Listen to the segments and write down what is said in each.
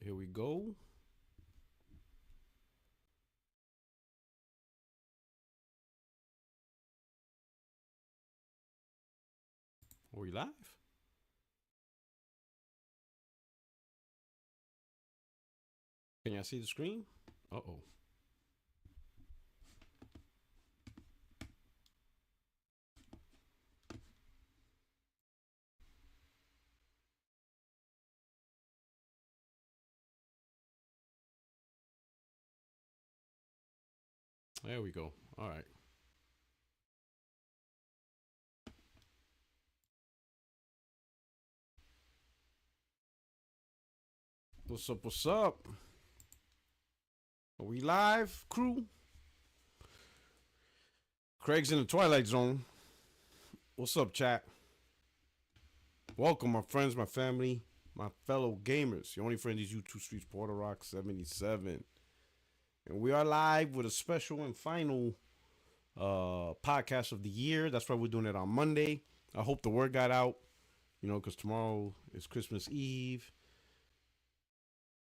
Here we go. Are we live? Can y'all see the screen? Uh-oh. There we go. All right. What's up? What's up? Are we live, crew? Craig's in the Twilight Zone. What's up, chat? Welcome, my friends, my family, my fellow gamers. Your only friend is YouTube Streets Puerto77. And we are live with a special and final podcast of the year. That's why we're doing it on Monday. I hope the word got out, because tomorrow is Christmas Eve.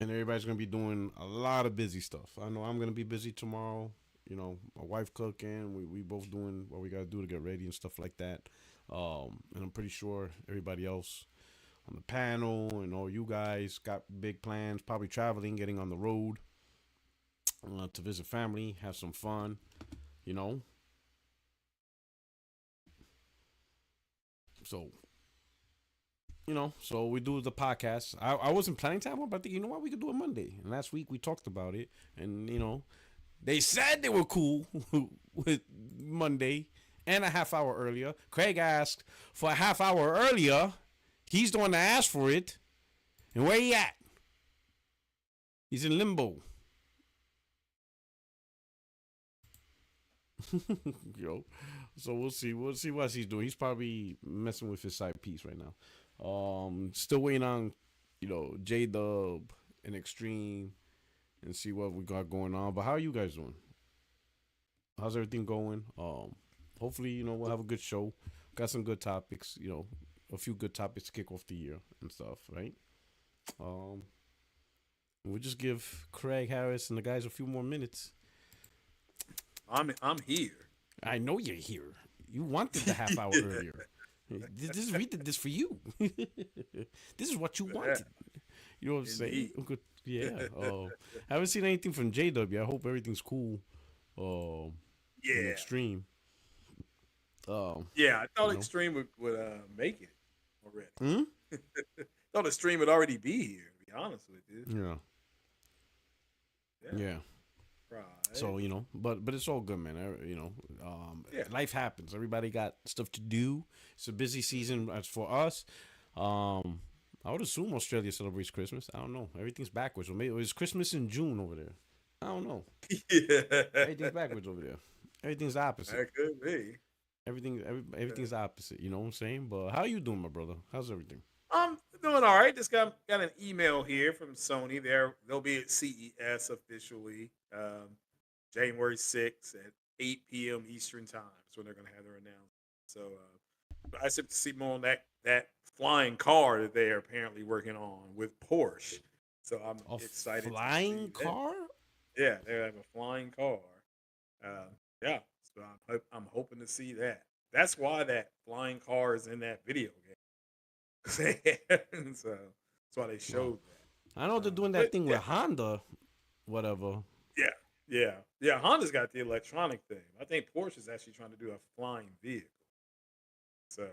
And everybody's going to be doing a lot of busy stuff. I know I'm going to be busy tomorrow. My wife cooking. We both doing what we got to do to get ready and stuff like that. And I'm pretty sure everybody else on the panel and all you guys got big plans, probably traveling, getting on the road to visit family, have some fun, So, so we do the podcast. I wasn't planning to have one, but I think, you know what, we could do it Monday. And last week we talked about it, and, they said they were cool with Monday and a half hour earlier. Craig asked for a half hour earlier. He's the one that asked for it. And where he at? He's in limbo. So we'll see what he's doing. He's probably messing with his side piece right now. Still waiting on, J Dub and Extreme and see what we got going on. But how are you guys doing? How's everything going? Hopefully, we'll have a good show. Got some good topics, a few good topics to kick off the year and stuff, right? Um, we'll just give Craig Harris and the guys a few more minutes. I'm here. I know you're here. You wanted the half hour earlier. We did this for you. This is what you wanted. You know what I'm saying? Good. Yeah. I haven't seen anything from JW. I hope everything's cool. Yeah. Extreme. Yeah, I thought Extreme would make it already. Hmm? Thought Extreme would already be here, to be honest with you. Yeah. Right. So, but it's all good, man. Life happens. Everybody got stuff to do. It's a busy season as for us. I would assume Australia celebrates Christmas. I don't know. Everything's backwards. Or maybe it's Christmas in June over there. I don't know. Yeah. Everything's backwards over there. Everything's opposite. That could be. Everything's opposite. You know what I'm saying? But how you doing, my brother? How's everything? I'm doing all right. Just got an email here from Sony. They'll be at CES officially, January 6th at 8 p.m. Eastern time. That's when they're going to have their announcement. So I expect to see more on that flying car that they are apparently working on with Porsche. So I'm excited. Flying car? Yeah, they have a flying car. Yeah, so I'm hoping to see that. That's why that flying car is in that video game. So that's why they showed that. I know they're doing that thing with Honda, whatever. Yeah. Honda's got the electronic thing. I think Porsche is actually trying to do a flying vehicle. So,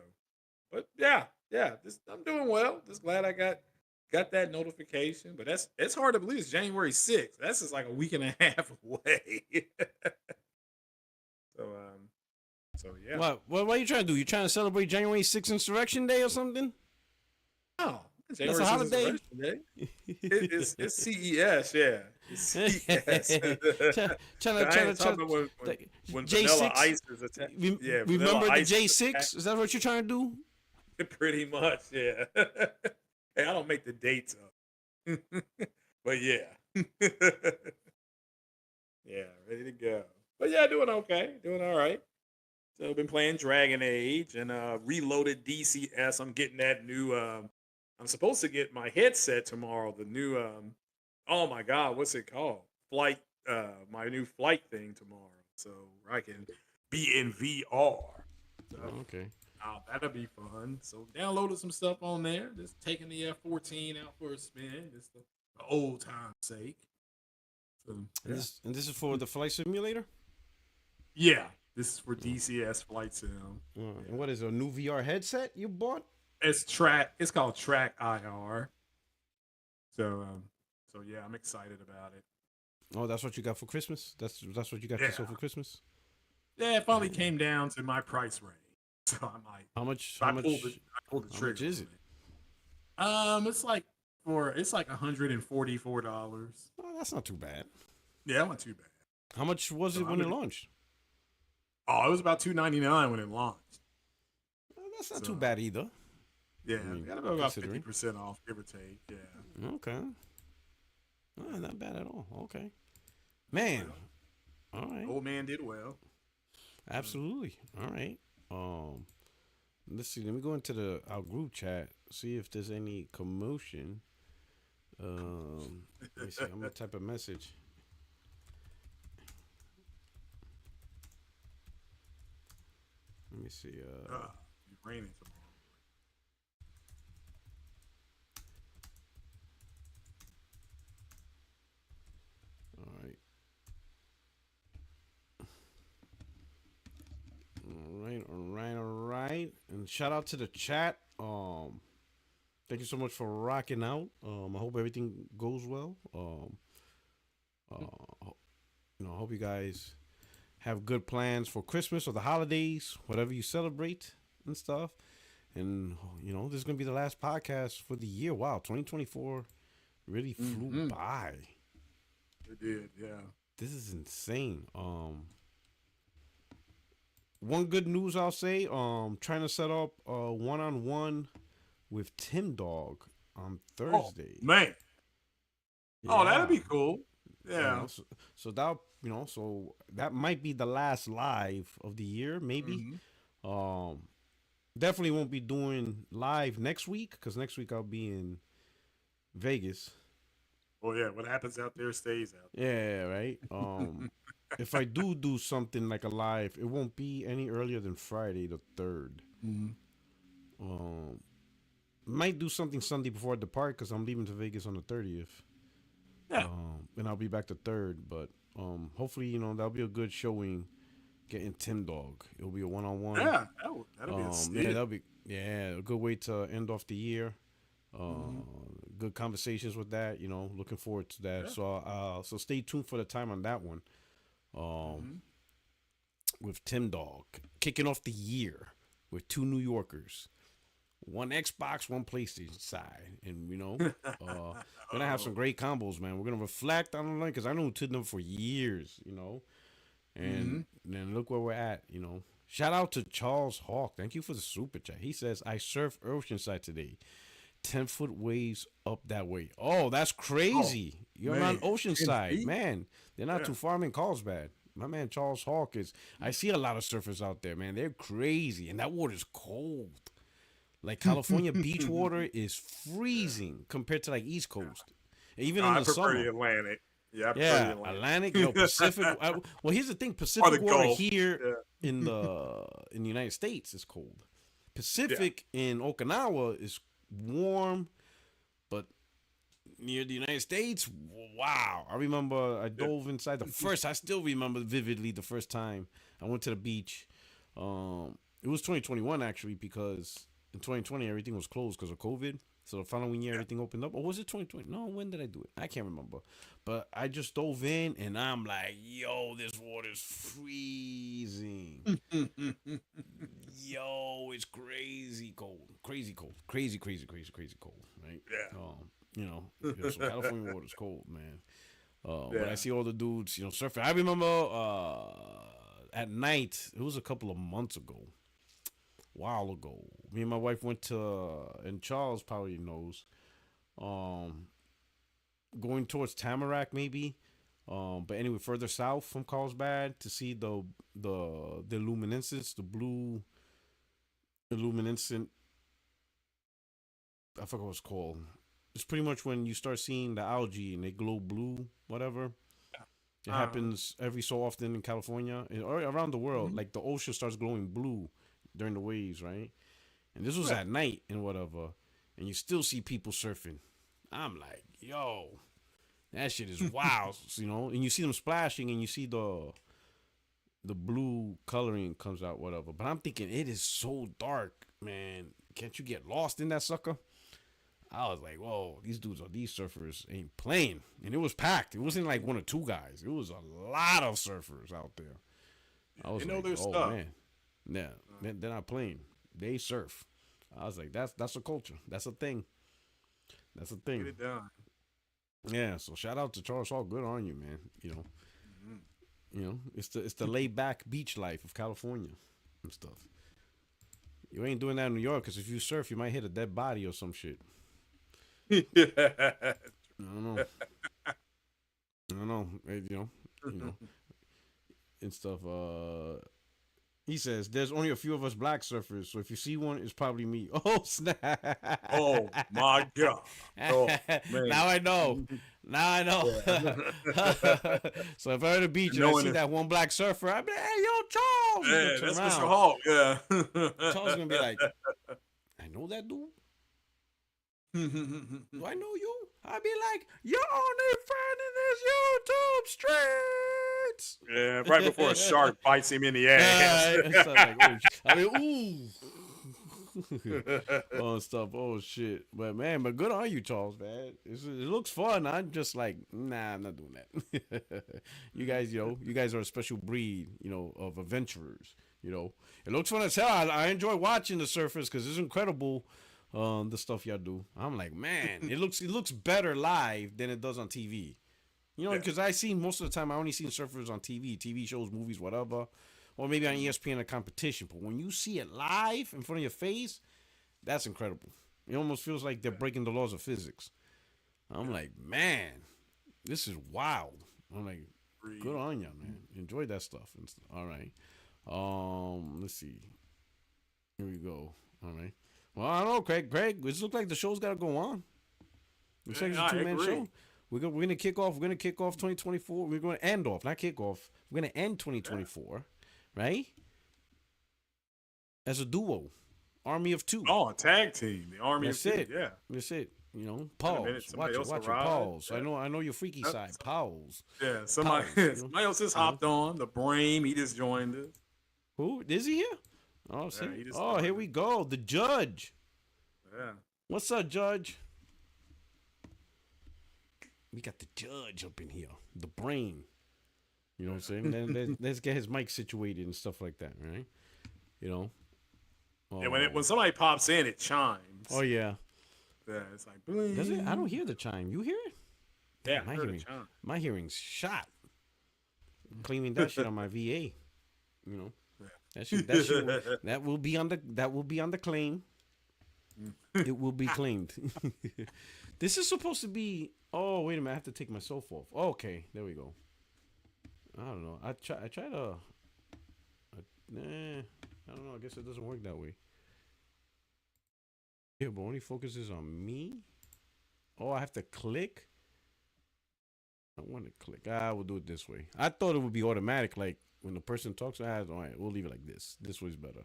but yeah. I'm doing well. Just glad I got that notification. But it's hard to believe it's January 6th. That's just like a week and a half away. So yeah. What are you trying to do? You trying to celebrate January 6th Insurrection Day or something? Oh, that's a holiday. It's CES, yeah. It's CES. When Vanilla Ice is attacked. Yeah, remember the J6? Is that what you're trying to do? Pretty much, yeah. Hey, I don't make the dates up. But yeah. Yeah, ready to go. But yeah, doing okay. Doing all right. So I've been playing Dragon Age and Reloaded DCS. I'm getting that new I'm supposed to get my headset tomorrow, the new Oh my God, what's it called? Flight, my new flight thing tomorrow. So I can be in VR. So Okay. that'll be fun. So downloaded some stuff on there. Just taking the F-14 out for a spin. Just the old time's sake. So And yeah. this is for the flight simulator. Yeah. This is for Mm. DCS Flight Sim. And Yeah. what is it, a new VR headset you bought? It's called Track IR. So so yeah, I'm excited about it. Oh, that's what you got for Christmas. That's what you got Yeah. yourself for Christmas. Yeah, it finally Man, came down to my price range. So I might how much? so How I much? pulled the How much trigger is on it? it. It's like $144. Oh, that's not too bad. Yeah, that wasn't too bad. How much was So it when it launched? it was about $299 when it launched. That's not So too bad either. yeah, I mean, we got about considering. 50% off, give or take. Yeah. Okay. Oh, not bad at all. Okay. Did Man. well. All right. Old man did well. Absolutely. All right. Let's see. Let me go into our group chat. See if there's any commotion. Let me see. I'm gonna type a message. Let me see. Be raining tomorrow. All right. All right. All right. All right. And shout out to the chat. Thank you so much for rocking out. I hope everything goes well. I hope you guys have good plans for Christmas or the holidays, whatever you celebrate and stuff. And this is gonna be the last podcast for the year. Wow, 2024 really flew by. It did, yeah. This is insane. One good news I'll say. Trying to set up a one-on-one with Tim Dog on Oh Thursday. man. Oh, that'd Yeah, be cool. Yeah. so that might be the last live of the year, maybe. Mm-hmm. Um, Definitely won't be doing live next week because next week I'll be in Vegas. Well, yeah. What happens out there stays out Yeah, right. there. If I do something like a live, it won't be any earlier than Friday the 3rd. Mm-hmm. Um, might do something Sunday before I depart because I'm leaving to Vegas on the 30th. Yeah. And I'll be back the 3rd. But hopefully, that'll be a good showing. Getting Tim Dog, it'll be a one-on-one. Yeah. That'll be a Yeah, steal. that'll be a good way to end off the year. Mm-hmm. Good conversations with that. Looking forward to that. Yeah. So stay tuned for the time on that one. Mm-hmm. With Tim Dog kicking off the year with two New Yorkers, one Xbox, one PlayStation side, and gonna have some great combos, man. We're gonna reflect on it because I know them for years, and Mm-hmm. then look where we're at, Shout out to Charles Hawk. Thank you for the super chat. He says, I surfed Oceanside today. 10-foot waves up that way. Oh, that's Oh crazy. You're on man, 10 Oceanside. feet. Man, they're not Yeah. too far. I'm in Carlsbad. My man Charles Hawk is. I see a lot of surfers out there, man. They're crazy. And that water's cold. Like California beach water is Yeah. freezing compared to like East Coast. Even No, in I the prefer summer. the Atlantic. Yeah, I prefer the Yeah, Atlantic. Atlantic, Pacific. Well, here's the thing: Or the Pacific water Gulf. here Yeah. in the United States is cold. Yeah. Pacific in Okinawa is warm, but near the United States, wow! I remember I Yeah. dove inside the first. I still remember vividly the first time I went to the beach. It was 2021 actually because in 2020 everything was closed because of COVID. So the following year Yeah. everything opened up. Or was it 2020? No, when did I do it? I can't remember. But I just dove in and I'm like, yo, this water's freezing. Yo, it's crazy cold. Crazy cold. Crazy, crazy, crazy, crazy cold. Right? Yeah. So California water's cold, man. When I Yeah. see all the dudes, surfing. I remember at night, it was a couple of months ago, while ago. Me and my wife went to, and Charles probably knows, um, going towards Tamarack maybe. But anyway, further south from Carlsbad to see the luminescence, the blue illuminescent. I forgot what it's called. it's pretty much when you start seeing the algae and they glow blue, whatever. It happens every so often in California or around the world. Like the ocean starts glowing blue during the waves, right? And this was at night and whatever. And you still see people surfing. I'm like, yo, that shit is wild, you know. And you see them splashing, and you see the blue coloring comes out, whatever. But I'm thinking it is so dark, man. Can't you get lost in that sucker? I was like, whoa, these surfers ain't playing. And it was packed. It wasn't like one or two guys. It was a lot of surfers out there. I was like, their oh, stuff. man. Yeah, they're not playing. They surf. I was like, that's a culture. That's a thing. That's a thing. Get it done. Yeah, so shout out to Charles Hall. Good on you, man. You know, it's the laid back beach life of California and stuff. You ain't doing that in New York, because if you surf, you might hit a dead body or some shit. I don't know. You know, and stuff. He says there's only a few of us black surfers, so if you see one, it's probably me. Oh snap! Oh my god! Oh, man. Now I know. Yeah. So if I go to the beach and I see that one black surfer, I'd be like, "Hey, yo, Charles!" Yeah, that's Mr. Hawk. Yeah. Charles is gonna be like, "I know that dude. Do I know you?" I'd be like, "Your only friend in this YouTube streets." Yeah, right before a shark bites him in the ass. I mean, ooh. Oh, stuff. Oh, shit. But, man, good on you, Charles, man. It looks fun. I'm just like, nah, I'm not doing that. You guys are a special breed, of adventurers, It looks fun as hell. I enjoy watching the surfers because it's incredible. The stuff y'all do. I'm like, man, it looks better live than it does on TV. Because I see most of the time I only seen surfers on TV shows, movies, whatever, or maybe on ESPN a competition. But when you see it live in front of your face, that's incredible. It almost feels like they're breaking the laws of physics. I'm like, man, this is wild. I'm like, good on ya, man. Enjoy that stuff. All right. Let's see. Here we go. All right. Well, I don't know, Craig. This looks like the show's got to go on. Looks like it's a two-man show. We're gonna kick off 2024. We're gonna end off, not kick off. We're gonna end 2024, right? As a duo, Army of Two. Oh, a tag team, the Army of Two. Yeah, that's it. Pause. Watch it. Pause. Yeah. I know your freaky side. Pause. Yeah, somebody else just hopped on. The Brain, he just joined us. Who is he here? Oh, see. Here we go. The Judge. Yeah. What's up, Judge? We got the Judge up in here. The Brain. You know what I'm saying? Then let's get his mic situated and stuff like that, right? Yeah, when somebody pops in, it chimes. Oh, yeah. Yeah, it's like, bling. Does it? I don't hear the chime. You hear it? Yeah, I heard the chime. My hearing's shot. I'm claiming that shit on my VA. That will be on the claim. It will be claimed. This is supposed to be. Oh, wait a minute! I have to take myself off. Oh, okay, there we go. I don't know. I try to. I don't know. I guess it doesn't work that way. Yeah, but only focuses on me. Oh, I have to click. I want to click. We'll do it this way. I thought it would be automatic, like when the person talks. All right, we'll leave it like this. This way's better.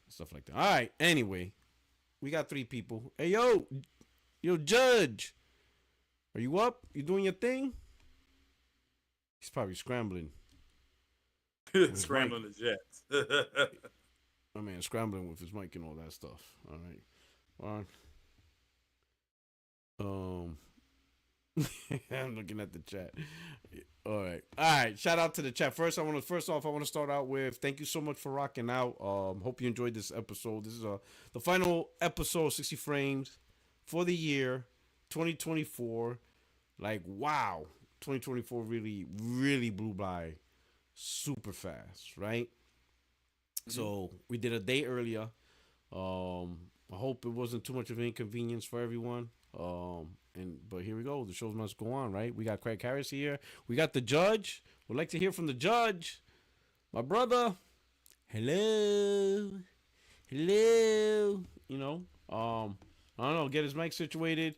Stuff like that. All right. Anyway, we got 3 people. Hey, yo, Judge. Are you up? You doing your thing? He's probably scrambling. Scrambling the jets. My man scrambling with his mic and all that stuff. All right. I'm looking at the chat. All right. Shout out to the chat. First off, I want to start out with thank you so much for rocking out. Hope you enjoyed this episode. This is the final episode, 60 frames for the year 2024. Like, wow, 2024 really, really blew by super fast, right? Mm-hmm. So we did a day earlier. I hope it wasn't too much of an inconvenience for everyone. But here we go. The show must go on, right? We got Craig Harris here. We got the Judge. We'd like to hear from the Judge. My brother. Hello. I don't know. Get his mic situated.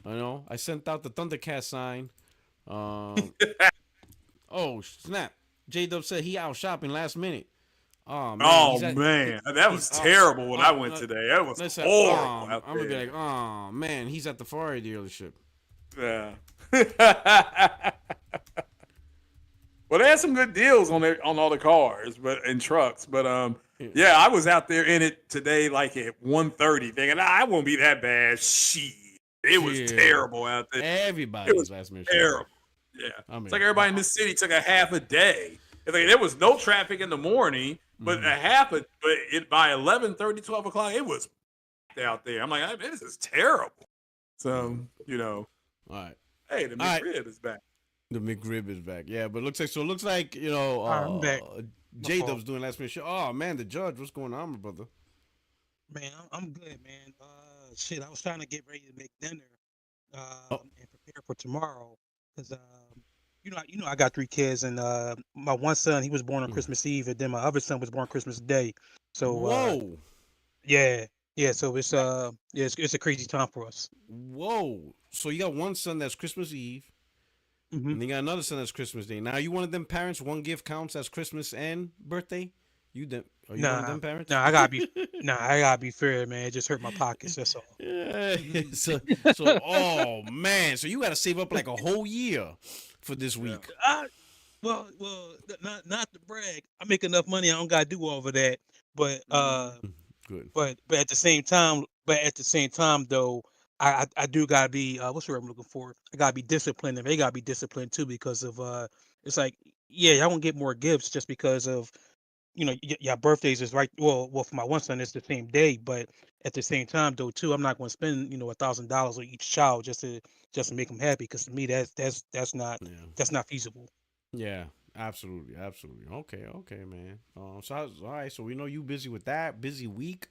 I know. I sent out the Thundercat sign. Um, oh snap! J Dub said he out shopping last minute. Oh man, Oh man, that he's was terrible when I went uh, today. That was listen, horrible out I'm gonna be there. like, oh man, he's at the Ferrari dealership. Yeah. Well, they had some good deals on all the cars, and trucks. But yeah, I was out there in it today, like at 1:30, thinking I won't be that bad. Shit, it was Chill. terrible out there. Everybody It was was last minute shopping. terrible. Yeah, I it's like mean, everybody in this city took a half a day. It's like there was no traffic in the morning, but by 11:30, 12 o'clock, it was out there. I'm like, this is terrible. So all right, hey, the all right. McRib is back. The McRib is back. Yeah, but it looks like I'm back. My J fault. Dub's doing last minute show. Oh man, the judge, what's going on, my brother? Man, I'm good, man. Shit, I was trying to get ready to make dinner, Oh, and prepare for tomorrow, cause I got 3 kids, and my one son he was born on Christmas Eve, and then my other son was born Christmas Day. So whoa, yeah, yeah. So it's a crazy time for us. whoa. So you got one son that's Christmas Eve, Hmm. and you got another son that's Christmas Day. Now, are you one of them parents? One gift counts as Christmas and birthday. Are you one of Nah, them parents? nah, I gotta be fair, man. It just hurt my pockets. That's all. Yeah. Oh man, so you got to save up like a whole year for this Yeah. week. Not to brag. I make enough money. I don't gotta do all of that. But Good. but at the same time though, I do gotta be what's the word I'm looking for? I gotta be disciplined, and they gotta be disciplined too because of it's like yeah, I won't get more gifts just because of your birthdays is right. Well, for my one son, it's the same day, but at the same time though too, I'm not going to spend $1,000 on each child just to make them happy because to me Yeah. that's not feasible. Yeah, absolutely, absolutely. Okay, man. All right. So we know you busy with that, busy week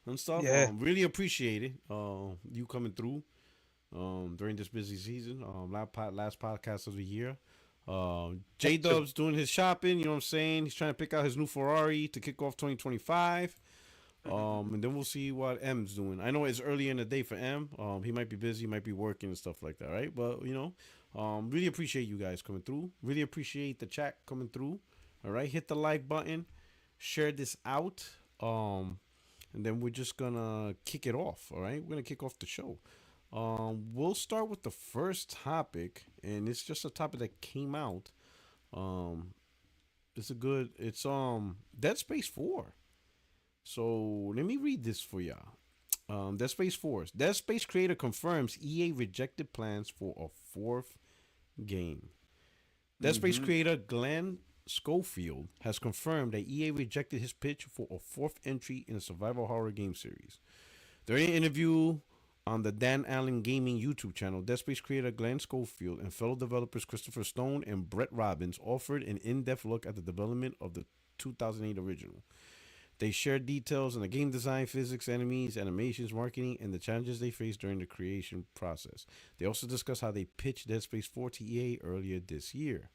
and stuff. Yeah. Really appreciate it. You coming through. During this busy season. Last podcast of the year. J Thank you. Dub's doing his shopping. You know what I'm saying? He's trying to pick out his new Ferrari to kick off 2025. And then we'll see what M's doing. I know it's early in the day for M. He might be busy, might be working and stuff like that, right? But really appreciate you guys coming through. Really appreciate the chat coming through. All right, hit the like button, share this out, and then we're just gonna kick it off. All right, we're gonna kick off the show. We'll start with the first topic, and it's just a topic that came out. Um, it's Dead Space 4. So let me read this for y'all. Dead Space 4. Dead Space creator confirms EA rejected plans for a fourth game. Dead Space creator Glenn Schofield has confirmed that EA rejected his pitch for a fourth entry in a survival horror game series. During an interview on the Dan Allen Gaming YouTube channel, Dead Space creator Glenn Schofield and fellow developers Christopher Stone and Brett Robbins offered an in-depth look at the development of the 2008 original. They shared details on the game design, physics, enemies, animations, marketing, and the challenges they faced during the creation process. They also discussed how they pitched Dead Space 4 to EA earlier this year.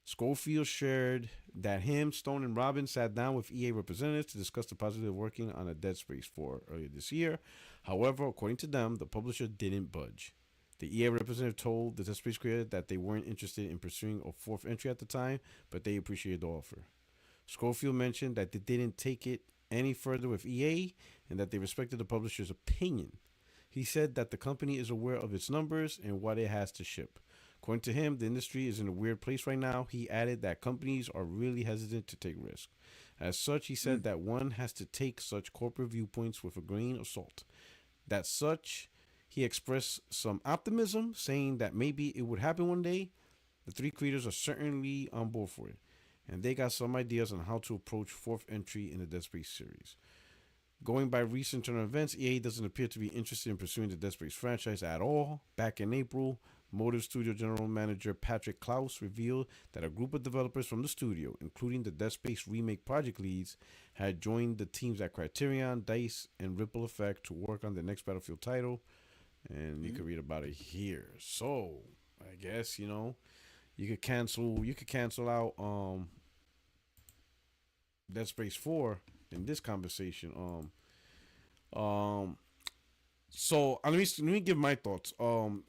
Schofield shared that him, Stone, and Robbins sat down with EA representatives to discuss the possibility of working on a Dead Space 4 earlier this year. However, according to them, the publisher didn't budge. The EA representative told the Dead Space creator that they weren't interested in pursuing a fourth entry at the time, but they appreciated the offer. Schofield mentioned that they didn't take it any further with EA and that they respected the publisher's opinion. He said that the company is aware of its numbers and what it has to ship. According to him, the industry is in a weird place right now. He added that companies are really hesitant to take risks. As such, he said that one has to take such corporate viewpoints with a grain of salt. That such, he expressed some optimism, saying that maybe it would happen one day. The three creators are certainly on board for it, and they got some ideas on how to approach fourth entry in the Dead Space series. Going by recent turn of events, EA doesn't appear to be interested in pursuing the Dead Space franchise at all. Back in April, Motive Studio General Manager Patrick Klaus revealed that a group of developers from the studio, including the Dead Space remake project leads, had joined the teams at Criterion, DICE, and Ripple Effect to work on the next Battlefield title. And you can read about it here. So, I guess, you could cancel out Dead Space 4 in this conversation. So let me give my thoughts.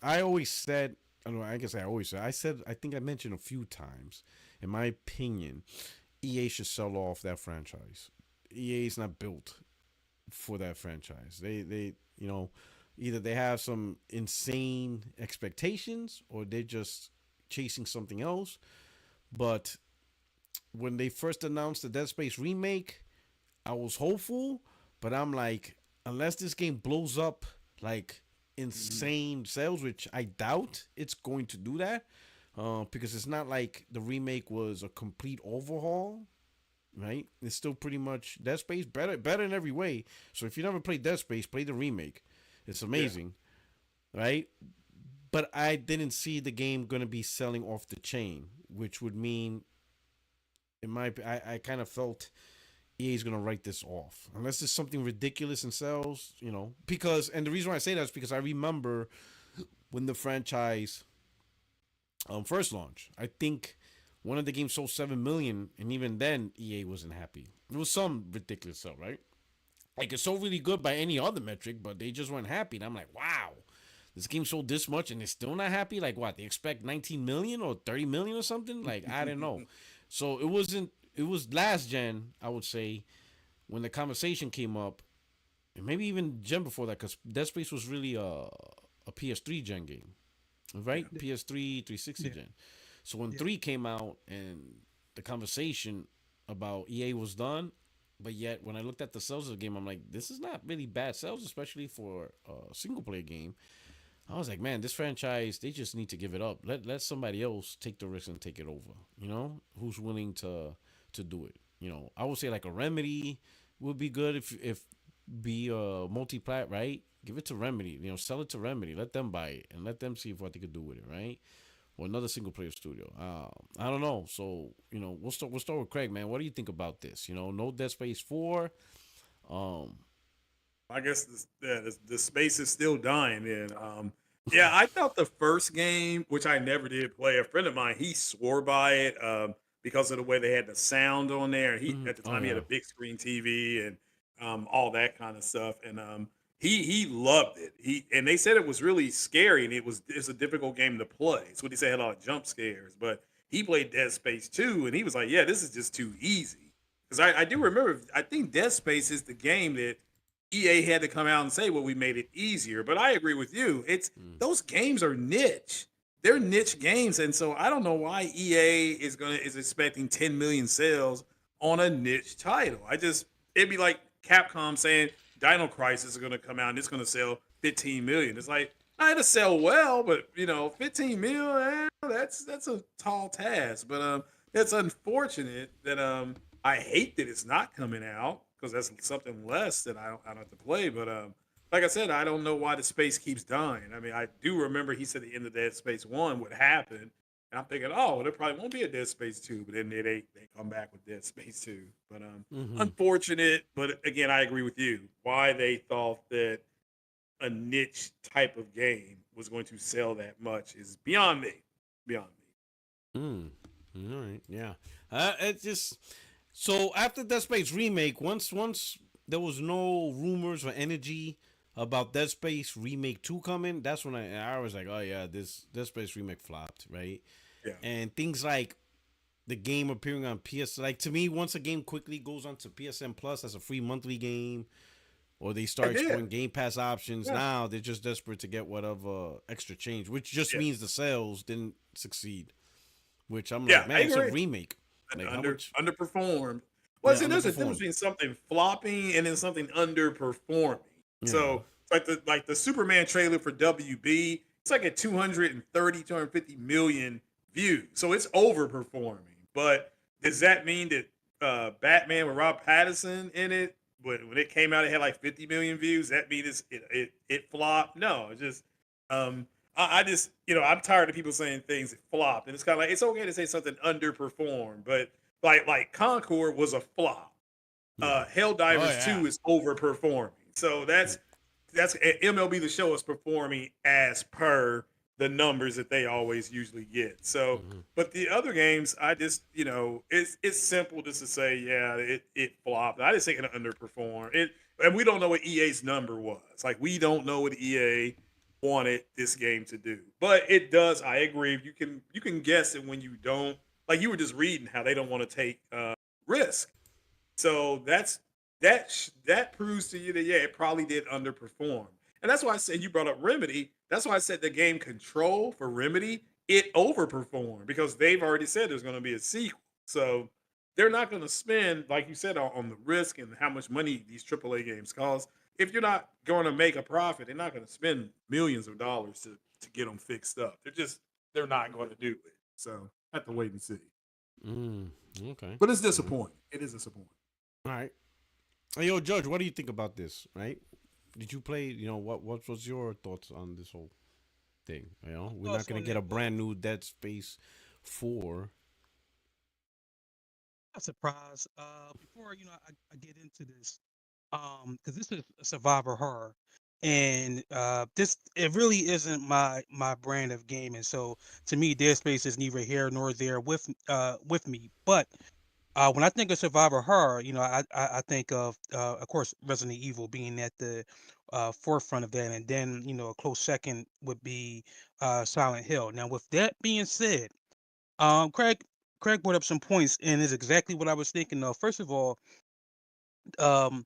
I always said, I don't know, I guess I always said, I think I mentioned a few times, in my opinion, EA should sell off that franchise. EA is not built for that franchise. They, you know, either they have some insane expectations or they're just chasing something else. But when they first announced the Dead Space remake, I was hopeful, but I'm like, unless this game blows up like insane sales, which I doubt it's going to do that, because it's not like the remake was a complete overhaul, right? It's still pretty much Dead Space, better in every way. So if you never played Dead Space, play the remake. It's amazing, right? But I didn't see the game going to be selling off the chain, which would mean, I kind of felt EA is gonna write this off unless there's something ridiculous in sales, you know. Because, and the reason why I say that is because I remember when the franchise first launched. I think one of the games sold 7 million, and even then EA wasn't happy. It was some ridiculous sell, right? Like, it's sold really good by any other metric, but they just weren't happy. And I'm like, wow, this game sold this much and they're still not happy. Like, what? They expect 19 million or 30 million or something? Like, I don't know. So it wasn't. It was last gen, I would say, when the conversation came up, and maybe even gen before that, because Dead Space was really a PS3 gen game, right? Yeah. PS3, 360 Yeah. gen. So when 3 came out and the conversation about EA was done, but yet when I looked at the sales of the game, I'm like, this is not really bad sales, especially for a single player game. I was like, man, this franchise, they just need to give it up. Let somebody else take the risk and take it over. You know, who's willing to do it? You know, I would say like a Remedy would be good if be a multi-plat, right? Give it to Remedy. You know, sell it to Remedy. Let them buy it and let them see what they could do with it, right? Or another single player studio. I don't know. So, you know, we'll start with Craig, man. What do you think about this? You know, no Dead Space 4. I guess the space is still dying. Then, yeah, I thought the first game, which I never did play, a friend of mine, he swore by it because of the way they had the sound on there. He at the Oh time he had yeah. a big screen TV and all that kind of stuff, and he loved it. And they said it was really scary and it's a difficult game to play. So what he said, had a lot of jump scares, but he played Dead Space 2 and he was like, yeah, this is just too easy. Because I do remember, I think Dead Space is the game that EA had to come out and say, well, we made it easier. But I agree with you. It's those games are niche. They're niche games. And so I don't know why EA is expecting 10 million sales on a niche title. It'd be like Capcom saying Dino Crisis is gonna come out and it's gonna sell 15 million. It's like, it'll sell well, but 15 mil, that's a tall task. But it's unfortunate that I hate that it's not coming out because that's something less that I don't have to play. But like I said, I don't know why the space keeps dying. I mean, I do remember he said the end of Dead Space 1 would happen. And I'm thinking, oh, well, there probably won't be a Dead Space 2, but then they come back with Dead Space 2. But Mm-hmm. unfortunate, but again, I agree with you. Why they thought that a niche type of game was going to sell that much is beyond me. Beyond Mm. All right. Yeah. It just, so after Dead Space remake, once there was no rumors or energy about Dead Space remake 2 coming, that's when I was like, oh yeah, this Dead Space remake flopped, right? me. Yeah. And things like the game appearing on PS, like to me, once a game quickly goes onto PSN Plus as a free monthly game, or they I start did. exploring Game Pass options, Yeah. now they're just desperate to get whatever extra change, which just Yeah. means the sales didn't succeed. Which I'm like, Yeah, I man, it's a agree. remake. Like how much? Underperformed. Well, Yeah, see, there's a difference underperformed. between something flopping and then something underperforming. Yeah. So like the Superman trailer for WB, it's like at 230, 250 million views. So it's overperforming. But does that mean that Batman with Rob Pattinson in it, when it came out, it had like 50 million views? That means it flopped? No, it's just I just, I'm tired of people saying things that flopped, and it's kind of like it's okay to say something underperformed, but like Concord was a flop. Yeah. Oh Helldivers yeah. 2 is overperforming, so that's MLB The Show is performing as per the numbers that they always usually get. So, Mm-hmm. but the other games, I just, it's simple just to say, yeah, it flopped. I just think it underperformed. and we don't know what EA's number was. Like, we don't know what EA wanted this game to do, but it does. I agree. You can guess it when you don't. Like, you were just reading how they don't want to take risk. So that proves to you that, yeah, it probably did underperform. And that's why I said, you brought up Remedy. That's why I said the game Control for Remedy, it overperformed because they've already said there's going to be a sequel. So they're not going to spend, like you said, on the risk and how much money these AAA games cost. If you're not going to make a profit, they're not going to spend millions of dollars to get them fixed up. They're not going to do it. So have to wait and see. Okay. But it's disappointing. It is disappointing. All right. Hey, yo, Judge, what do you think about this? Right? Did you play? What was your thoughts on this whole thing? We're not gonna get a brand new Dead Space 4. I'm surprised. Before I get into this, because this is a survivor horror, and this it really isn't my brand of gaming. So to me, Dead Space is neither here nor there with me. But when I think of survivor horror, I think of course, Resident Evil being at the forefront of that, and then a close second would be Silent Hill. Now, with that being said, Craig brought up some points, and is exactly what I was thinking of. First of all, um,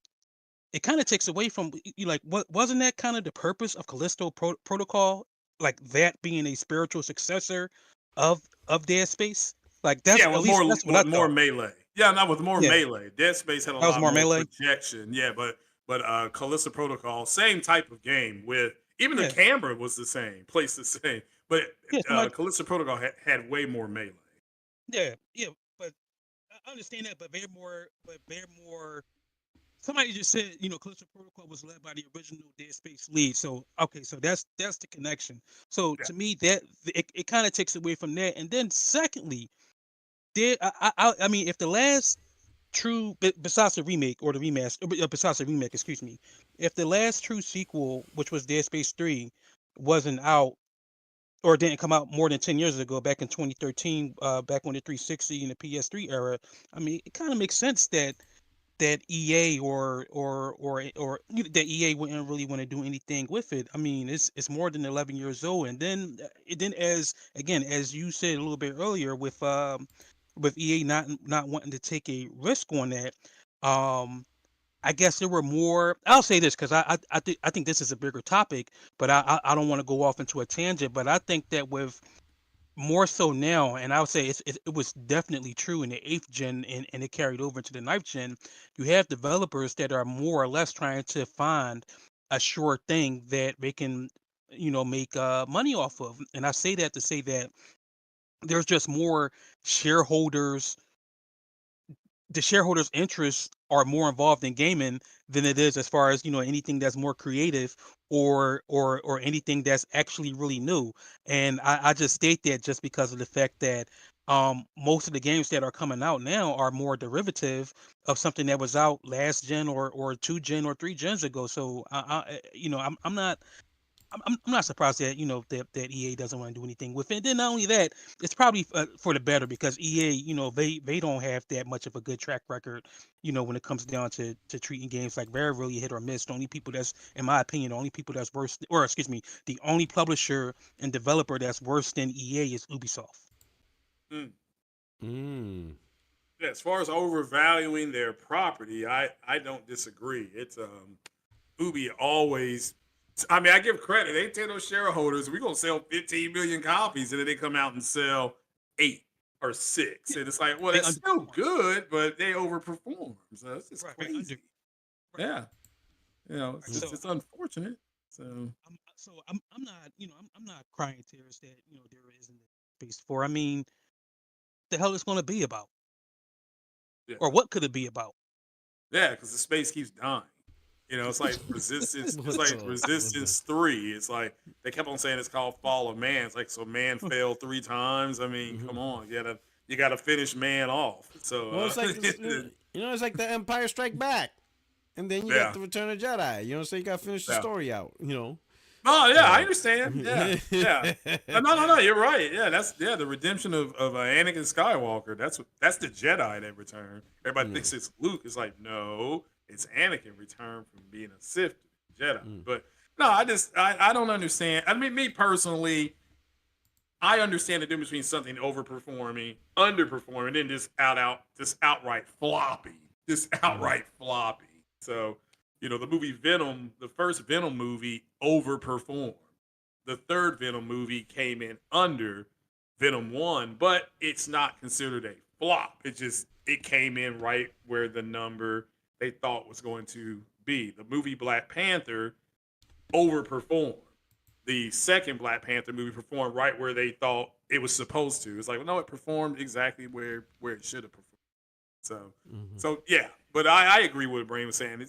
it kind of takes away from you like what wasn't that kind of the purpose of Callisto Protocol, like that being a spiritual successor of Dead Space. Like that's Yeah, at with least that's what I more thought. melee. Yeah, not with more Yeah, melee. Dead Space had a that was lot more more melee. projection. Yeah, but Callisto Protocol, same type of game with even the Yeah, camera was the same, placed the same. But yeah, somebody. Callisto Protocol had way more melee. Yeah, yeah, but I understand that. But they're more. But they're more. Somebody just said, Callisto Protocol was led by the original Dead Space lead. So okay, so that's the connection. So Yeah. to me, that it kind of takes away from that. And then secondly, I mean, if the last true besides the remake or the remaster, besides the remake, excuse me, if the last true sequel, which was Dead Space 3, wasn't out or didn't come out more than 10 years ago, back in 2013, back on the 360 and the PS3 era, I mean, it kind of makes sense that EA that EA wouldn't really want to do anything with it. I mean, it's more than 11 years old, and then as you said a little bit earlier with EA not wanting to take a risk on that, um, I guess there were more. I'll say this because I think this is a bigger topic, but I don't want to go off into a tangent. But I think that with more so now, and I would say it was definitely true in the 8th gen, and it carried over to the 9th gen. You have developers that are more or less trying to find a sure thing that they can, make money off of. And I say that to say that there's just more shareholders. The shareholders' interests are more involved in gaming than it is as far as anything that's more creative or anything that's actually really new. And I just state that just because of the fact that most of the games that are coming out now are more derivative of something that was out last gen or 2 gen or 3 gens ago. So I'm not surprised that that EA doesn't want to do anything with it. And then not only that, it's probably for the better because EA, they don't have that much of a good track record, when it comes down to treating games like very really hit or miss. The only people that's, in my opinion, the only people that's worse, or excuse me, the only publisher and developer that's worse than EA is Ubisoft. Mm. Mm. Yeah, as far as overvaluing their property, I don't disagree. It's Ubi always. I mean, I give credit. They tell those shareholders, we're gonna sell 15 million copies, and then they come out and sell 8 or 6, and it's like, well, They that's still underperform. good, but they overperform. So it's just Right, they under, crazy. right, Yeah, right. So it's unfortunate. So I'm not, I'm not crying tears that there isn't a space for. I mean, the hell it's going to be about, yeah, or what could it be about? yeah, because the space keeps dying. It's like resistance. It's What's like up? resistance 3. It's like they kept on saying it's called Fall of Man. It's like, so man failed 3 times. I mean, Mm-hmm. come on, you gotta finish man off. So Well, it's like it's like the Empire Strike Back, and then you got yeah, the Return of Jedi. So you got to finish the yeah. story out. Oh yeah, I Uh, understand. Yeah, yeah. No. You're right. Yeah, that's the redemption of Anakin Skywalker. That's the Jedi that return. Everybody yeah. thinks it's Luke. It's like, no, it's Anakin returned from being a Sith Jedi. Mm. But no, I don't understand. I mean, me personally, I understand the difference between something overperforming, underperforming, and just outright floppy, just outright floppy. So, the movie Venom, the first Venom movie, overperformed. The third Venom movie came in under Venom 1, but it's not considered a flop. It came in right where the number they thought was going to be. The movie Black Panther overperformed. The second Black Panther movie performed right where they thought it was supposed to. It's like, well, no, it performed exactly where it should have performed. So, yeah. But I agree with what Brain was saying.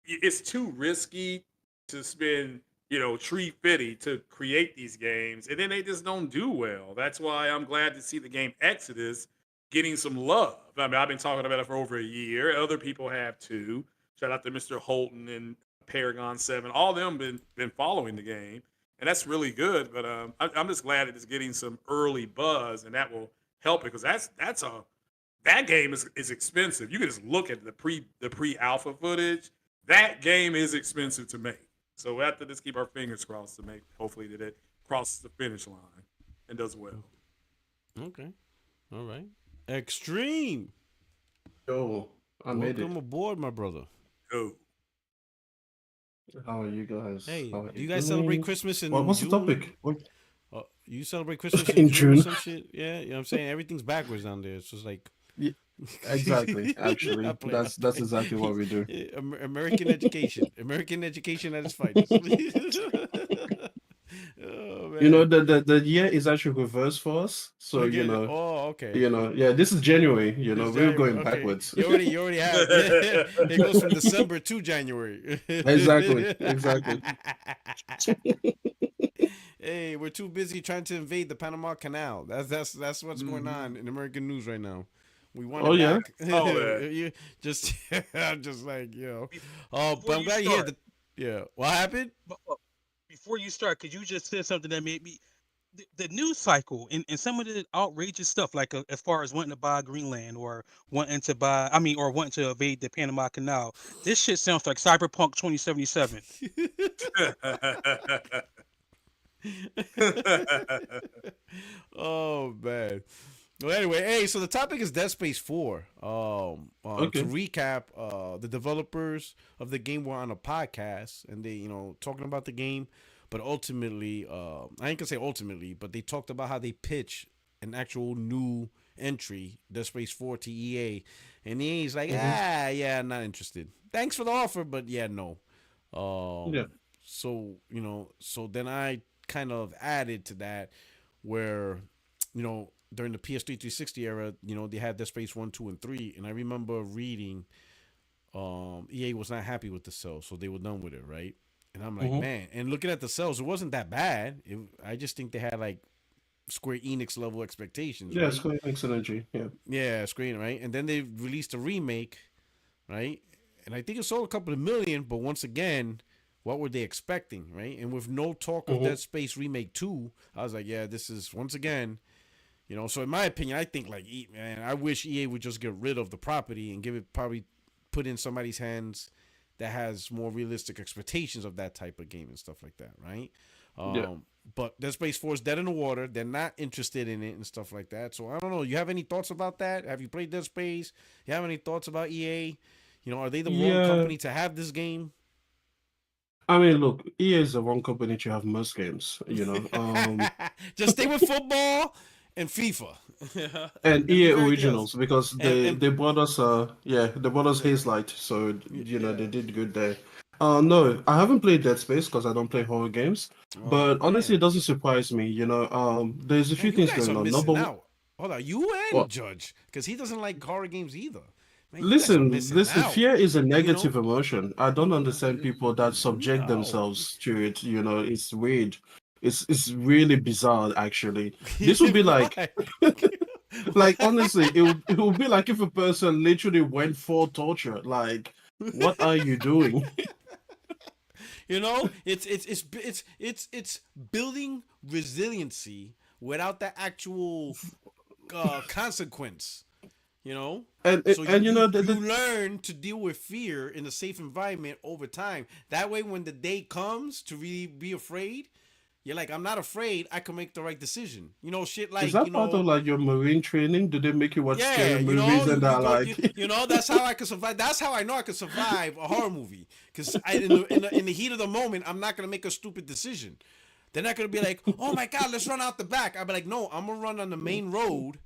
It's too risky to spend tree fitty to create these games, and then they just don't do well. That's why I'm glad to see the game Exodus getting some love. I mean, I've been talking about it for over a year. Other people have too. Shout out to Mr. Holton and Paragon 7. All of them been following the game, and that's really good. But I'm just glad it is getting some early buzz, and that will help it because that game is expensive. You can just look at the pre alpha footage. That game is expensive to make. So we have to just keep our fingers crossed to make hopefully that it crosses the finish line and does well. Okay. All right. Extreme. Yo, I made it. Welcome aboard, my brother. Go. How are you guys? Hey, How are do you guys celebrate doing? Christmas in What's June? the topic? You celebrate Christmas in, In June or June. some shit? Yeah, you know what I'm saying? Everything's backwards down there. It's just like... Yeah, exactly. Actually, I play. that's exactly what we do. American education. American education at its finest. Oh, man. You know, the year is actually reversed for us. So, Oh, okay. yeah, this is January, It's we're January, going okay. backwards. You already have. It goes from December to January. Exactly. Hey, we're too busy trying to invade the Panama Canal. That's what's going on in American news right now. We want Oh, it yeah? back. Oh, yeah. You just like, but Before I'm you glad you hear start. yeah. What happened? Before you start, because you just said something that made me the news cycle and some of the outrageous stuff, like as far as wanting to buy Greenland or wanting to or wanting to evade the Panama Canal. This shit sounds like Cyberpunk 2077. Oh man. Well, anyway, hey, so the topic is Dead Space 4. Okay. To recap, the developers of the game were on a podcast and they, talking about the game, but ultimately, I ain't gonna say ultimately, but they talked about how they pitch an actual new entry, Dead Space 4 to EA, and EA's like, yeah, I'm not interested. Thanks for the offer, but yeah, no. Yeah. So so then I kind of added to that, where during the PS3 360 era, they had Dead Space 1, 2, and 3, and I remember reading EA was not happy with the sales, so they were done with it, right? And I'm like, man, and looking at the sales, it wasn't that bad. I just think they had like Square Enix level expectations. Yeah, right? Square Enix Energy. Yeah. Yeah, Square, right? And then they released a remake, right? And I think it sold a couple of million, but once again, what were they expecting, right? And with no talk of Dead Space Remake 2, I was like, yeah, this is once again, so in my opinion, I think like, man, I wish EA would just get rid of the property and probably put in somebody's hands that has more realistic expectations of that type of game and stuff like that, right? Yeah. But Dead Space 4 is dead in the water. They're not interested in it and stuff like that. So I don't know. You have any thoughts about that? Have you played Dead Space? You have any thoughts about EA? Are they the wrong company to have this game? I mean, look, EA is the wrong company to have most games, Just stay with football and FIFA. and EA Originals, because And- they brought us Hazelight, so they did good there. No, I haven't played Dead Space because I don't play horror games. But honestly, it doesn't surprise me. There's a few things going on. Missing out. Hold on, you and What? Judge, because he doesn't like horror games either. Man, Listen, out. fear is a negative emotion. I don't understand people that subject themselves to it. It's weird. It's really bizarre, actually. This would be like, like honestly, it would be like if a person literally went for torture. Like, what are you doing? It's building resiliency without the actual consequence. You know, And so and you know you learn to deal with fear in a safe environment over time. That way, when the day comes to really be afraid, you're like, I'm not afraid. I can make the right decision. You know, shit is like, that part of like your Marine training? Do they make you watch yeah, scary movies and you that go, like that's how I could survive. That's how I know I could survive a horror movie. Because in the heat of the moment, I'm not gonna make a stupid decision. They're not gonna be like, oh my god, let's run out the back. I'll be like, no, I'm gonna run on the main road.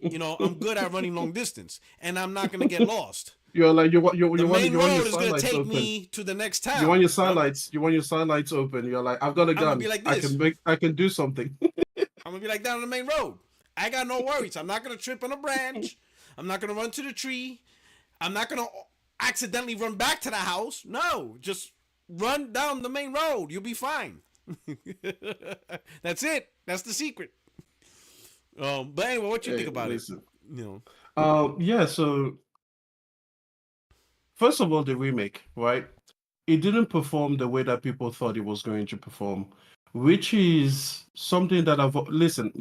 I'm good at running long distance, and I'm not gonna get lost. you're like The main you want your road is gonna sidelights take open. me to the next You want town. your sidelights. You want your sidelights open. You're like, I've got a I'm gonna be gun. like I this. can make. I can do something. I'm gonna be like down on the main road. I got no worries. I'm not gonna trip on a branch. I'm not gonna run to the tree. I'm not gonna accidentally run back to the house. No, just run down the main road. You'll be fine. That's it. That's the secret. But anyway, what you Hey, think about it? listen. You know, Yeah. So first of all, the remake, right? It didn't perform the way that people thought it was going to perform, which is something that I've listen.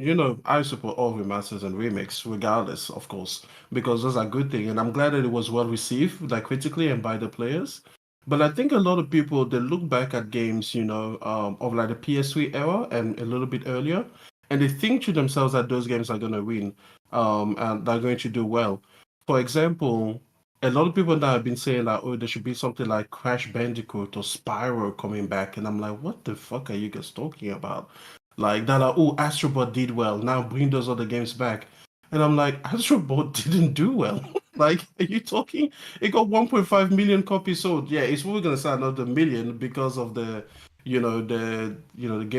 I support all remasters and remakes, regardless, of course, because those are good things, and I'm glad that it was well received, like critically and by the players. But I think a lot of people they look back at games, of like the PS3 era and a little bit earlier, and they think to themselves that those games are gonna win, and they're going to do well. For example, a lot of people now have been saying that, oh, there should be something like Crash Bandicoot or Spyro coming back, and I'm like, what the fuck are you guys talking about? Like that, oh, Astrobot did well. Now bring those other games back, and I'm like, Astrobot didn't do well. Like, are you talking? It got 1.5 million copies sold. Yeah, it's probably gonna sell another million because of the game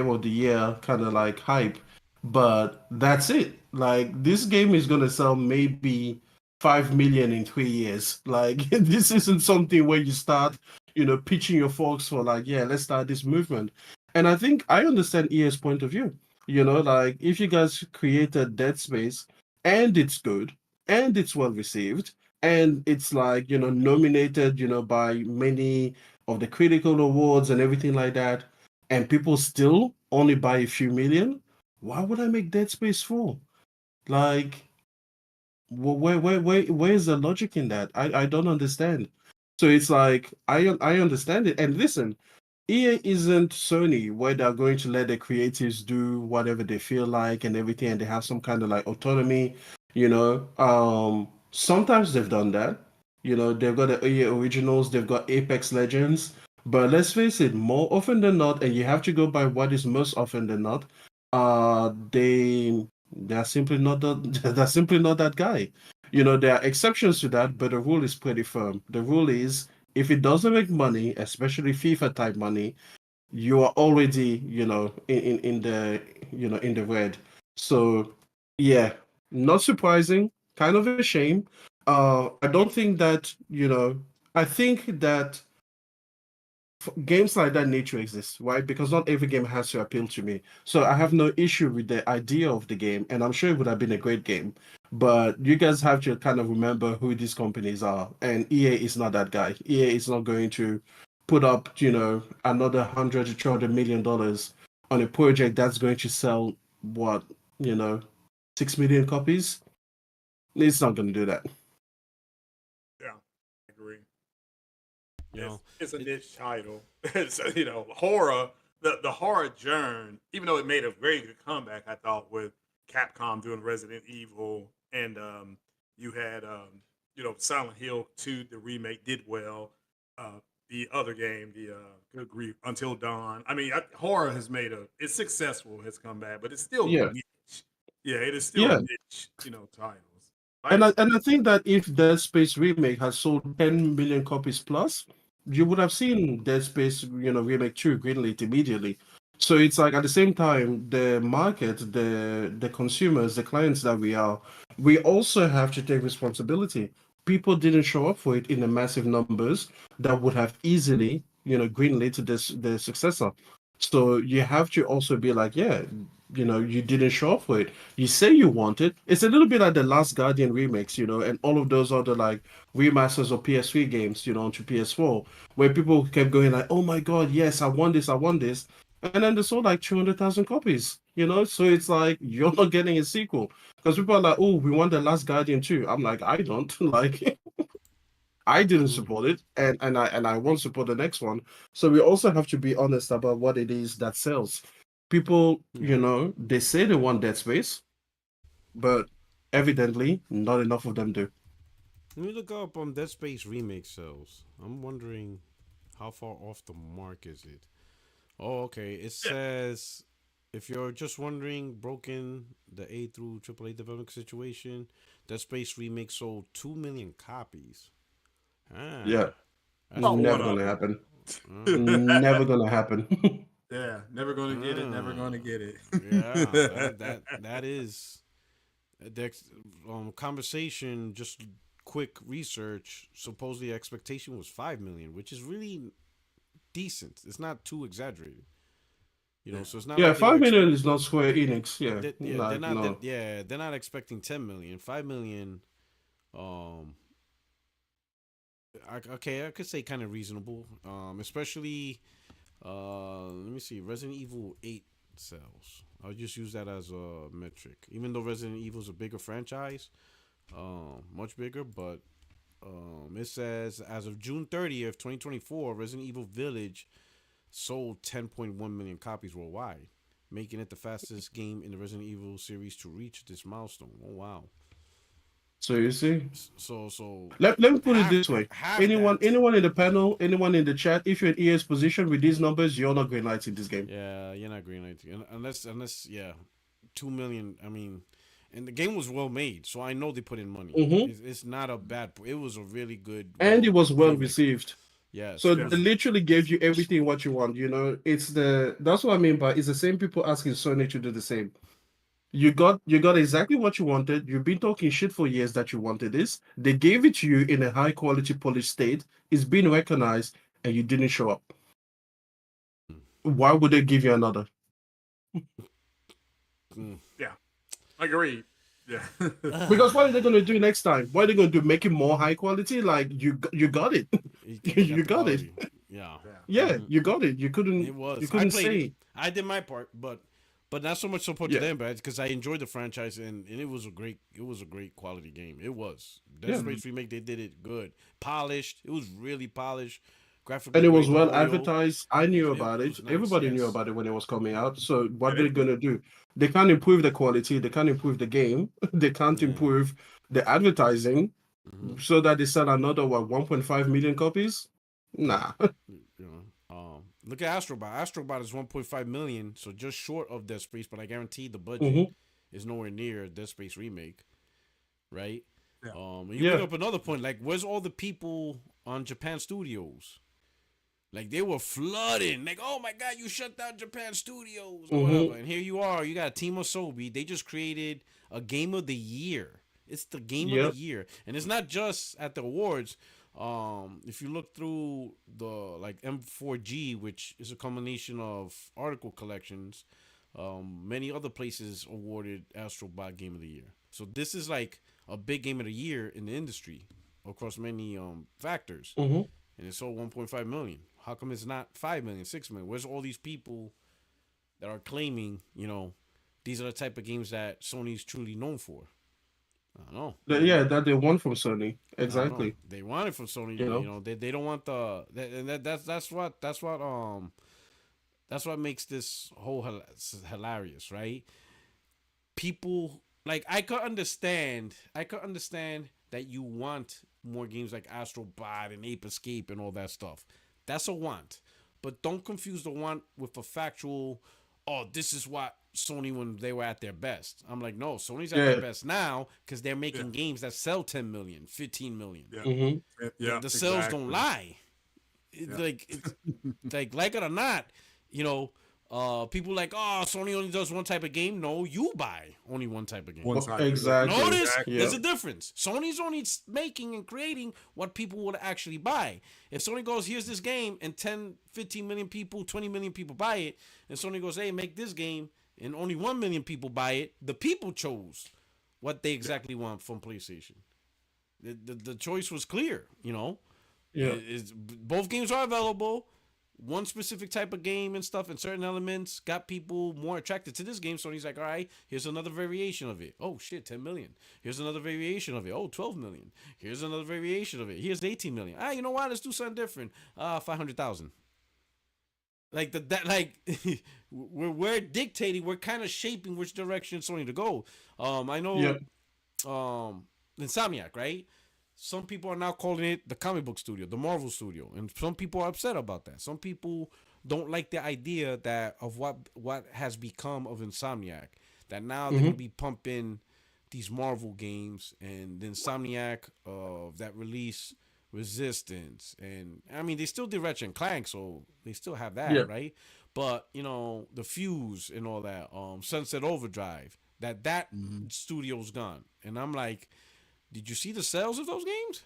of the year kind of like hype. But that's it. Like, this game is gonna sell maybe 5 million in 3 years. Like, this isn't something where you start, pitching your folks for like, yeah, let's start this movement. And I think I understand EA's point of view. Like, if you guys created Dead Space and it's good and it's well received and it's like, nominated, by many of the critical awards and everything like that, and people still only buy a few million, why would I make Dead Space 4? Like, where's the logic in that? I don't understand. So it's like I understand it. And listen, EA isn't Sony where they're going to let the creatives do whatever they feel like and everything, and they have some kind of like autonomy. Sometimes they've done that. They've got the EA originals, they've got Apex Legends. But let's face it, more often than not, and you have to go by what is most often than not, they're simply not they're simply not that guy. There are exceptions to that, but the rule is pretty firm. The rule is if it doesn't make money, especially FIFA type money, you are already, in the in the red. So yeah, not surprising, kind of a shame. I don't think that, I think that games like that need to exist, right? Because not every game has to appeal to me. So I have no issue with the idea of the game, and I'm sure it would have been a great game. But you guys have to kind of remember who these companies are, and EA is not that guy. EA is not going to put up, another 100 to 200 million dollars on a project that's going to sell what, you know, 6 million copies. It's not going to do that. Yeah, I agree. you know, It's a it- niche title. It's horror. The horror genre, even though it made a very good comeback, I thought with Capcom doing Resident Evil, and you had Silent Hill 2, the remake did well. The other game, the good grief, Until Dawn. I mean, horror has made it's successful, has come back, but it's still Yeah, niche. Yeah, it is still yeah. niche, titles. And Right? I think that if Dead Space Remake has sold 10 million copies plus, you would have seen Dead Space, Remake 2 greenlit immediately. So it's like at the same time, the market, the consumers, the clients that we are, we also have to take responsibility. People didn't show up for it in the massive numbers that would have easily, greenlit the successor. So you have to also be like, yeah, you didn't show up for it. You say you want it. It's a little bit like the Last Guardian remakes, and all of those other like remasters of PS3 games, onto PS4, where people kept going like, "Oh my God, yes, I want this, I want this," and then they sold like 200,000 copies. you know. So it's like you're not getting a sequel because people are like, oh, we want the Last Guardian too. I'm like, I don't like. I didn't support it, and I won't support the next one. So we also have to be honest about what it is that sells. People, you know, they say they want Dead Space, but evidently not enough of them do. Let me look up Dead Space remake sales. I'm wondering how far off the mark is it? Oh, okay. It says if you're just wondering, broken the A through AAA development situation, Dead Space remake sold 2 million copies. Yeah, Ah, that's About pretty one never of gonna good. happen. Uh, Never gonna happen. Yeah, never gonna get it. Never ah, gonna get it. yeah, that is the conversation. Just quick research. Supposedly, expectation was 5 million, which is really decent. It's not too exaggerated. You know, Yeah. so it's not Yeah, like they were 5 million is not Square Enix. Yeah, yeah, they're like not that. no. Yeah, they're not expecting 10 million. 5 million. Um, okay, I could say kind of reasonable. Especially let me see, Resident Evil 8 sales. I'll just use that as a metric. Even though Resident Evil is a bigger franchise, much bigger, but it says as of June 30th, 2024, Resident Evil Village sold 10.1 million copies worldwide, making it the fastest game in the Resident Evil series to reach this milestone. Oh wow! So you see, So let me put it half this way: half that. anyone in the panel, anyone in the chat, if you're in EA's position with these numbers, you're not green lighting this game. Yeah, you're not green lighting unless yeah, 2 million. I mean, and the game was well made, so I know they put in money. Hmm. It's not a bad. It was a really good, And it well was well remake. received. Yes, So it Yeah. they was. literally gave you everything what you want. You know, it's the that's what I mean by it's the same people asking Sony to do the same. You got exactly what you wanted. You've been talking shit for years that you wanted this. They gave it to you in a high quality polished state. It's been recognized, and you didn't show up. Why would they give you another? Mm. Yeah. Agreed. Yeah. Because what are they gonna do next time? What are they gonna do? Make it more high quality? Like you got it, You got you the got it. quality. Yeah. Yeah. Yeah, Hmm. you got it. You It couldn't you was. I couldn't played it. say I did my part, but not so much support to yeah them, but because I enjoyed the franchise and it was a great quality game. It was Dead yeah, Space remake. They did it good, polished. It was really polished, and graphically it was great. The well audio, advertised. I knew it about it. was nice. Everybody knew Yes. about it when it was coming out. So Yeah, what they they're did. gonna do? They can't improve the quality. They can't improve the game. They can't Yeah. improve the advertising, Hmm. so that they sell another what 1.5 million copies. Nah. You know. Look at Astrobot. Astrobot is 1.5 million, so just short of Dead Space. But I guarantee the budget Hmm. is nowhere near Dead Space remake, right? Yeah. And you bring Yeah. up another point, like where's all the people on Japan Studios? Like they were flooding, like oh my god, you shut down Japan Studios or whatever, Hmm. and here you are. You got Team Asobi. They just created a game of the year. It's the game of the Yep. year, and it's not just at the awards. If you look through the like M4G, which is a combination of article collections, many other places awarded Astrobot Game of the Year. So this is like a big game of the year in the industry across many factors, Hmm. and it sold 1.5 million. How come it's not 5 million, 6 million? Where's all these people that are claiming, these are the type of games that Sony's truly known for? I don't know. Yeah, that they won from Sony. I don't know. Exactly. They want it from Sony. You know. They don't want that's what makes this whole hilarious, right? People like I could understand that you want more games like Astro Bot and Ape Escape and all that stuff. That's a want. But don't confuse the want with a factual, oh, this is what Sony when they were at their best. I'm like, no, Sony's at their Yeah. best now because they're Yeah. making games that sell 10 million, 15 million. Yeah. Hmm. Yeah. The sales don't Exactly. lie. It's Yeah. it's like it or not, people like, oh, Sony only does one type of game. No, you buy only one type of game. One side. Exactly. Notice Exactly. there's Yeah. a difference. Sony's only making and creating what people would actually buy. If Sony goes, here's this game, and 10, 15 million people, 20 million people buy it, and Sony goes, hey, make this game, and only 1 million people buy it, the people chose what they exactly want from PlayStation. The choice was clear, Yeah. Both games are available. one specific type of game and stuff and certain elements got people more attracted to this game. So he's like, all right, here's another variation of it. Oh shit, 10 million. Here's another variation of it. Oh, 12 million. Here's another variation of it. Here's 18 million. Ah, you know what? Let's do something different. 500,000. Like we're dictating, we're kind of shaping which direction Sony to go. I know Insomniac, right? Some people are now calling it the comic book studio, the Marvel studio, and some people are upset about that. Some people don't like the idea that of what has become of Insomniac. That now they're gonna be pumping these Marvel games, and the Insomniac that release Resistance, and I mean they still did Ratchet and Clank, so they still have that, right? But you know the Fuse and all that, Sunset Overdrive, that studio's gone, and I'm like, did you see the sales of those games?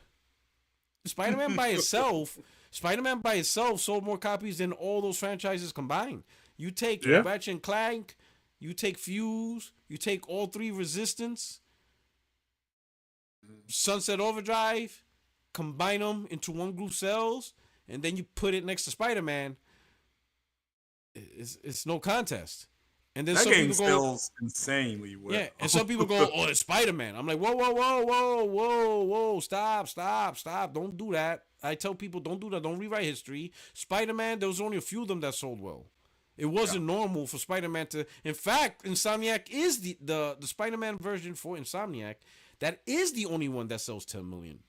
Spider-Man by itself sold more copies than all those franchises combined. You take Ratchet and Clank, you take Fuse, you take all three Resistance, Sunset Overdrive, combine them into one group sales, and then you put it next to Spider-Man. It's no contest. And then that some game people sells insanely well. Yeah, and some people go, "Oh, it's Spider-Man." I'm like, whoa, stop! Don't do that. I tell people, don't do that. Don't rewrite history. Spider-Man, there was only a few of them that sold well. It wasn't normal for Spider-Man to. In fact, Insomniac is the Spider-Man version for Insomniac. That is the only one that sells 10 million.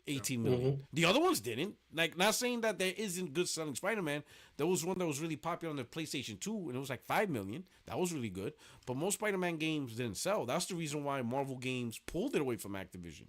18 million. The other ones didn't. Like, not saying that there isn't good selling Spider-Man. There was one that was really popular on the PlayStation 2, and it was like 5 million. That was really good. But most Spider-Man games didn't sell. That's the reason why Marvel games pulled it away from Activision.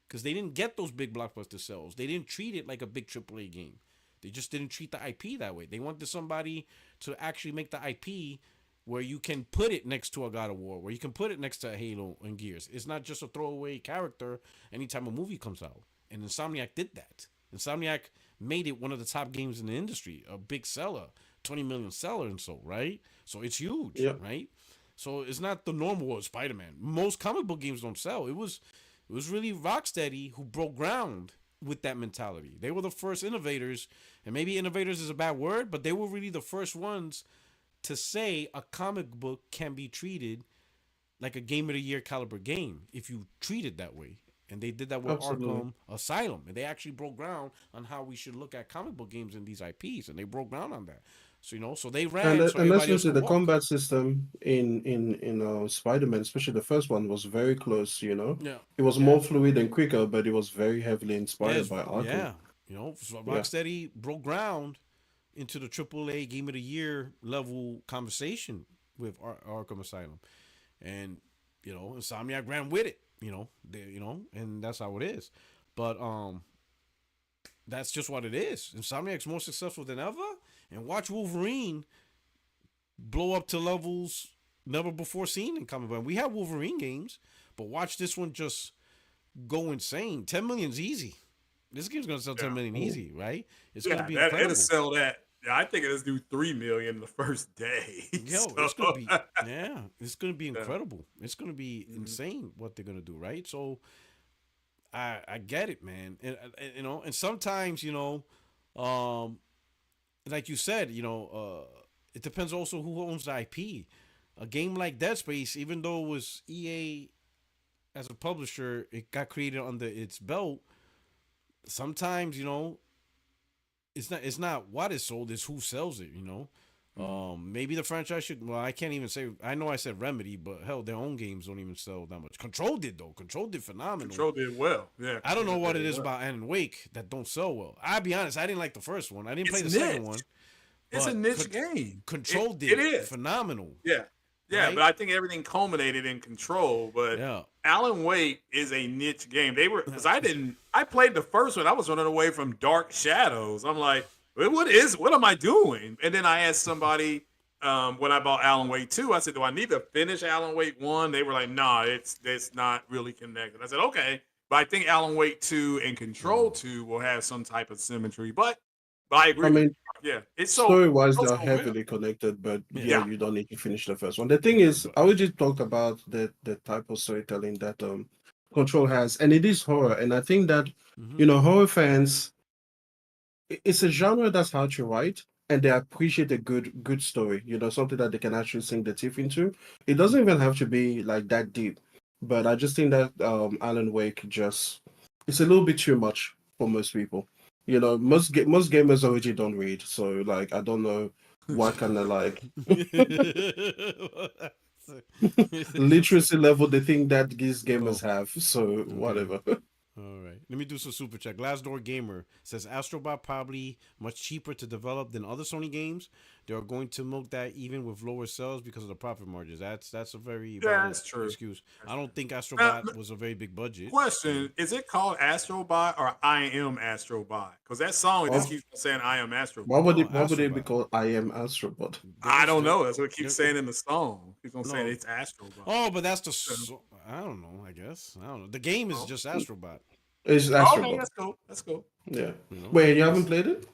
Because they didn't get those big blockbuster sales. They didn't treat it like a big AAA game. They just didn't treat the IP that way. They wanted somebody to actually make the IP where you can put it next to a God of War, where you can put it next to a Halo and Gears. It's not just a throwaway character anytime a movie comes out. And Insomniac did that. Insomniac made it one of the top games in the industry, a big seller, 20 million seller and so, right? So it's huge, right? So it's not the normal Spider-Man. Most comic book games don't sell. It was really Rocksteady who broke ground with that mentality. They were the first innovators, and maybe innovators is a bad word, but they were really the first ones to say a comic book can be treated like a Game of the Year caliber game if you treat it that way. And they did that with Arkham Asylum. And they actually broke ground on how we should look at comic book games and these IPs. And they broke ground on that. So, you know, so they ran. And let's just say the combat system in Spider-Man, especially the first one, was very close, you know? Yeah. It was more fluid and quicker, but it was very heavily inspired by Arkham. Yeah. You know, so Rocksteady broke ground into the AAA Game of the Year level conversation with Arkham Asylum. And, you know, Insomniac ran with it. And that's how it is. But that's just what it is. Insomniac's more successful than ever. And watch Wolverine blow up to levels never before seen in comic book. We have Wolverine games, but watch this one just go insane. 10 million's easy. This game's gonna sell 10 million easy, right? It's gonna be incredible. It'll sell that. Yeah, I think it'll do 3 million the first day. Yo, it's gonna be it's gonna be incredible. It's gonna be insane what they're gonna do, right? So I get it, man. And you know, and sometimes, you know, like you said, you know, it depends also who owns the IP. A game like Dead Space, even though it was EA as a publisher, it got created under its belt. Sometimes, you know, it's not what is sold, it's who sells it, you know. Maybe the franchise should, well, I can't even say, I know I said Remedy, but hell, their own games don't even sell that much. Control did, though. Control did phenomenal. Control did well, yeah. I don't know what it is about Alan Wake that don't sell well. I'll be honest, I didn't like the first one. I didn't play the second one. It's a niche game. Control did phenomenal. Yeah. Yeah, right? But I think everything culminated in Control. But Alan Wake is a niche game. They were, because I played the first one. I was running away from Dark Shadows. I'm like, what am I doing? And then I asked somebody when I bought Alan Wake 2, I said, do I need to finish Alan Wake 1? They were like, nah, it's not really connected. I said, okay. But I think Alan Wake 2 and Control 2 will have some type of symmetry. But I agree. I mean, it's so story-wise, they're heavily connected, but you don't need to finish the first one. The thing is, I would just talk about the type of storytelling that Control has, and it is horror. And I think that you know, horror fans, it's a genre that's hard to write, and they appreciate a good story, something that they can actually sink their teeth into. It doesn't even have to be like that deep, but I just think that Alan Wake it's a little bit too much for most people. Most gamers already don't read, so like I don't know what kind of like literacy level they think that these gamers have. So whatever. All right. Let me do some super check. Glassdoor Gamer says Astrobot probably much cheaper to develop than other Sony games. They are going to milk that even with lower sales because of the profit margins. That's a very valid that's true. excuse. I don't think Astrobot was a very big budget. Question: is it called Astrobot or I Am Astrobot? Because that song just keeps saying I Am Astrobot. What would it be called? I Am Astrobot. I don't know. That's what it keeps saying in the song. Keeps on saying it's Astrobot. Oh, but that's I don't know. I guess I don't know. The game is just Astrobot. It's Astrobot. Okay, that's cool. That's cool. Yeah. Wait, you haven't played it?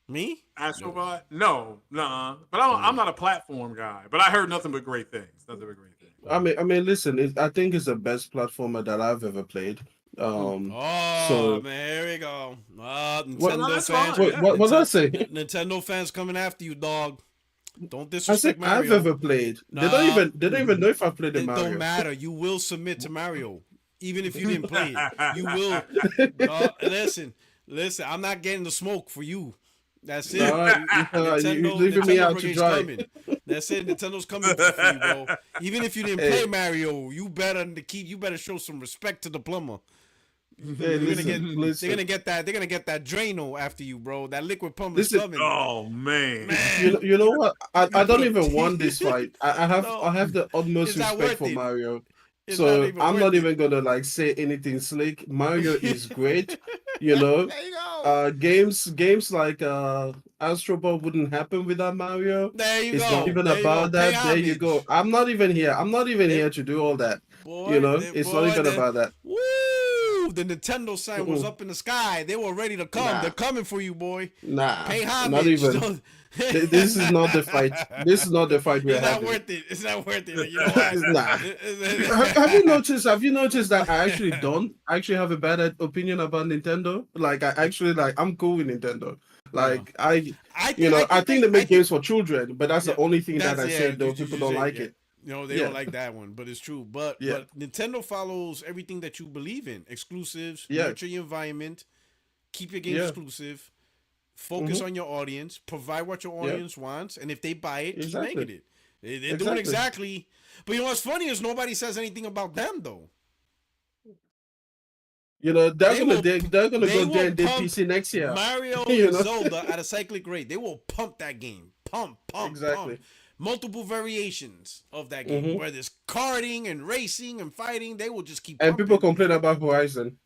Me? Astrobot? No, nah. But I'm not a platform guy. But I heard nothing but great things. Nothing but great things. I mean, listen. I think it's the best platformer that I've ever played. Man, here we go. Nintendo fans. What did I say? Nintendo fans coming after you, dog. Don't I disrespect said Mario. I've ever played. They don't even know if I played the Mario. It don't matter. You will submit to Mario, even if you didn't play it. You will. Listen. I'm not getting the smoke for you. That's it. You're leaving me out to dry. Coming. That's it. Nintendo's coming for you, bro. Even if you didn't play Mario, you better show some respect to the plumber. Hey, listen. They're gonna get that Drano after you, bro. That liquid pump is coming. Oh man. You know what? I don't even want this fight. I have the utmost respect for Mario. So I'm not even gonna like say anything slick. Mario is great, There you go. Games like Astrobot wouldn't happen without Mario. There you It's go. not even There about that. There you go. I'm not even here. Here to do all that. It's not even about that. Woo! The Nintendo sign was up in the sky. They were ready to come. Nah. They're coming for you, boy. Nah, pay homage. not even. This is not the fight. This is not the fight we're having. It's not worth it. You know what? Nah. Have you noticed that I actually have a bad opinion about Nintendo? Like I'm cool with Nintendo. Like I think they make games for children, but that's the only thing that I say though. People don't like it. They don't like that one, but it's true. But Nintendo follows everything that you believe in. Exclusives, nurture your environment, keep your game exclusive, focus on your audience, provide what your audience wants, and if they buy it, keep making it. They're doing exactly. But you know what's funny is nobody says anything about them though. They're gonna go there and do PC next year. Mario and Zelda at a cyclic rate. They will pump that game. Pump. Multiple variations of that game, where there's karting and racing and fighting. They will just keep. And people complain about Horizon.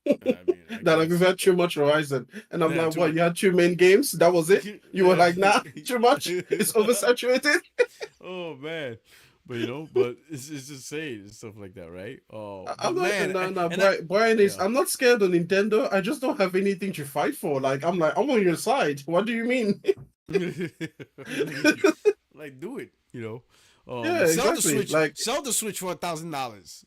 That I've had too much Horizon, and I'm like, what? You had 2 main games? That was it? You were like, nah, too much. It's oversaturated. Oh man. But it's insane and stuff like that, right? Oh, Brian is. I'm not scared of Nintendo. I just don't have anything to fight for. Like I'm on your side. What do you mean? Like, do it. Sell the Switch. Sell the Switch for $1,000.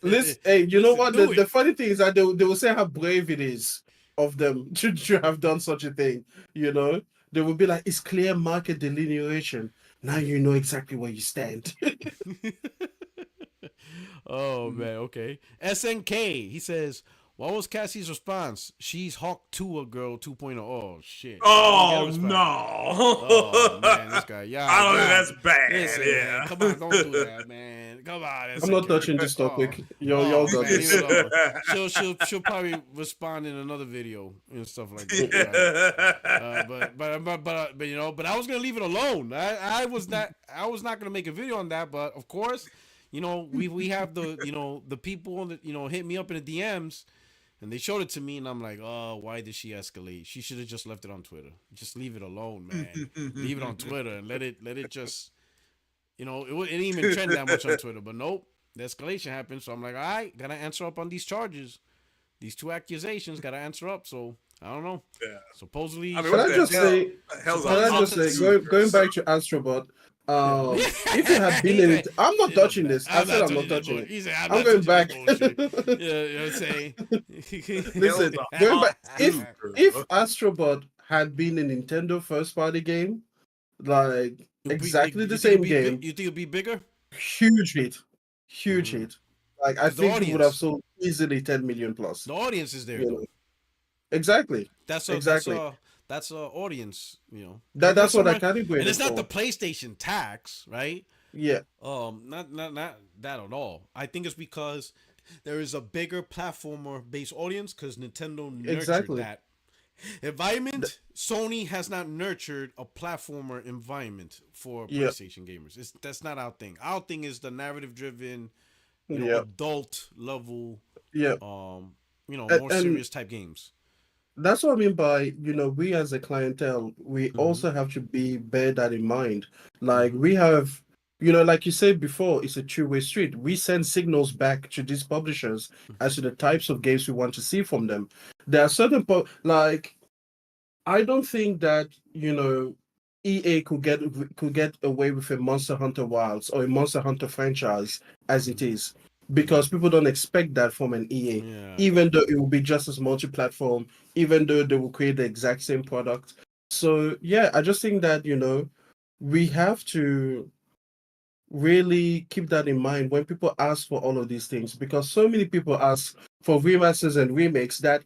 Listen, hey, you know what? The funny thing is that they will say how brave it is of them to have done such a thing. They will be like, it's clear market delineation. Now you know exactly where you stand. Oh man, okay. SNK, he says, what was Cassie's response? She's Hawk 2 a girl 2.0. Oh shit. Oh no. Oh man, this guy. Yeah. I don't think that's bad. Listen, man, come on, don't do that, man. Come on. I'm not touching this topic. Y'all got this. She'll probably respond in another video and stuff like that. Right? But I was gonna leave it alone. I was not gonna make a video on that. But of course, we have the people on the hit me up in the DMs. And they showed it to me, and I'm like, oh, why did she escalate? She should have just left it on Twitter. Just leave it alone, man. Leave it on Twitter and let it just, it didn't even trend that much on Twitter. But nope, the escalation happened. So I'm like, all right, gotta answer up on these charges. These 2 accusations, gotta answer up. So I don't know. Yeah. Supposedly. Can I just say, going back to Astrobot, if it had been in, I'm not touching this. I said I'm not touching it. I'm going back. Yeah, you know what I'm saying? Listen, going back. If Astrobot had been a Nintendo first party game, like exactly the You think same game, you think it'll be bigger? huge hit, huge Mm-hmm. hit. Like I Because think it would have sold easily 10 million plus. the audience is there You though. know, exactly, That's a exactly. that's a audience, you know. That's Because what I someone, and categorized it's it not the for. PlayStation tax, right? Yeah, Not that at all. I think it's because there is a bigger platformer based audience because Nintendo nurtured exactly. that Th- environment. Sony has not nurtured a platformer environment for yeah, PlayStation gamers. That's not our thing. Our thing is the narrative driven, you know, yeah, adult level, yeah. more And serious type games. that's what I mean by, we as a clientele, we Mm-hmm. also have to bear that in mind. Like Mm-hmm. we have, like you said before, it's a two-way street. We send signals back to these publishers as to the types of games we want to see from them. There are certain like I don't think that, EA could get away with a Monster Hunter Wilds or a Monster Hunter franchise as it Mm-hmm. is, because people don't expect that from an EA, Yeah. even though it will be just as multi-platform, even though they will create the exact same product. So yeah, I just think that, we have to really keep that in mind when people ask for all of these things, because so many people ask for remasters and remakes that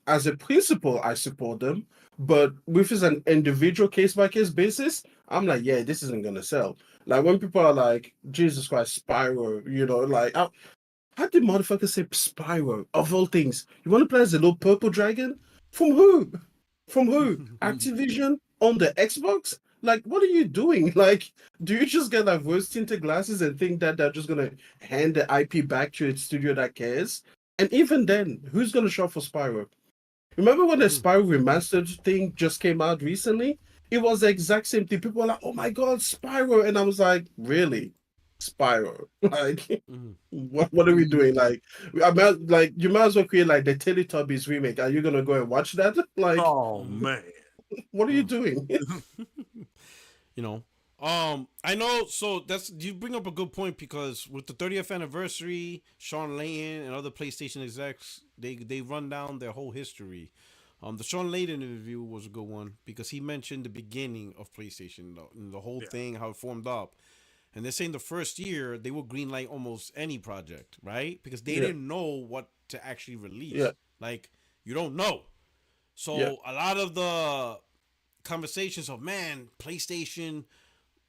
as a principle, I support them, but with is an individual case by case basis, I'm like, yeah, this isn't gonna sell. Like when people are like, Jesus Christ, Spyro, like how did motherfucker say Spyro of all things? You want to play as a little purple dragon? From who? From who? Activision on the Xbox? Like, what are you doing? Like, do you just get like rose tinted glasses and think that they're just gonna hand the IP back to a studio that cares? And even then, who's gonna shop for Spyro? Remember when the Spyro remastered thing just came out recently? It was the exact same thing. People were like, "Oh my god, Spyro!" And I was like, "Really, Spyro? Like, Mm-hmm. what are we doing? Like, you might as well create like the Teletubbies remake. Are you gonna go and watch that? Like, Oh man. what are you doing?" you know, I know. So that's you bring up a good point because with the 30th anniversary, Sean Layton and other PlayStation execs, they run down their whole history. The Sean Layton interview was a good one because he mentioned the beginning of PlayStation, the whole Yeah. thing, how it formed up. And they're saying the first year they will greenlight almost any project, right? Because they Yeah, didn't know what to actually yeah, release. Like, you don't know. yeah. So a lot of the conversations of, man, PlayStation,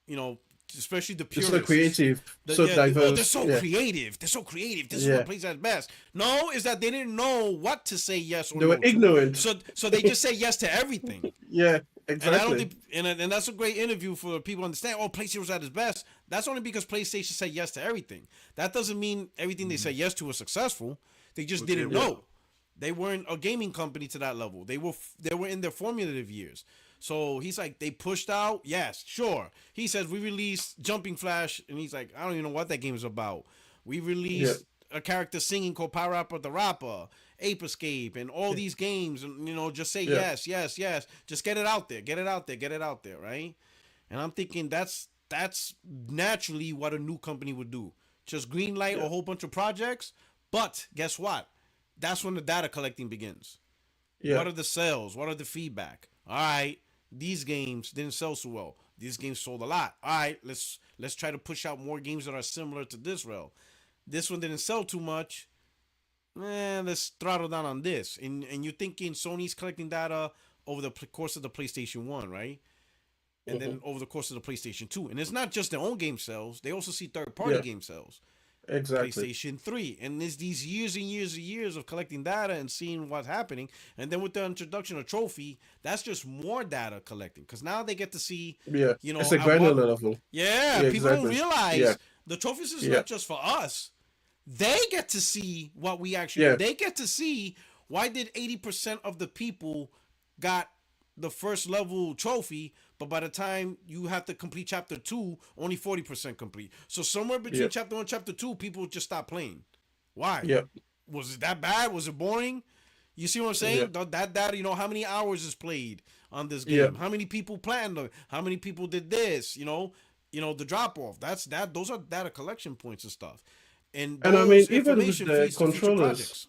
you know, especially the It's so purists. creative, so They're diverse. so Yeah, creative. They're so creative. This is yeah. what PlayStation is best. No, is that they didn't know what to say yes or They were no to. ignorant. So they just say yes to everything. Yeah, And I don't exactly. think, and that's a great interview for people to understand. Oh, PlayStation was at its best. That's only because PlayStation said yes to everything. That doesn't mean everything they said yes to was successful. They just didn't Yeah. know. They weren't a gaming company to that level. They were in their formative years. So he's like, they pushed out. Yes, sure. He says we released Jumping Flash, and he's like, I don't even know what that game is about. We Yeah, released a character singing called Power Rapper the Rapper, Ape Escape, and all these games, and just say yeah, yes, yes, yes. Just get it out there, get it out there, get it out there, right? And I'm thinking that's naturally what a new company would do. Just greenlight yeah, a whole bunch of projects, but guess what? That's when the data collecting begins. yeah, What are the sales? What are the feedback? All right, these games didn't sell so well. These games sold a lot. All right, let's try to push out more games that are similar to this rail. This one didn't sell too much. Let's throttle down on this. And you're thinking Sony's collecting data over the course of the PlayStation 1, right? And mhm, then over the course of the PlayStation 2. And it's not just their own game sales. They also see third-party yeah, game sales. exactly. PlayStation 3. And there's these years and years and years of collecting data and seeing what's happening. And then with the introduction of Trophy, that's just more data collecting. Because now they get to see, Yeah, it's a at what... granular level. Yeah, Yeah, people don't exactly. Yeah, realize the trophies is yeah, not just for us. They get to see what we actually... yeah, They get to see why did 80% of the people got the first level trophy, but by the time you have to complete chapter 2, only 40% complete. So somewhere between yeah, chapter 1 and chapter 2, people just stop playing. Why? yeah, Was it that bad? Was it boring? You see what I'm yeah, saying? That data, how many hours is played on this yeah. game? How many people planned it? How many people did this? The drop off. Those are data collection points and stuff. And And I mean, those even with information the feeds to future controllers, projects.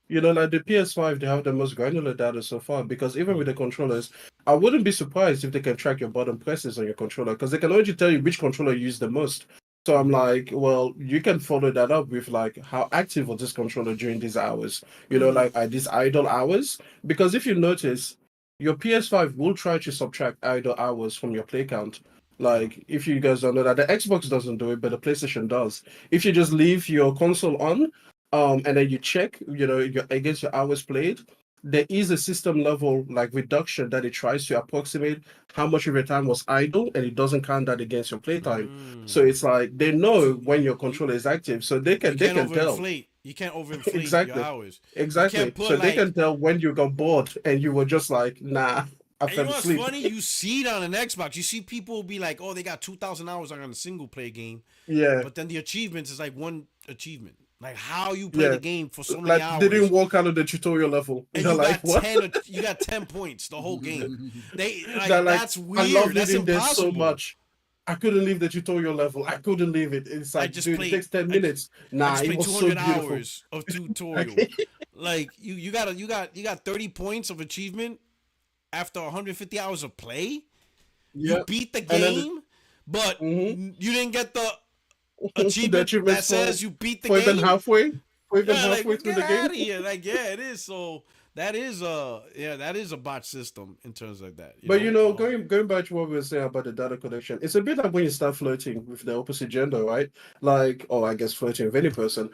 You know, like the PS5, they have the most granular data so far because even with the controllers, I wouldn't be surprised if they can track your button presses on your controller because they can only tell you which controller you use the most. So I'm like, well, you can follow that up with like how active was this controller during these hours, you know, like at these idle hours. Because if you notice, your PS5 will try to subtract idle hours from your play count. Yeah. Like, if you guys don't know that, the Xbox doesn't do it, but the PlayStation does. If you just leave your console on, and then you check, you know, your against your hours played, there is a system level like reduction that it tries to approximate how much of your time was idle, and it doesn't count that against your playtime. So Mm. it's like they know So when your controller is active, so they you can can't tell. overinflate. You can't overinflate your Exactly, hours. You can't exactly. put So they like. can tell when you got bored and you were just like, nah, I And you fell know what's asleep. funny? You see it on an Xbox. You see people be like, "Oh, they got 2,000 hours on a single play game," Yeah, but then the achievements is like one achievement. Like how you play yeah. the game for so many Like they didn't hours, walk out of the tutorial level. and You're you like, got what? 10. You got 10 points the whole game. They They're like like, that's I weird. loved it That's in there so impossible. much. I couldn't leave the tutorial level. I couldn't leave it. It's I like, just dude, it played. takes 10 I, minutes. I Nah, just it played was so 200 beautiful. hours of tutorial. Like, Like you got 30 points of achievement after 150 hours of play. You yeah. beat the And then game, but mhm, you didn't get the the achievement achievements that says you beat the for even game. halfway, for even Yeah, like halfway through get the game. out of here. Like, yeah, it is. So that is a bot system in terms of that. But you know, Um, going back to what we were saying about the data collection, it's a bit like when you start flirting with the opposite gender, right? Like, or I guess flirting with any person.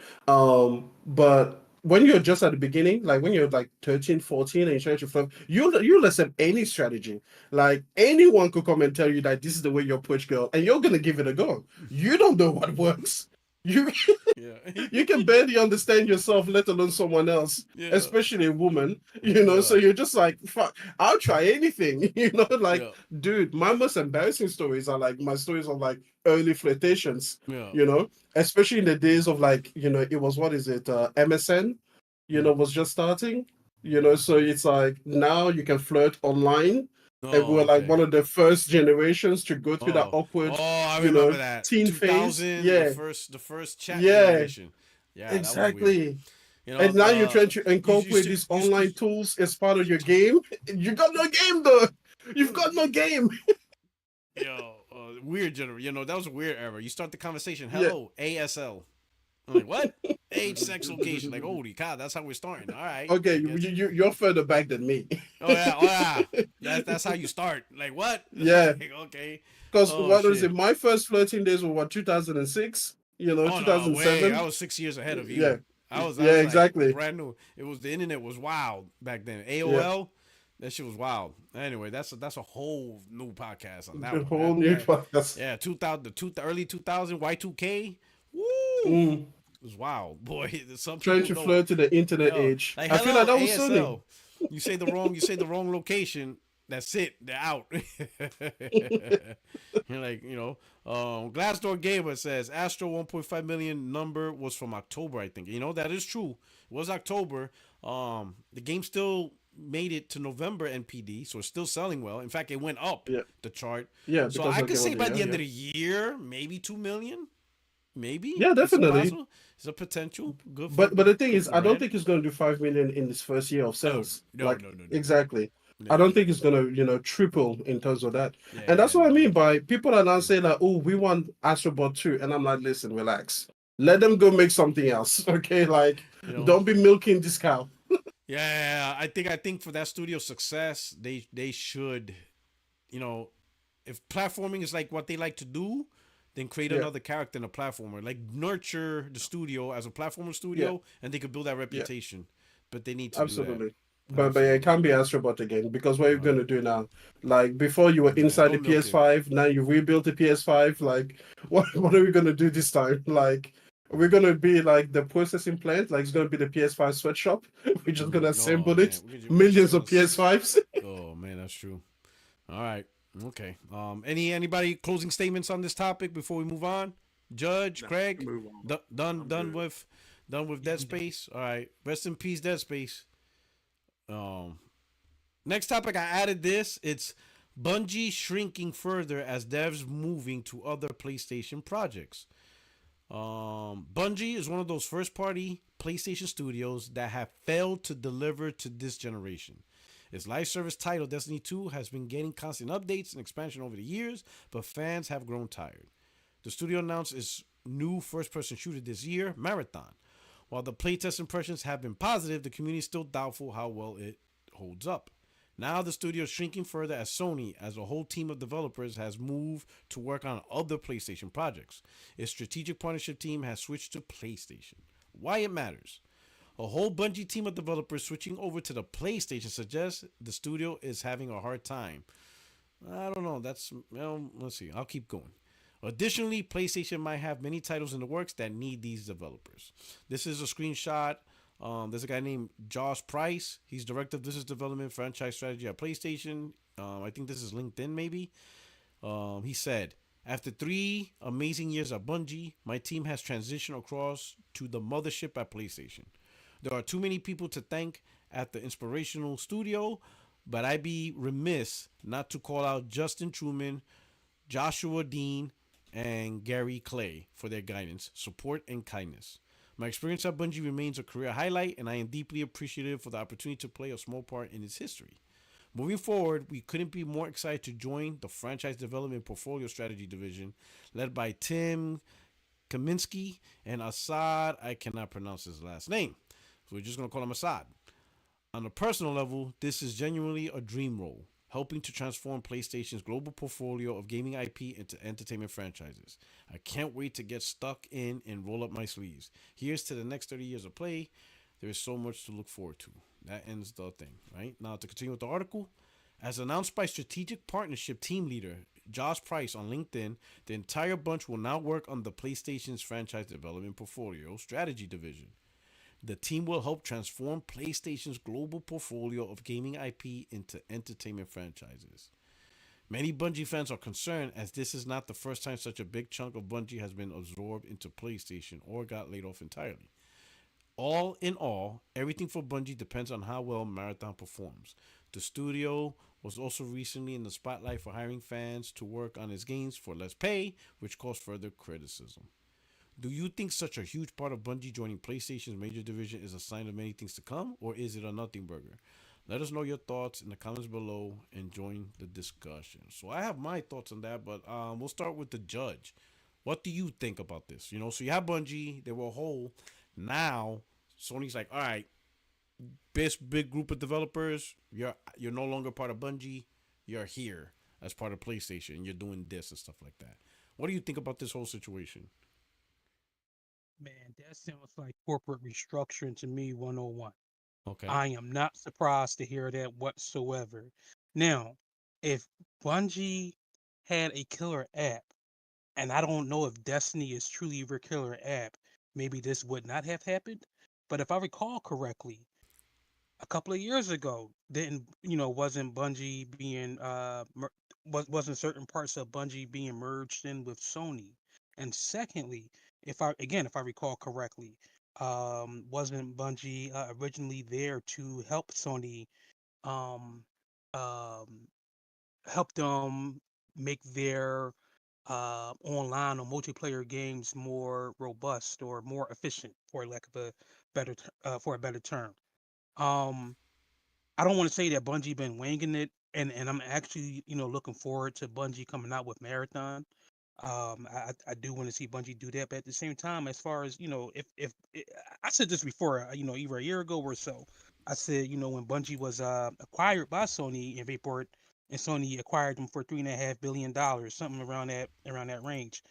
But when you're just at the beginning, like when you're like 13, 14, and you're trying to flirt, you'll accept any strategy. Like anyone could come and tell you that this is the way you approach girl, and you're gonna give it a go. You don't know what works. You yeah, you can barely understand yourself, let alone someone else, yeah, especially a woman, you know. So yeah, you're just like, fuck, I'll try anything, you know. Like, yeah, dude, my most embarrassing stories are like my stories of like early flirtations, yeah. you know, especially in the days of like, you know, it was what is it, MSN, you know, was just starting, you know. So it's like now you can flirt online. And we Oh, were like okay. one of the first generations to go through that Oh, awkward, I you remember know, that teen phase. 2000, the Yeah, first chat yeah, generation. Yeah, that was weird. exactly. You know, And now you're trying to you used incorporate to these used to. online tools as part of your game. You got no game though. You've got no game. Yo, weird generation. That was a weird era. You start the conversation. Yeah. Hello, ASL. I'm like, what? Age, sex, location. Like, holy cow, that's how we're starting. All right, Okay, I guess. you're further back than me. Oh yeah, oh yeah. That's how you start. Like what? Yeah, Like, okay. because Oh what was shit. it? My first flirting days were what 2006. You know, Oh no, way. I 2007. was 6 years ahead of Yeah, you. I was I yeah, was like exactly. brand new. It was the internet was wild back then. Yeah, AOL, that shit was wild. Anyway, that's a whole new podcast on that the one. whole That new that podcast. yeah, 2000 the early 2000 Y2K. Woo! Mm, It was wild, boy. Some trying people to know. flirt to the internet Yo, age. like I feel like hello that was Sony. ASL. You say the wrong location. That's it. They're out. You're like, Glassdoor Gamer says Astro 1.5 million number was from October, I think. That is true. It was October. The game still made it to November NPD, so it's still selling well. In fact, it went up Yeah, the chart. yeah, So because I of could Game of say the by Year. the end Yeah, of the year, maybe 2 million. Maybe yeah, it's a definitely. possible. It's a potential. Good for But good. the thing Good is, for I don't Red. think it's going to do 5 million in this first year of No, sales. no, Like no, no, no, exactly, no. I Yeah, don't think it's going to triple in terms of that. And that's yeah, what I no. mean by people are now saying like, oh, we want Astrobot 2, and I'm like, listen, relax, let them go make something else, okay? Like, You know. don't be milking this cow. Yeah, I think for that studio success, they should, you know, if platforming is like what they like to do, then create Yeah, another character in a platformer. Like nurture the studio as a platformer yeah, studio, and they could build that yeah, reputation. But they need to do that. absolutely. But yeah, it Absolutely. can't be Astrobot again because what are you Uh, going to do now? Like before, you were yeah, inside the don't milk it. PS5. Now you rebuilt the PS5. Like, what are we going to do this time? Like, we're going to be like the processing plant. Like, it's going to be the PS5 sweatshop. We're just going to Oh assemble man, it. we're just Millions gonna. of PS5s. Oh man, that's true. All right. Okay. Anybody closing statements on this topic before we move on? Judge, Nah, Craig, move on. I'm done good. with Dead Space. All right. Rest in peace, Dead Space. Um, Next topic, I added this. It's Bungie shrinking further as devs moving to other PlayStation projects. Bungie is one of those first party PlayStation studios that have failed to deliver to this generation. Its live service title, Destiny 2, has been getting constant updates and expansion over the years, but fans have grown tired. The studio announced its new first person shooter this year, Marathon. While the playtest impressions have been positive, the community is still doubtful how well it holds up. Now the studio is shrinking further as Sony, as a whole team of developers, has moved to work on other PlayStation projects. Its strategic partnership team has switched to PlayStation. Why it matters. A whole Bungie team of developers switching over to the PlayStation suggests the studio is having a hard time. I don't know. Let's see. I'll keep going. Additionally, PlayStation might have many titles in the works that need these developers. This is a screenshot. There's a guy named Josh Price. He's director of business development franchise strategy at PlayStation. I think this is LinkedIn maybe. He said, after 3 amazing years at Bungie, my team has transitioned across to the mothership at PlayStation. There are too many people to thank at the inspirational studio, but I'd be remiss not to call out Justin Truman, Joshua Dean, and Gary Clay for their guidance, support, and kindness. My experience at Bungie remains a career highlight, and I am deeply appreciative for the opportunity to play a small part in its history. Moving forward, we couldn't be more excited to join the franchise development portfolio strategy division led by Tim Kaminsky and Assad. I cannot pronounce his last name, so we're just going to call him Assad. On a personal level, this is genuinely a dream role, helping to transform PlayStation's global portfolio of gaming IP into entertainment franchises. I can't wait to get stuck in and roll up my sleeves. Here's to the next 30 years of play. There is so much to look forward to. That ends the thing, right? Now, to continue with the article, as announced by strategic partnership team leader Josh Price on LinkedIn, the entire bunch will now work on the PlayStation's franchise development portfolio strategy division. The team will help transform PlayStation's global portfolio of gaming IP into entertainment franchises. Many Bungie fans are concerned as this is not the first time such a big chunk of Bungie has been absorbed into PlayStation or got laid off entirely. All in all, everything for Bungie depends on how well Marathon performs. The studio was also recently in the spotlight for hiring fans to work on its games for less pay, which caused further criticism. Do you think such a huge part of Bungie joining PlayStation's major division is a sign of many things to come, or is it a nothing burger? Let us know your thoughts in the comments below and join the discussion. So I have my thoughts on that, but we'll start with the judge. What do you think about this? So you have Bungie, they were whole. Now Sony's like, all right, this big group of developers, you're no longer part of Bungie. You're here as part of PlayStation. You're doing this and stuff like that. What do you think about this whole situation? Man, that sounds like corporate restructuring to me 101. Okay. I am not surprised to hear that whatsoever. Now, if Bungie had a killer app, and I don't know if Destiny is truly their killer app, maybe this would not have happened. But if I recall correctly, a couple of years ago, didn't wasn't Bungie being wasn't certain parts of Bungie being merged in with Sony? And secondly, if I recall correctly, wasn't Bungie originally there to help Sony um um help them make their online or multiplayer games more robust or more efficient, for lack of a for a better term? Um, I don't want to say that Bungie been winging it, and I'm actually looking forward to Bungie coming out with Marathon. I do want to see Bungie do that, but at the same time, as far as if I said this before, either a year ago or so, I said when Bungie was acquired by Sony and Vapor, and Sony acquired them for $3.5 billion, something around that range.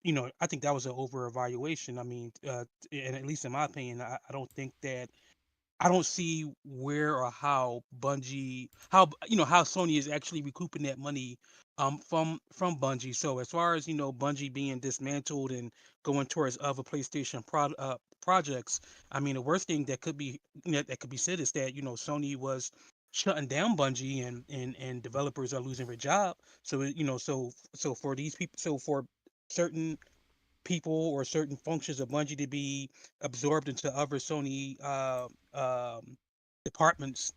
I think that was an over evaluation. I mean, and at least in my opinion, I don't think that I don't see where or how how Sony is actually recouping that money from Bungie. So as far as Bungie being dismantled and going towards other PlayStation projects, I mean the worst thing that could be that could be said is that Sony was shutting down Bungie and developers are losing their job. So so for these people, so for certain people or certain functions of Bungie to be absorbed into other Sony departments,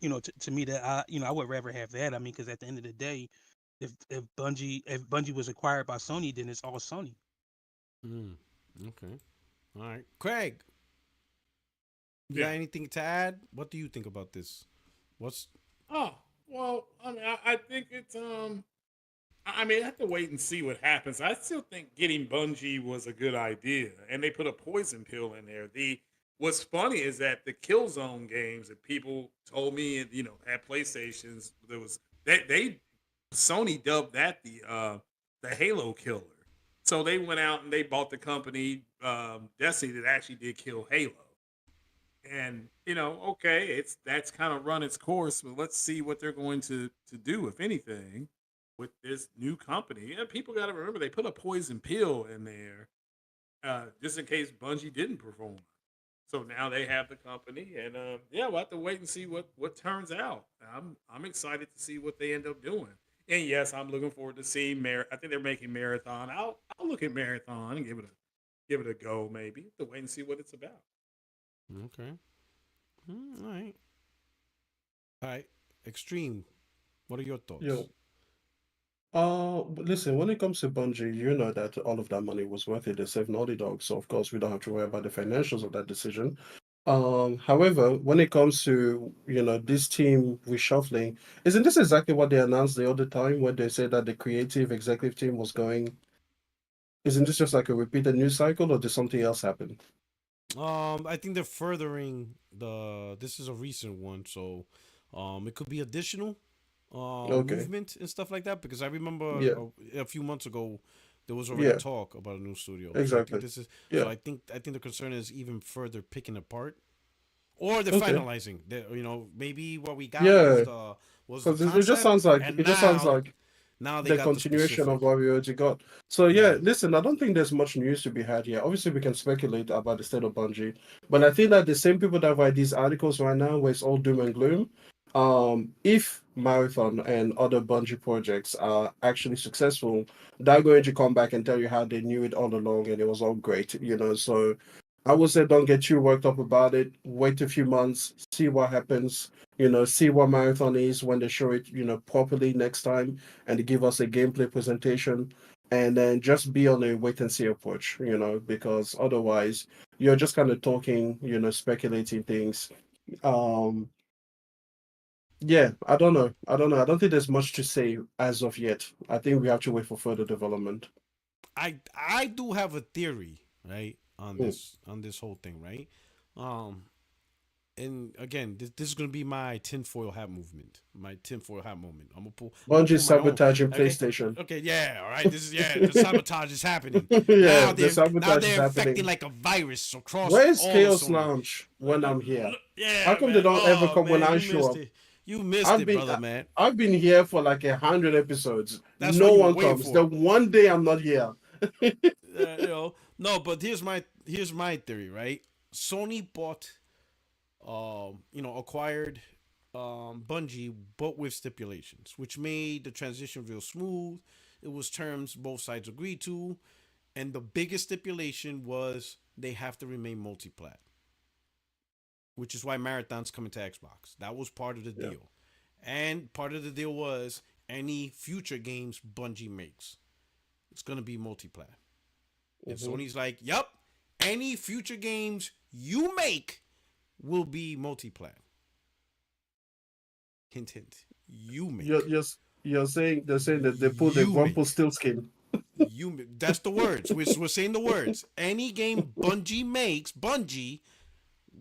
to me that I would rather have that. I mean, because at the end of the day, if Bungie was acquired by Sony, then it's all Sony. Okay. All right. Craig, you got Yeah. anything to add? What do you think about this? What's Oh, well, I mean, I think it's I mean, I have to wait and see what happens. I still think getting Bungie was a good idea, and they put a poison pill in there. The What's funny is that the Killzone games that people told me, at PlayStations, there was they Sony dubbed that the Halo killer. So they went out and they bought the company Destiny that actually did kill Halo. And okay, that's kind of run its course, but let's see what they're going to do, if anything, with this new company. And people got to remember they put a poison pill in there just in case Bungie didn't perform. So now they have the company, and yeah, we'll have to wait and see what turns out. I'm excited to see what they end up doing. And yes, I'm looking forward to seeing I think they're making Marathon. I'll look at Marathon and give it a go. Maybe to wait and see what it's about. okay? All right. All right. Extreme. What are your thoughts? Yo, but listen, when it comes to Bungie, you know that all of that money was worth it. They saved Naughty Dog, so of course we don't have to worry about the financials of that decision. However, when it comes to, this team reshuffling, isn't this exactly what they announced the other time when they said that the creative executive team was going? Isn't this just like a repeated news cycle, or did something else happen? I think they're furthering the. This is a recent one, so it could be additional Okay. movement and stuff like that. Because I remember Yeah. a few months ago there was already Yeah. talk about a new studio. So I think Exactly. this is. So Yeah. I think the concern is even further picking apart, or they're Okay. finalizing. Maybe what we got Yeah. was the Because it just concept, sounds like and it just sounds now like they the got the continuation specific. of what we already got. So Yeah. yeah, listen, I don't think there's much news to be had here. Obviously, we can speculate about the state of Bungie, but I think that the same people that write these articles right now, where it's all doom and gloom, if Marathon and other Bungie projects are actually successful, they're going to come back and tell you how they knew it all along and it was all great, So I would say don't get too worked up about it. Wait a few months, see what happens. See what Marathon is when they show it, properly next time and they give us a gameplay presentation, and then just be on a wait and see approach, because otherwise you're just kind of talking, speculating things. Um, yeah, I don't know. I don't know. I don't think there's much to say as of yet. I think we have to wait for further development. I do have a theory, right, on Mm. this whole thing, right? Um, and again, this is gonna be my tinfoil hat movement, my tinfoil hat moment. I'm gonna Bungie pull my own. sabotaging Okay, PlayStation. okay, yeah, all right. This is the sabotage is happening Yeah, now. the Now sabotage is they're infecting happening. like a virus across Where's all of Chaos Sony. Lounge when I'm here? How Yeah, come they man. don't ever Oh come when man, I you show missed up? it. You missed I've it, been brother, man. I've been here for like 100 episodes. That's what No you were one waiting comes. for. The one day I'm not here. No, but here's my theory, right? Sony acquired Bungie, but with stipulations, which made the transition real smooth. It was terms both sides agreed to, and the biggest stipulation was they have to remain multi-plat, which is why Marathon's coming to Xbox. That was part of the Yeah. deal, and part of the deal was any future games Bungie makes, it's gonna be multi-plat. And hmm Sony's like, "Yep, any future games you make will be multi-plat." Hint, hint. You You're, make. you're you're saying they're saying that they pulled the You make. Rumpelstiltskin. That's the words. We're saying the words. Any game Bungie makes,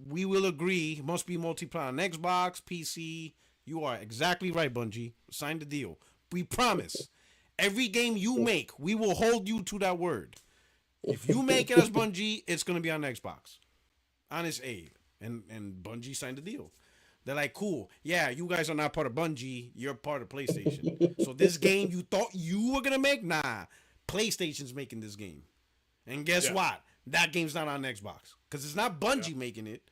we will agree must be multi-plat on Xbox, PC. You are exactly right, Bungie. Sign the deal. We promise. Every game you make, we will hold you to that word. If you make it as Bungie, it's gonna be on Xbox. Honest Abe. And Bungie signed the deal. They're like, cool. Yeah, you guys are not part of Bungie. You're part of PlayStation. So this game you thought you were gonna make, nah. PlayStation's making this game. And guess Yeah, what? That game's not on Xbox. Because it's not yeah. Bungie making it.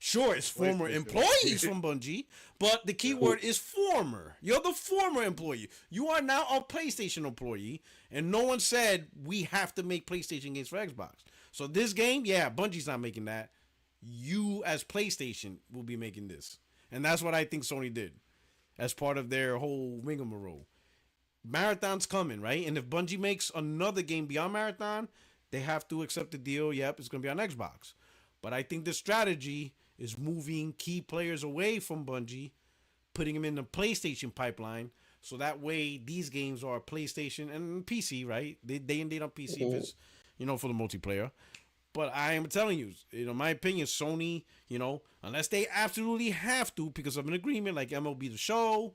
Sure, it's former PlayStation employees making it. from Bungie, but the key Yeah, word is former. You're the former employee. You are now a PlayStation employee, and no one said we have to make PlayStation games for Xbox. So this game, yeah, Bungie's not making that. You as PlayStation will be making this. And that's what I think Sony did as part of their whole rigmarole. Marathon's coming, right? And if Bungie makes another game beyond Marathon, they have to accept the deal. Yep, it's going to be on Xbox. But I think the strategy is moving key players away from Bungie, putting them in the PlayStation pipeline. So that way, these games are PlayStation and PC, right? They indeed on PC if it's, for the multiplayer. But I am telling you, my opinion, Sony, unless they absolutely have to because of an agreement like MLB The Show,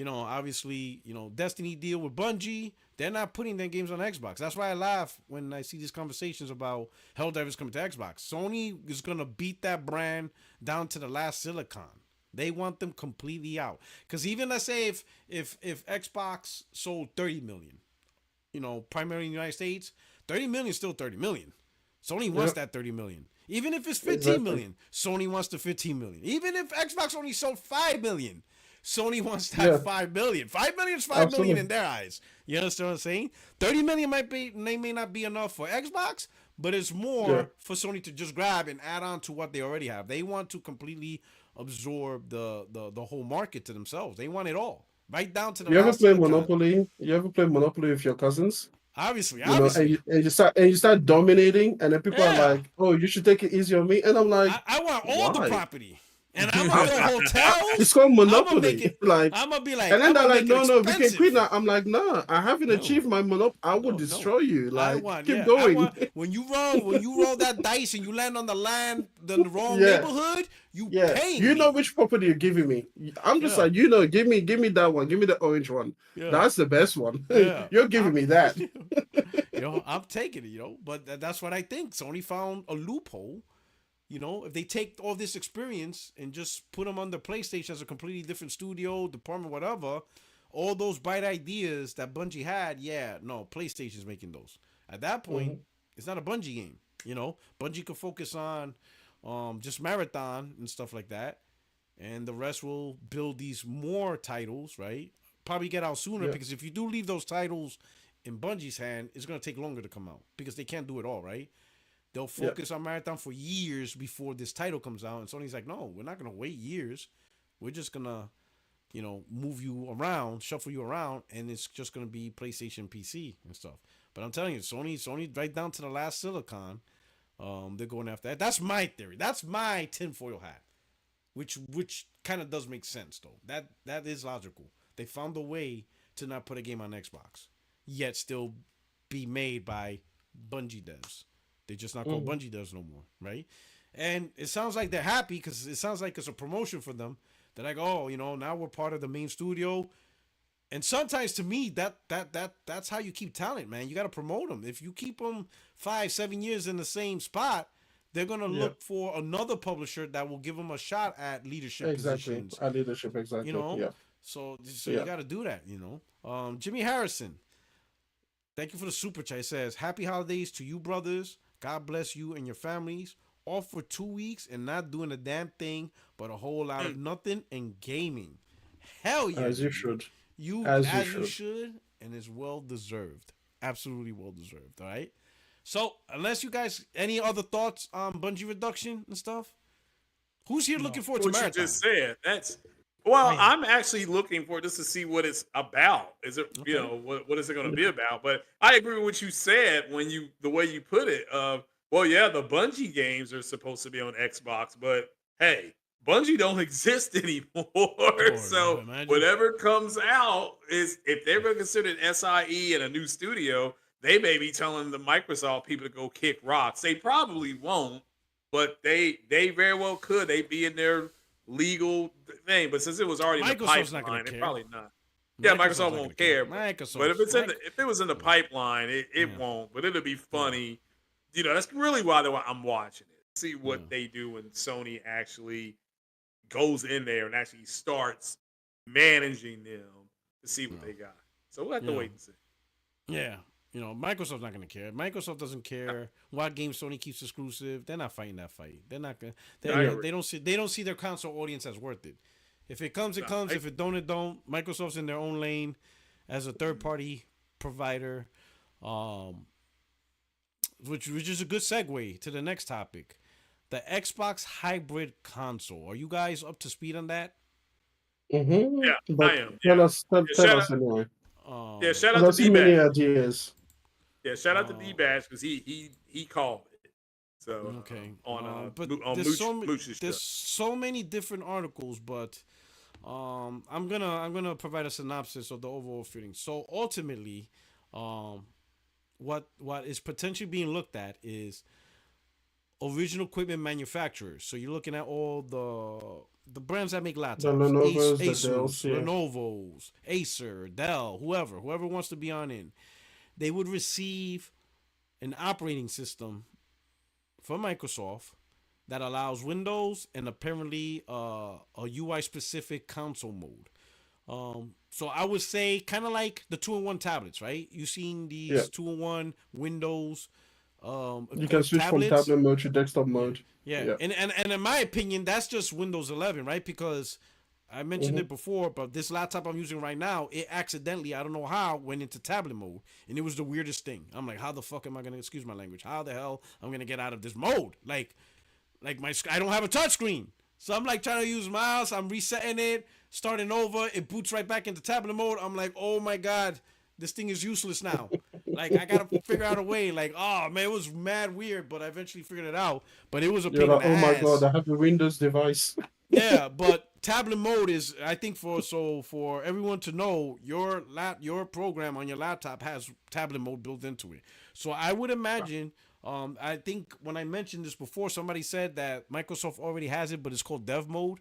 obviously, Destiny deal with Bungie, they're not putting their games on Xbox. That's why I laugh when I see these conversations about Helldivers coming to Xbox. Sony is going to beat that brand down to the last silicon. They want them completely out. Because even let's say if Xbox sold 30 million, primarily in the United States, 30 million is still 30 million. Sony wants that 30 million. Even if it's 15 million, Sony wants the 15 million. Even if Xbox only sold 5 million, Sony wants that 5 million. 5 million is 5 million in their eyes. You understand what I'm saying? 30 million may not be enough for Xbox, but it's more for Sony to just grab and add on to what they already have. They want to completely absorb the whole market to themselves. They want it all. Right down to the You ever play Monopoly? You ever play Monopoly with your cousins? Obviously. And you start dominating, and then people are like, "Oh, you should take it easy on me." And I'm like, I want all the property. And I'm gonna build hotels. It's called Monopoly. I'm gonna be like, and then they're like, no, we can quit now. I'm like, nah, I haven't achieved my Monopoly. I will destroy you. Like, keep going. When you roll that dice and you land on the wrong neighborhood, you pay. You know which property you're giving me. I'm just like, give me that one. Give me the orange one. That's the best one. You're giving me that. I'm taking it. But that's what I think. Sony found a loophole. If they take all this experience and just put them on the PlayStation as a completely different studio, department, whatever, all those bright ideas that Bungie had, PlayStation's making those. At that point, it's not a Bungie game. Bungie can focus on just Marathon and stuff like that, and the rest will build these more titles, right? Probably get out sooner because if you do leave those titles in Bungie's hand, it's going to take longer to come out because they can't do it all, right? They'll focus on Marathon for years before this title comes out. And Sony's like, no, we're not going to wait years. We're just going to, move you around, shuffle you around, and it's just going to be PlayStation, PC, and stuff. But I'm telling you, Sony right down to the last silicon, they're going after that. That's my theory. That's my tinfoil hat, which kind of does make sense, though. That is logical. They found a way to not put a game on Xbox, yet still be made by Bungie devs. They just not called Bungie devs no more, right? And it sounds like they're happy because it sounds like it's a promotion for them. They're like, oh, now we're part of the main studio. And sometimes to me, that's how you keep talent, man. You got to promote them. If you keep them 5-7 years in the same spot, they're gonna look for another publisher that will give them a shot at leadership positions. At leadership, exactly. So you got to do that. Jimmy Harrison, thank you for the super chat. It says, "Happy holidays to you, brothers. God bless you and your families. Off for 2 weeks and not doing a damn thing, but a whole lot of nothing in gaming. Hell yeah. As you should. As you should, and it's well deserved. Absolutely well deserved. All right. So, unless you guys, any other thoughts on Bungie reduction and stuff? Who's here looking forward to Marathon? You just said. I'm actually looking for just to see what it's about. Is it, what is it going to be about? But I agree with what you said the way you put it. The Bungie games are supposed to be on Xbox, but hey, Bungie don't exist anymore. So whatever comes out is, if they're going to consider it SIE and a new studio, they may be telling the Microsoft people to go kick rocks. They probably won't, but they very well could. They be in their legal thing, but since it was already in the pipeline, it probably not. Yeah, Microsoft won't care. But if it was in the pipeline, it won't. But it'll be funny. That's really why I'm watching it. See what they do when Sony actually goes in there and actually starts managing them to see what they got. So we'll have to wait and see. Yeah. Microsoft's not going to care. Microsoft doesn't care what game Sony keeps exclusive. They're not fighting that fight. They're not going. They don't see their console audience as worth it. If it comes, it comes. If it don't, it don't. Microsoft's in their own lane as a third party provider, which is a good segue to the next topic, the Xbox hybrid console. Are you guys up to speed on that? Mm-hmm. Yeah, but I am. Tell us anyway. Shout out to many D-Bag. ideas. Yeah, shout out to D-Bash because he called it. So Okay. on But on Mooch's there's show. so many different articles, but I'm gonna provide a synopsis of the overall feeling. So ultimately, what is potentially being looked at is original equipment manufacturers. So you're looking at all the brands that make The laptops, Lenovo's, the Asus, Dells, yeah. Lenovo's, Acer, Dell, whoever wants to be on in, they would receive an operating system from Microsoft that allows Windows and apparently a UI specific console mode. So I would say kind of like the 2-in-1 tablets, right? You've seen Yeah. these 2-in-1 Windows You can equipped switch from tablets. tablet mode to desktop Yeah, mode. yeah, Yeah. and in my opinion, that's just Windows 11, right? Because I mentioned it before, but this laptop I'm using right now, it accidentally, I don't know how, went into tablet mode, and it was the weirdest thing. I'm like, how the fuck am I gonna, excuse my language, how the hell I'm gonna get out of this mode? Like I don't have a touchscreen, so I'm like trying to use mouse. I'm resetting it, starting over. It boots right back into tablet mode. I'm like, oh my god, this thing is useless now. Like I gotta figure out a way. Like, oh man, it was mad weird, but I eventually figured it out. But it was a You're pain in like, the oh my god, ass. I have a Windows device. Yeah, but tablet mode is, I think, for everyone to know, your program on your laptop has tablet mode built into it. So I would imagine, I think when I mentioned this before, somebody said that Microsoft already has it, but it's called dev mode.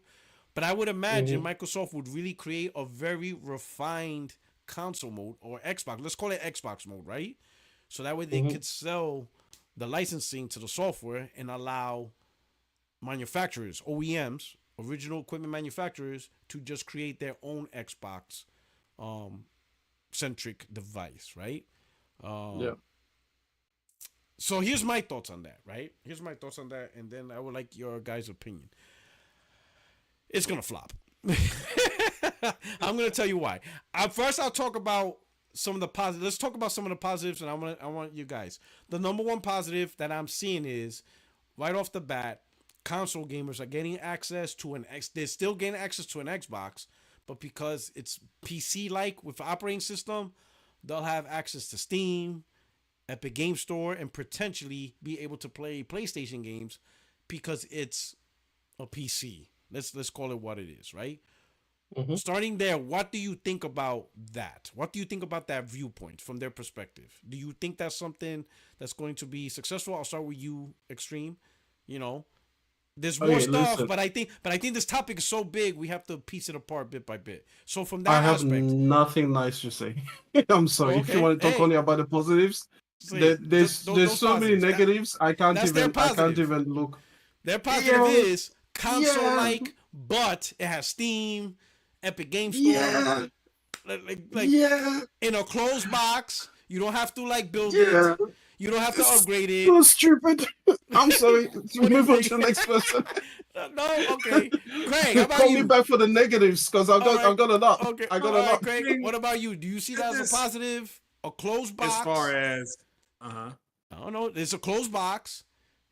But I would imagine Microsoft would really create a very refined console mode, or Xbox. Let's call it Xbox mode, right? So that way they could sell the licensing to the software and allow manufacturers, OEMs, original equipment manufacturers, to just create their own Xbox centric device, right? Yeah. So here's my thoughts on that, right? Here's my thoughts on that, and then I would like your guys' opinion. It's gonna flop. I'm gonna tell you why. First, I'll talk about some of the positives. Let's talk about some of the positives, and I want you guys. The number one positive that I'm seeing is, right off the bat, console gamers are getting access to an X. They're still getting access to an Xbox, but because it's PC-like with operating system, they'll have access to Steam, Epic Game Store, and potentially be able to play PlayStation games because it's a PC. Let's call it what it is, right? Starting there, what do you think about that? What do you think about that viewpoint from their perspective? Do you think that's something that's going to be successful? I'll start with you, Extreme. You know, there's more stuff, listen. but I think this topic is so big we have to piece it apart bit by bit. So from I that have aspect, nothing nice to say. I'm sorry. If you okay, want to talk hey, only about the positives, see, there's those so many positives. negatives. I can't That's their positive. look. Their positive Yeah, is console yeah, like, but it has Steam, Epic Game Store, yeah, like yeah, in a closed box. You don't have to like build it. yeah. You don't have to It's upgrade it. so stupid. I'm sorry. What do you Move on think? to the next person. No, okay. Craig, how about Call me you? back for the negatives because All right. I've got a lot. Okay. I All got a right, lot. Craig. I mean, What about you? Do you see that as a this- positive? A closed box? as far as I don't know. It's a closed box.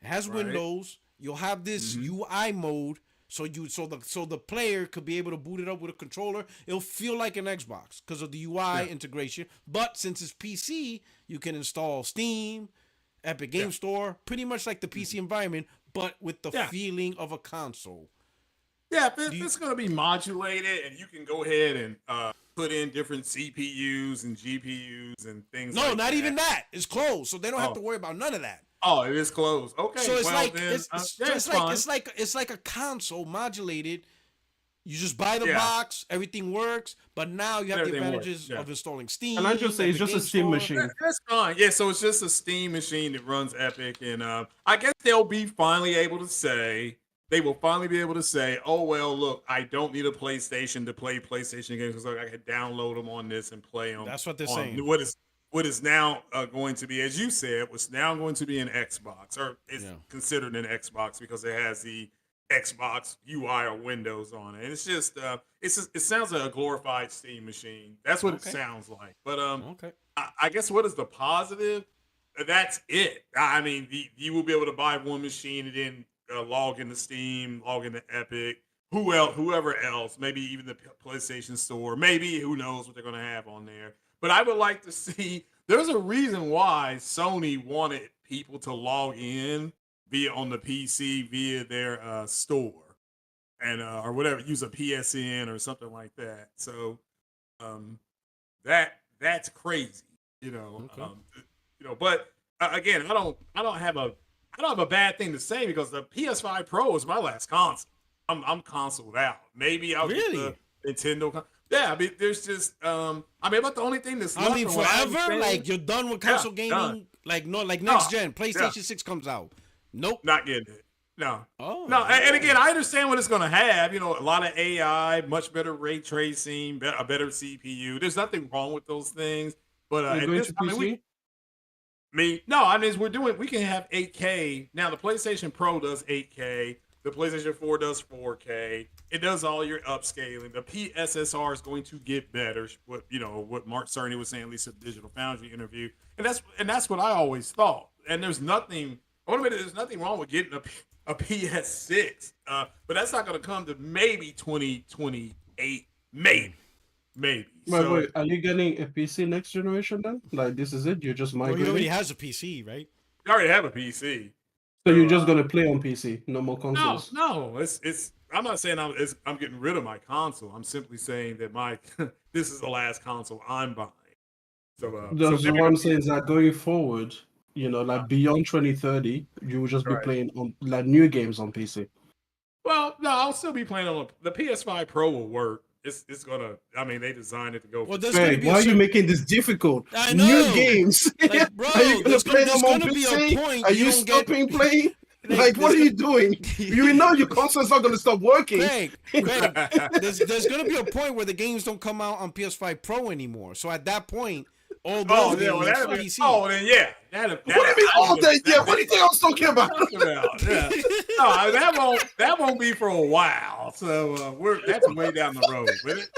It has Right. windows. You'll have this UI mode, so the player could be able to boot it up with a controller. It'll feel like an Xbox because of the UI integration. But since it's PC, you can install Steam, Epic Game Store, pretty much like the PC environment, but with the feeling of a console. Yeah, it's going to be modulated, and you can go ahead and put in different CPUs and GPUs and things. No, like not that. even that. It's closed, so they don't have to worry about none of that. Oh, it is closed. Okay, So it's well, like then, it's like a console modulated. You just buy the box, everything works, but now you have Everything the advantages works, of installing Steam. And I just say it's Epic just a Game Steam Store. machine. That's fine. Yeah, so it's just a Steam machine that runs Epic, and I guess they'll be finally able to say. They will finally be able to say, "Oh well, look, I don't need a PlayStation to play PlayStation games because I can download them on this and play them." That's what they're on saying. What is now going to be, as you said, what's now going to be an Xbox, or is considered an Xbox because it has the Xbox UI or Windows on it. And it's just, it sounds like a glorified Steam machine. That's what it sounds like. But I guess what is the positive? That's it. I mean, you will be able to buy one machine and then log into Steam, log into Epic, whoever else, maybe even the PlayStation Store, maybe, who knows what they're going to have on there. But I would like to see there's a reason why Sony wanted people to log in via on the PC via their store and or whatever, use a PSN or something like that. So um, that's crazy, Okay. But again, I don't have a bad thing to say because the PS5 Pro is my last console. I'm consoled out. Maybe I'll get Really? the Nintendo. Yeah, I mean, there's just about the only thing that's left. I mean, from what I forever? understand- Like, you're done with console Yeah, gaming? done. Like, no, like No, next gen, yeah. PlayStation 6 comes out. Nope. Not getting it. No. Oh. No, and again, I understand what it's going to have. A lot of AI, much better ray tracing, a better CPU. There's nothing wrong with those things. But You're at going this, to I mean, PC? we can have 8K. Now, the PlayStation Pro does 8K. The PlayStation 4 does 4K. It does all your upscaling. The PSSR is going to get better. What Mark Cerny was saying, at least at the Digital Foundry interview, and that's what I always thought. And there's nothing wrong with getting a PS6, but that's not going to come to maybe 2028, maybe. Wait, are you getting a PC next generation then? Like this is it? You're just Well, he migrating? already has a PC, right? You already have a PC. So you're just gonna play on PC, no more No, consoles. no, it's. I'm not saying I'm getting rid of my console. I'm simply saying that this is the last console I'm buying. So, That's maybe what I'm the- saying is that going forward, like beyond 2030, you will just be Right. playing on like new games on PC. Well, no, I'll still be playing on the PS5 Pro will work. It's gonna. I mean, they designed it to go. Well, For, there's gonna Greg, be why a are you certain- making this difficult? I New know. games. Like, bro, are you gonna there's play gonna- them on there's gonna be a PC? point Are you you don't get- stopping playing? Like, Like, what are there's you doing? You know your console's not gonna stop working. Greg, there's gonna be a point where the games don't come out on PS5 Pro anymore. So at that point, all those yeah, games well, that'll be, PC. then yeah. What What do you mean all day? Yeah, what do you think I was talking about? Yeah. No, that won't be for a while. So that's way down the road with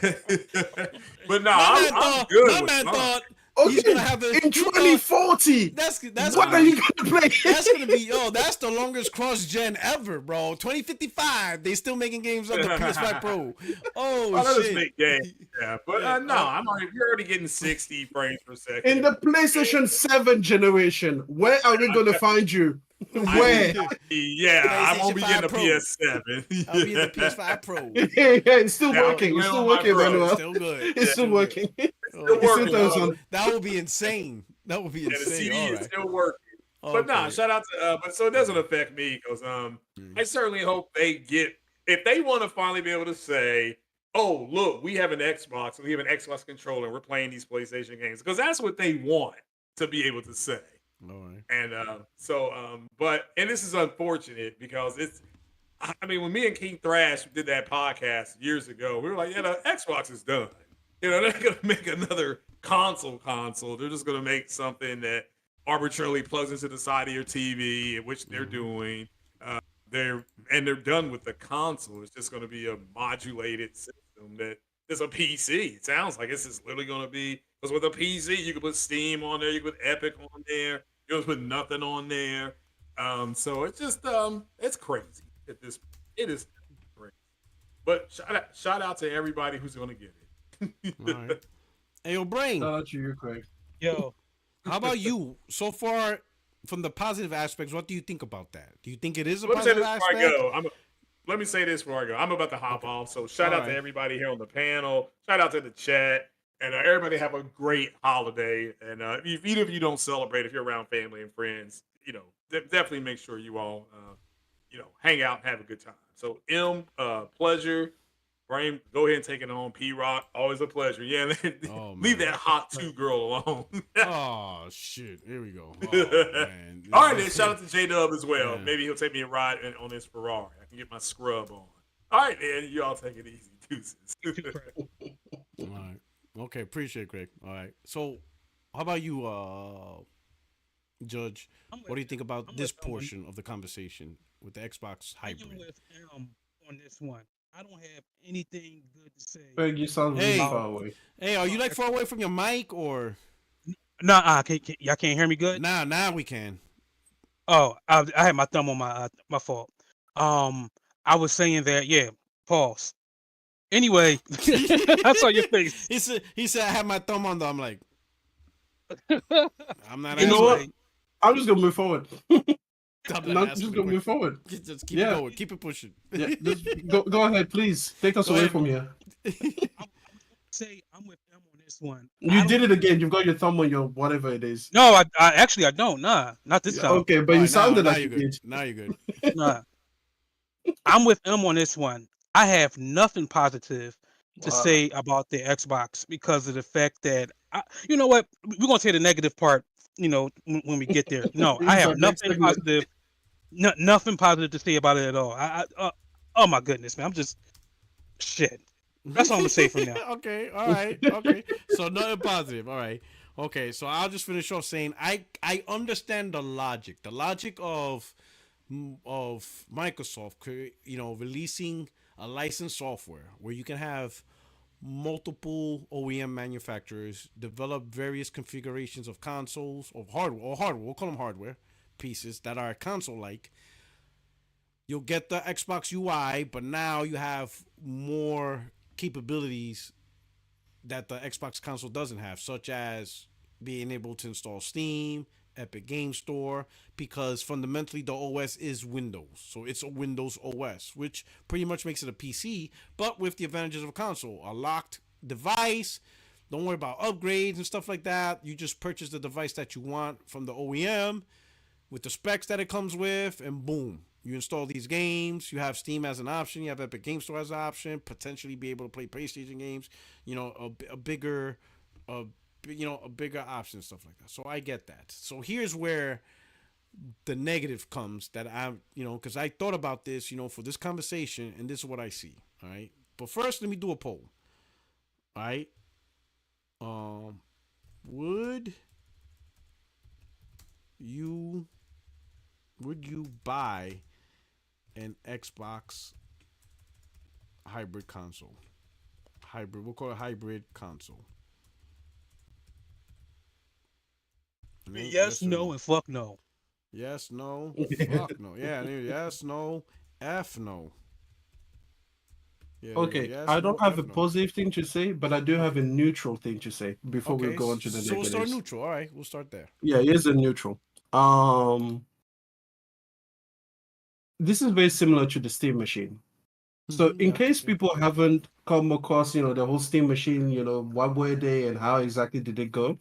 it. But no, I'm good. My with man mine. thought Okay, he's gonna have in 2040. that's What are you gonna play? That's gonna be that's the longest cross gen ever, bro. 2055, they still making games on the PS5 Pro. Oh Let us shit! make games. Yeah, but no, you're already getting 60 frames per second. In the PlayStation 7 generation, where are we gonna find you? Where? I won't be getting a Pro. PS7. I'll be in the PS5 Pro. Yeah, it's still Yeah, working. I'll It's play still on my working, Pro. Manuel. Still good. It's still working. Oh, working. It's still that would be insane. That would be And the insane. CD All is right. still working. But nah, shout out to but so it doesn't affect me because I certainly hope if they want to finally be able to say, oh look, we have an Xbox, we have an Xbox controller, and we're playing these PlayStation games, because that's what they want to be able to say. All right. And and this is unfortunate because I mean, when me and King Thrash did that podcast years ago, we were like, yeah, the Xbox is done. They're not gonna make another console. They're just gonna make something that arbitrarily plugs into the side of your TV, which they're doing. They're done with the console. It's just gonna be a modulated system that is a PC. It sounds like this is literally gonna be, because with a PC, you can put Steam on there, you can put Epic on there, you can put nothing on there. So it's just it's crazy at this point. It is crazy. But shout out to everybody who's gonna get it. All right. Hey, yo, Brain. Shout out to you, Craig. Yo, How about you? So far, from the positive aspects, what do you think about that? Do you think it is a Let me say positive this before aspect? I go. Let me say this before I go. I'm about to hop off. So shout All out right. to everybody here on the panel. Shout out to the chat. And everybody have a great holiday. And even if you don't celebrate, if you're around family and friends, definitely make sure you all, hang out and have a good time. So pleasure. Brain, go ahead and take it on. P-Rock, always a pleasure. Yeah, Oh, leave man. that hot 2 girl alone. Oh shit! Here we go. Oh, man. All right, then shout out to J-Dub as well. Yeah. Maybe he'll take me a ride on his Ferrari. I can get my scrub on. All right, then. You all take it easy. Deuces. All right. Okay, appreciate it, Greg. All right. So, how about you, Judge? What do you think about this portion of the conversation with the Xbox I'm hybrid? with on this one. I don't have anything good to say. Craig, you sound really Hey. far away. Hey, are you like far away from your mic or? Nah, y'all can't hear me good. Now we can. Oh, I had my thumb on my fault. I was saying that, yeah. Pause. Anyway, I saw your face. He said I have my thumb on the. I'm like, I'm not You know asking. what? I'm just gonna move forward. I'm not Not asking just the gonna move question. forward. Just keep it Yeah, going. Keep it pushing. yeah. Just go ahead, please. Take us Go away ahead. from here. I'm say I'm with them on this one. You I did don't. it again. You've got your thumb on your whatever it is. No, I actually I don't. Nah, not this Yeah, time. okay, but All you right, now sounded now like you're you good. did. Now you're good. Nah, I'm with them on this one. I have nothing positive to Wow. say about the Xbox because of the fact that you know what, we're gonna say the negative part. When we get there. No, I It's have our next nothing segment. positive. Nothing positive to say about it at all. Oh my goodness, man, I'm just shit. That's all I'm gonna say for now. Okay, all right, okay. So nothing positive. All right, okay. So I'll just finish off saying I understand the logic. The logic of Microsoft, releasing a licensed software where you can have multiple OEM manufacturers develop various configurations of consoles of hardware. We'll call them hardware pieces that are console like. You'll get the Xbox UI, but now you have more capabilities that the Xbox console doesn't have, such as being able to install Steam, Epic Game Store, because fundamentally the OS is Windows. So it's a Windows OS, which pretty much makes it a PC, but with the advantages of a console. A locked device, don't worry about upgrades and stuff like that. You just purchase the device that you want from the OEM with the specs that it comes with, and boom, you install these games. You have Steam as an option. You have Epic Game Store as an option. Potentially be able to play PlayStation games. A bigger, a bigger option, stuff like that. So I get that. So here's where the negative comes that because I thought about this, for this conversation, and this is what I see. All right, but first let me do a poll. All right, would you buy an Xbox hybrid console? We'll call it hybrid console. Yes, Yes or no, no? and fuck no. Yes, no, fuck no. Yeah, yes, no, F no. Yeah, there you go. Okay, Yes, I don't no, have a F no. positive thing to say, but I do have a neutral thing to say before we Okay, go on to the so we'll start negatives. neutral. All right, we'll start there. Yeah, here's a neutral. Um, this is very similar to the Steam machine. So, in Yeah, case yeah. people haven't come across, the whole Steam machine, what were they and how exactly did it go?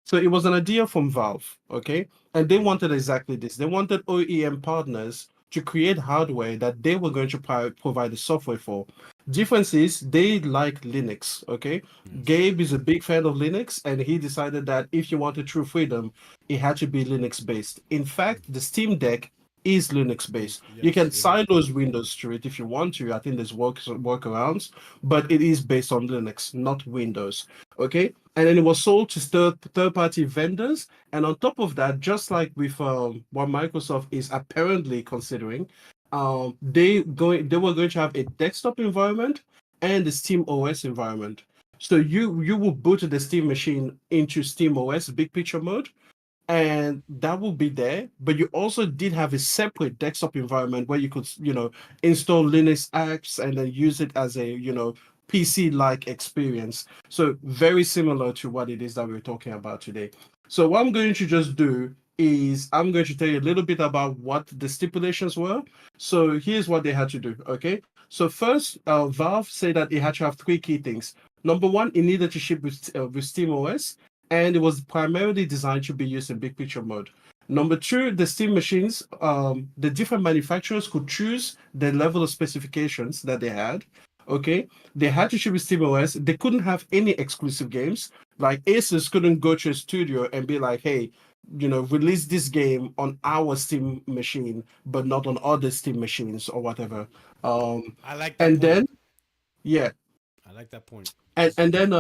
So it was an idea from Valve, okay? And they wanted exactly this. They wanted OEM partners to create hardware that they were going to provide the software for. Difference is they like Linux, okay? Yes. Gabe is a big fan of Linux, and he decided that if you wanted true freedom, it had to be Linux based. In fact, the Steam Deck is Linux based. You Yes, can it is. sideload Windows through it if you want to. I think there's workarounds, but it is based on Linux, not Windows. Okay, and then it was sold to third party vendors. And on top of that, just like with what Microsoft is apparently considering, they were going to have a desktop environment and the Steam OS environment. So you will boot the Steam machine into Steam OS big picture mode, and that will be there. But you also did have a separate desktop environment where you could, install Linux apps and then use it as a, PC-like experience. So very similar to what it is that we're talking about today. So what I'm going to just do is I'm going to tell you a little bit about what the stipulations were. So here's what they had to do. Okay. So first, Valve said that it had to have three key things. Number one, it needed to ship with SteamOS, and it was primarily designed to be used in big picture mode. Number two, the Steam machines, the different manufacturers could choose the level of specifications that they had. Okay, they had to ship with SteamOS. They couldn't have any exclusive games. Like Asus couldn't go to a studio and be like, "Hey, release this game on our Steam machine, but not on other Steam machines or whatever." Um, I like that and point. then, yeah, I like that point. and then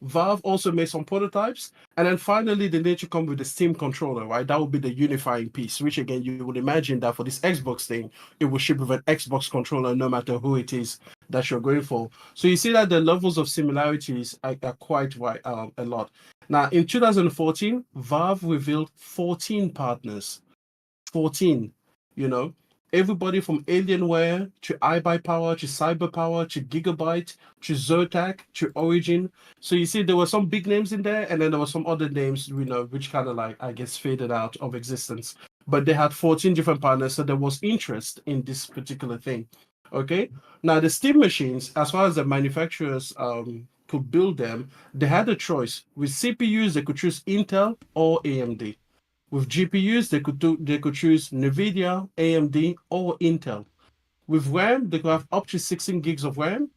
Valve also made some prototypes, and then finally they need to come with the Steam controller, right? That would be the unifying piece. Which again, you would imagine that for this Xbox thing, it will ship with an Xbox controller, no matter who it is that you're going for. So you see that the levels of similarities are quite wide, a lot. Now, in 2014, Valve revealed 14 partners. 14, you know. everybody from Alienware to iBuyPower to CyberPower to Gigabyte to Zotac to Origin. So you see, there were some big names in there, and then there were some other names, which kind of like, I guess, faded out of existence. But they had 14 different partners, so there was interest in this particular thing. Okay. Now the Steam machines, as far as the manufacturers could build them, they had a choice. With CPUs, they could choose Intel or AMD. With GPUs, they could choose NVIDIA, AMD, or Intel. With RAM, they could have up to 16 gigs of RAM,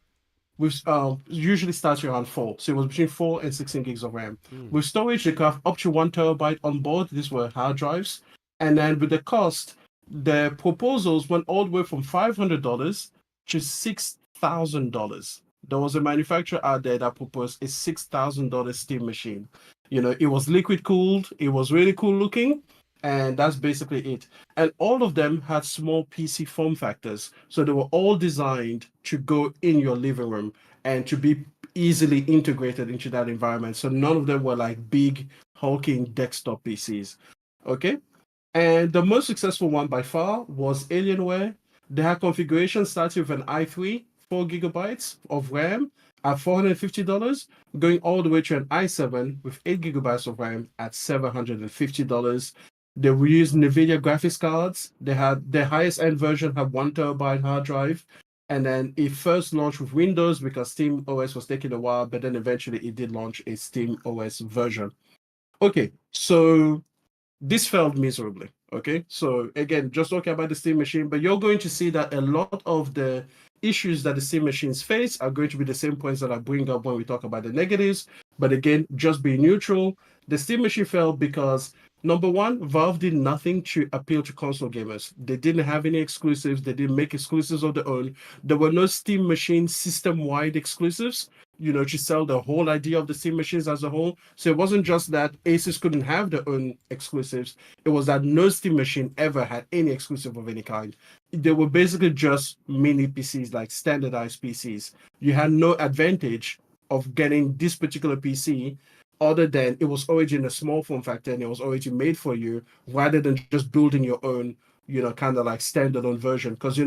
which usually starts around 4. So it was between 4 and 16 gigs of RAM. With storage, they could have up to 1 terabyte on board. These were hard drives. And then with the cost, the proposals went all the way from $500 to $6,000. There was a manufacturer out there that proposed a $6,000 Steam machine. It was liquid cooled, it was really cool looking, and that's basically it. And all of them had small PC form factors. So they were all designed to go in your living room and to be easily integrated into that environment. So none of them were like big, hulking desktop PCs. Okay. And the most successful one by far was Alienware. They had configuration starting with an i3, 4 gigabytes of RAM at $450, going all the way to an i7 with 8 gigabytes of RAM at $750. They were using NVIDIA graphics cards. They had their highest end version had 1 terabyte hard drive. And then it first launched with Windows because Steam OS was taking a while, but then eventually it did launch a Steam OS version. Okay, so this failed miserably. Okay, so again, just talking about the Steam machine, but you're going to see that a lot of the issues that the Steam machines face are going to be the same points that I bring up when we talk about the negatives. But again, just be neutral. The Steam machine failed because number one, Valve did nothing to appeal to console gamers. They didn't have any exclusives. They didn't make exclusives of their own. There were no Steam machine system-wide exclusives, to sell the whole idea of the Steam machines as a whole. So it wasn't just that Asus couldn't have their own exclusives. It was that no Steam machine ever had any exclusive of any kind. They were basically just mini PCs, like standardized PCs. You had no advantage of getting this particular PC other than it was already in a small form factor and it was already made for you, rather than just building your own, kind of like standalone version. Because,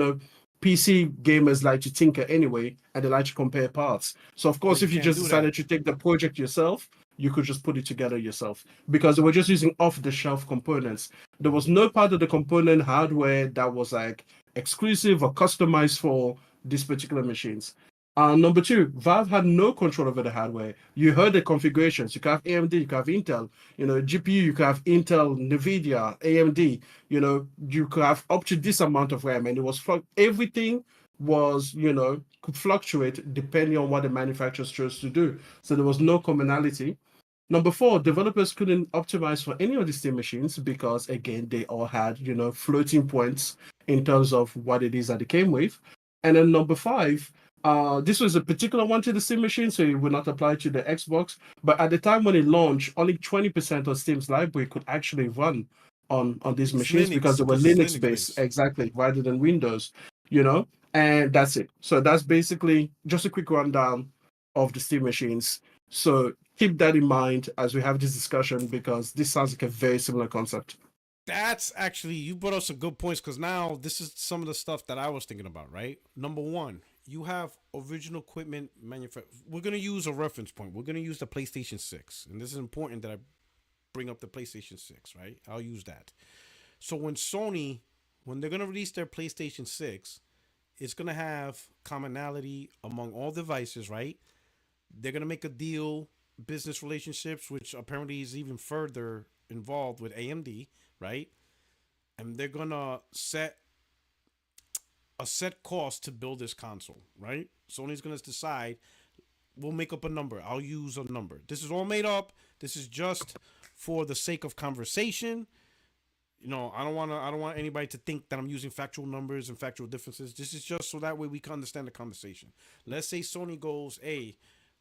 PC gamers like to tinker anyway, and they like to compare parts. So, of course, if you just decided to take the project yourself, you could just put it together yourself, because they were just using off-the-shelf components. There was no part of the component hardware that was like exclusive or customized for these particular machines. Number two, Valve had no control over the hardware. You heard the configurations. You can have AMD, you can have Intel, GPU, you can have Intel, NVIDIA, AMD, you could have up to this amount of RAM, and it was everything was, could fluctuate depending on what the manufacturers chose to do. So there was no commonality. Number four, developers couldn't optimize for any of the Steam machines because, again, they all had, floating points in terms of what it is that they came with. And then number five, this was a particular one to the Steam machine, so it would not apply to the Xbox. But at the time when it launched, only 20% of Steam's library could actually run on these machines because they were Linux-based, exactly, rather than Windows, and that's it. So that's basically just a quick rundown of the Steam machines. So keep that in mind as we have this discussion, because this sounds like a very similar concept. That's actually, you brought up some good points, because now this is some of the stuff that I was thinking about, right? Number one, you have original equipment manufacturer. We're going to use a reference point. We're going to use the PlayStation 6. And this is important that I bring up the PlayStation 6, right? I'll use that. So when they're going to release their PlayStation 6, it's going to have commonality among all devices, right? They're going to make a deal, business relationships, which apparently is even further involved with AMD, right? And they're going to set a set cost to build this console, right? Sony's going to decide, we'll make up a number. I'll use a number. This is all made up. This is just for the sake of conversation. I don't want anybody to think that I'm using factual numbers and factual differences. This is just so that way we can understand the conversation. Let's say Sony goes, hey,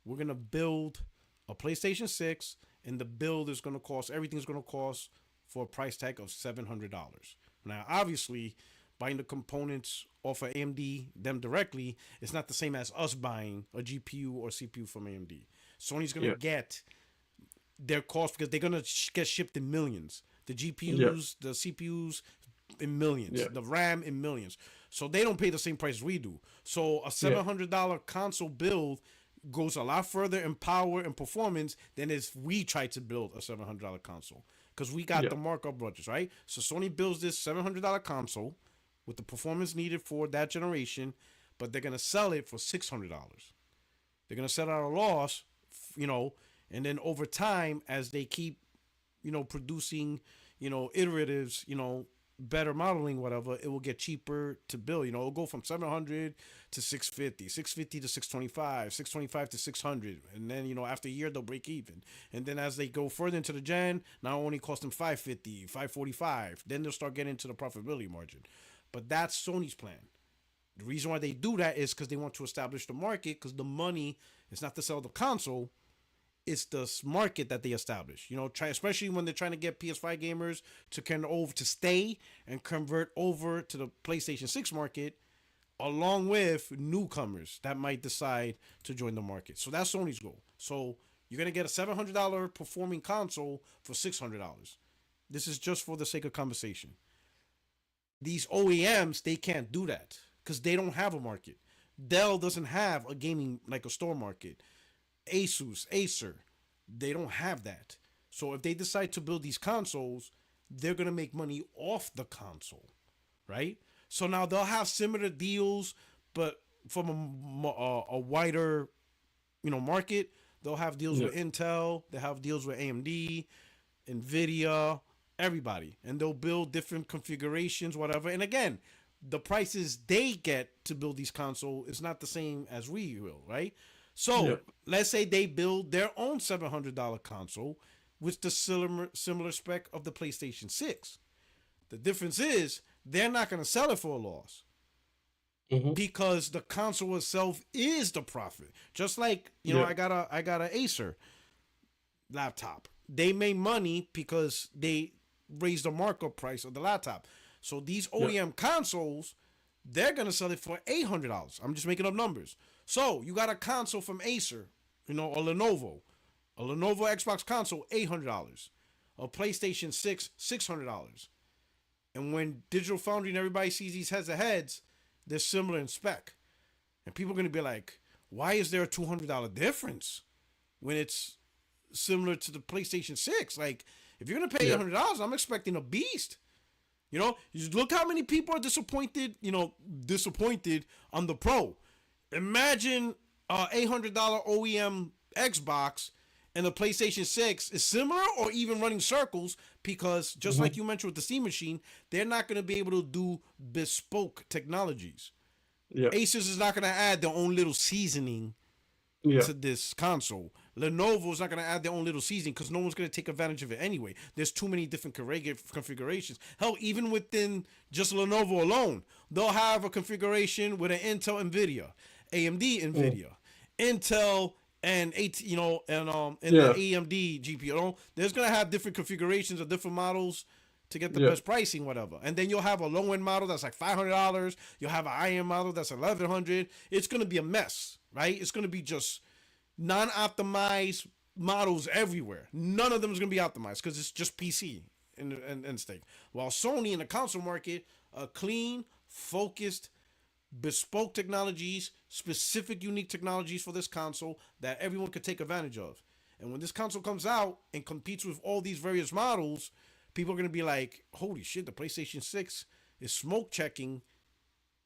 we're going to build a PlayStation 6, and the build is going to cost, everything's going to cost for a price tag of $700. Now, obviously, buying the components off of AMD, them directly, it's not the same as us buying a GPU or CPU from AMD. Sony's going to get their cost because they're going to get shipped in millions. The GPUs, the CPUs, in millions. Yeah. The RAM in millions. So they don't pay the same price we do. So a $700 console build goes a lot further in power and performance than if we try to build a $700 console. Because we got the markup budgets, right? So Sony builds this $700 console with the performance needed for that generation, but they're going to sell it for $600. They're going to sell it at a loss, you know, and then over time, as they keep, you know, producing, you know, iteratives, you know, better modeling, whatever, it will get cheaper to build. You know, it'll go from 700 to 650, 650 to 625, 625 to 600. And then, you know, after a year, they'll break even. And then as they go further into the gen, now only cost them 550, 545. Then they'll start getting into the profitability margin. But that's Sony's plan. The reason why they do that is because they want to establish the market, because the money is not to sell the console, it's the market that they establish. You know, especially when they're trying to get PS5 gamers to stay and convert over to the PlayStation 6 market, along with newcomers that might decide to join the market. So that's Sony's goal. So you're gonna get a $700 performing console for $600. This is just for the sake of conversation. These OEMs, they can't do that because they don't have a market. Dell doesn't have a gaming, like a store market. Asus, Acer, they don't have that. So if they decide to build these consoles, they're going to make money off the console, right? So now they'll have similar deals, but from a wider, you know, market. They'll have deals with Intel, they have deals with AMD, Nvidia, everybody, and they'll build different configurations, whatever. And again, the prices they get to build these consoles is not the same as we will, right? So let's say they build their own $700 console with the similar spec of the PlayStation 6. The difference is they're not going to sell it for a loss because the console itself is the profit. Just like, you know, I got a Acer laptop. They made money because they raised the markup price of the laptop. So these OEM consoles, they're going to sell it for $800. I'm just making up numbers. So you got a console from Acer, you know, a Lenovo Xbox console, $800. A PlayStation 6, $600. And when Digital Foundry and everybody sees these heads, they're similar in spec. And people are going to be like, why is there a $200 difference when it's similar to the PlayStation 6? Like, if you're going to pay $800, I'm expecting a beast. You know, look how many people are disappointed on the Pro. Imagine a $800 OEM Xbox and the PlayStation 6 is similar or even running circles because just like you mentioned with the Steam Machine, they're not going to be able to do bespoke technologies. Asus is not going to add their own little seasoning to this console. Lenovo's not going to add their own little seasoning because no one's going to take advantage of it anyway. There's too many different configurations. Hell, even within just Lenovo alone, they'll have a configuration with an Intel NVIDIA, AMD NVIDIA, Intel and the AMD GPU. You know, there's going to have different configurations of different models to get the best pricing, whatever. And then you'll have a low-end model that's like $500. You'll have an high-end model that's $1,100. It's going to be a mess, right? It's going to be just non-optimized models everywhere. None of them is going to be optimized because it's just PC and stake. While Sony in the console market, clean, focused, bespoke technologies, specific, unique technologies for this console that everyone could take advantage of. And when this console comes out and competes with all these various models, people are going to be like, holy shit, the PlayStation 6 is smoke checking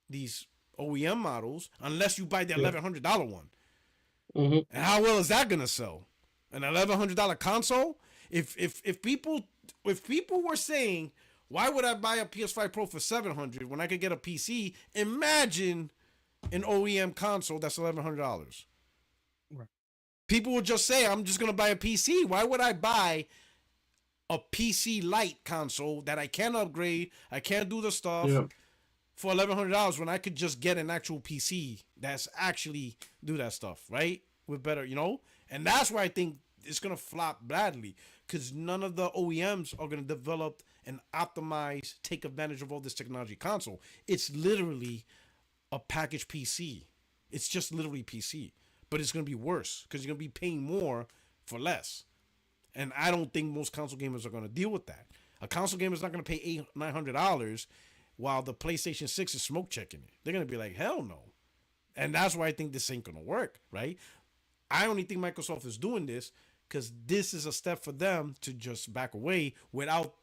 these OEM models unless you buy the $1,100 one. And how well is that gonna sell? An $1,100 console? If people were saying, why would I buy a PS5 Pro for $700 when I could get a PC? Imagine an OEM console that's $1,100. Right. People would just say, I'm just gonna buy a PC. Why would I buy a PC Lite console that I can't upgrade? I can't do the stuff. For $1,100 when I could just get an actual PC that's actually do that stuff, right? With better, you know? And that's why I think it's going to flop badly because none of the OEMs are going to develop and optimize, take advantage of all this technology console. It's literally a packaged PC. It's just literally PC. But it's going to be worse because you're going to be paying more for less. And I don't think most console gamers are going to deal with that. A console gamer is not going to pay $900 while the PlayStation 6 is smoke checking it. They're going to be like, hell no. And that's why I think this ain't going to work, right? I only think Microsoft is doing this because this is a step for them to just back away without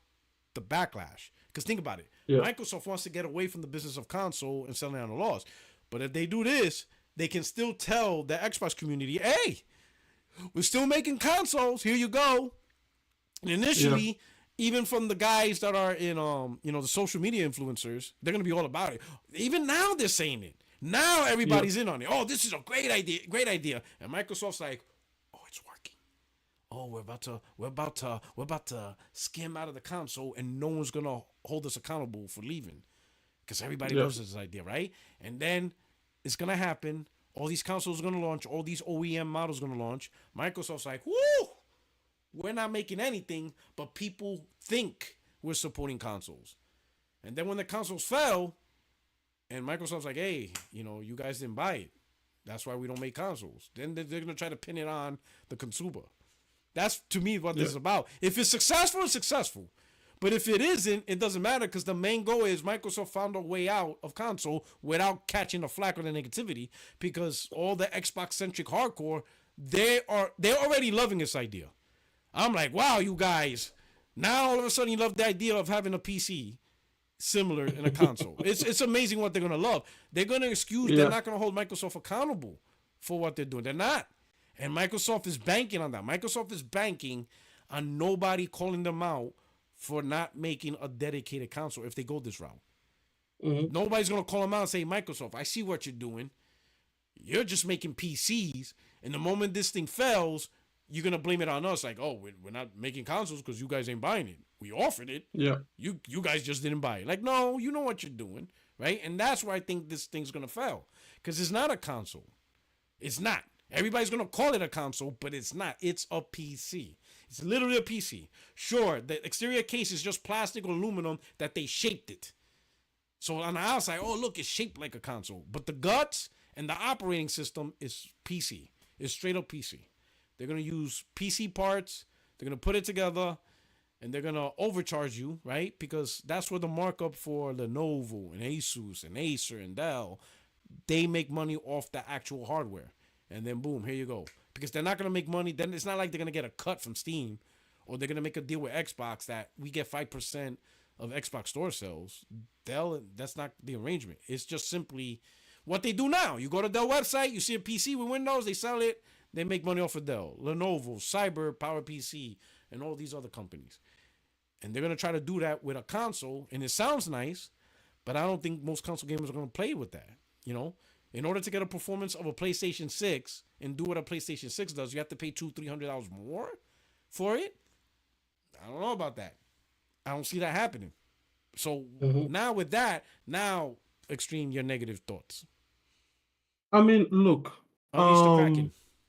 the backlash. Because think about it. Yeah. Microsoft wants to get away from the business of console and selling on the laws. But if they do this, they can still tell the Xbox community, hey, we're still making consoles. Here you go. And initially, even from the guys that are in, the social media influencers, they're going to be all about it. Even now, they're saying it. Now everybody's in on it. Oh, this is a great idea. And Microsoft's like, oh, it's working. Oh, we're about to skim out of the console, and no one's gonna hold us accountable for leaving, because everybody loves this idea, right? And then it's gonna happen. All these consoles are gonna launch. All these OEM models are gonna launch. Microsoft's like, woo, we're not making anything, but people think we're supporting consoles. And then when the consoles fell, and Microsoft's like, hey, you guys didn't buy it. That's why we don't make consoles. Then they're gonna try to pin it on the consumer. That's, to me, what this is about. If it's successful, it's successful. But if it isn't, it doesn't matter, because the main goal is Microsoft found a way out of console without catching the flack or the negativity, because all the Xbox-centric hardcore, they're already loving this idea. I'm like, wow, you guys. Now all of a sudden you love the idea of having a PC similar in a console. It's amazing what they're going to love. They're going to excuse, they're not going to hold Microsoft accountable for what they're doing. They're not. And Microsoft is banking on that. Microsoft is banking on nobody calling them out for not making a dedicated console if they go this route. Mm-hmm. Nobody's going to call them out and say, Microsoft, I see what you're doing. You're just making PCs. And the moment this thing fails, you're going to blame it on us. Like, oh, we're not making consoles because you guys ain't buying it. We offered it. Yeah. You guys just didn't buy it. Like, no, you know what you're doing, right? And that's why I think this thing's going to fail. Because it's not a console. It's not. Everybody's going to call it a console, but it's not. It's a PC. It's literally a PC. Sure, the exterior case is just plastic or aluminum that they shaped it. So on the outside, oh, look, it's shaped like a console. But the guts and the operating system is PC. It's straight up PC. They're going to use PC parts. They're going to put it together, and they're going to overcharge you, right? Because that's where the markup for Lenovo and Asus and Acer and Dell, they make money off the actual hardware. And then boom, here you go. Because they're not going to make money. Then it's not like they're going to get a cut from Steam, or they're going to make a deal with Xbox that we get 5% of Xbox store sales. Dell, that's not the arrangement. It's just simply what they do now. You go to Dell website, you see a PC with Windows, they sell it, they make money off of Dell, Lenovo, Cyber, PowerPC, and all these other companies. And they're going to try to do that with a console, and it sounds nice, but I don't think most console gamers are going to play with that, In order to get a performance of a PlayStation 6 and do what a PlayStation 6 does, you have to pay $200-$300 more for it? I don't know about that. I don't see that happening. So now with that, Extreme, your negative thoughts. I mean, look,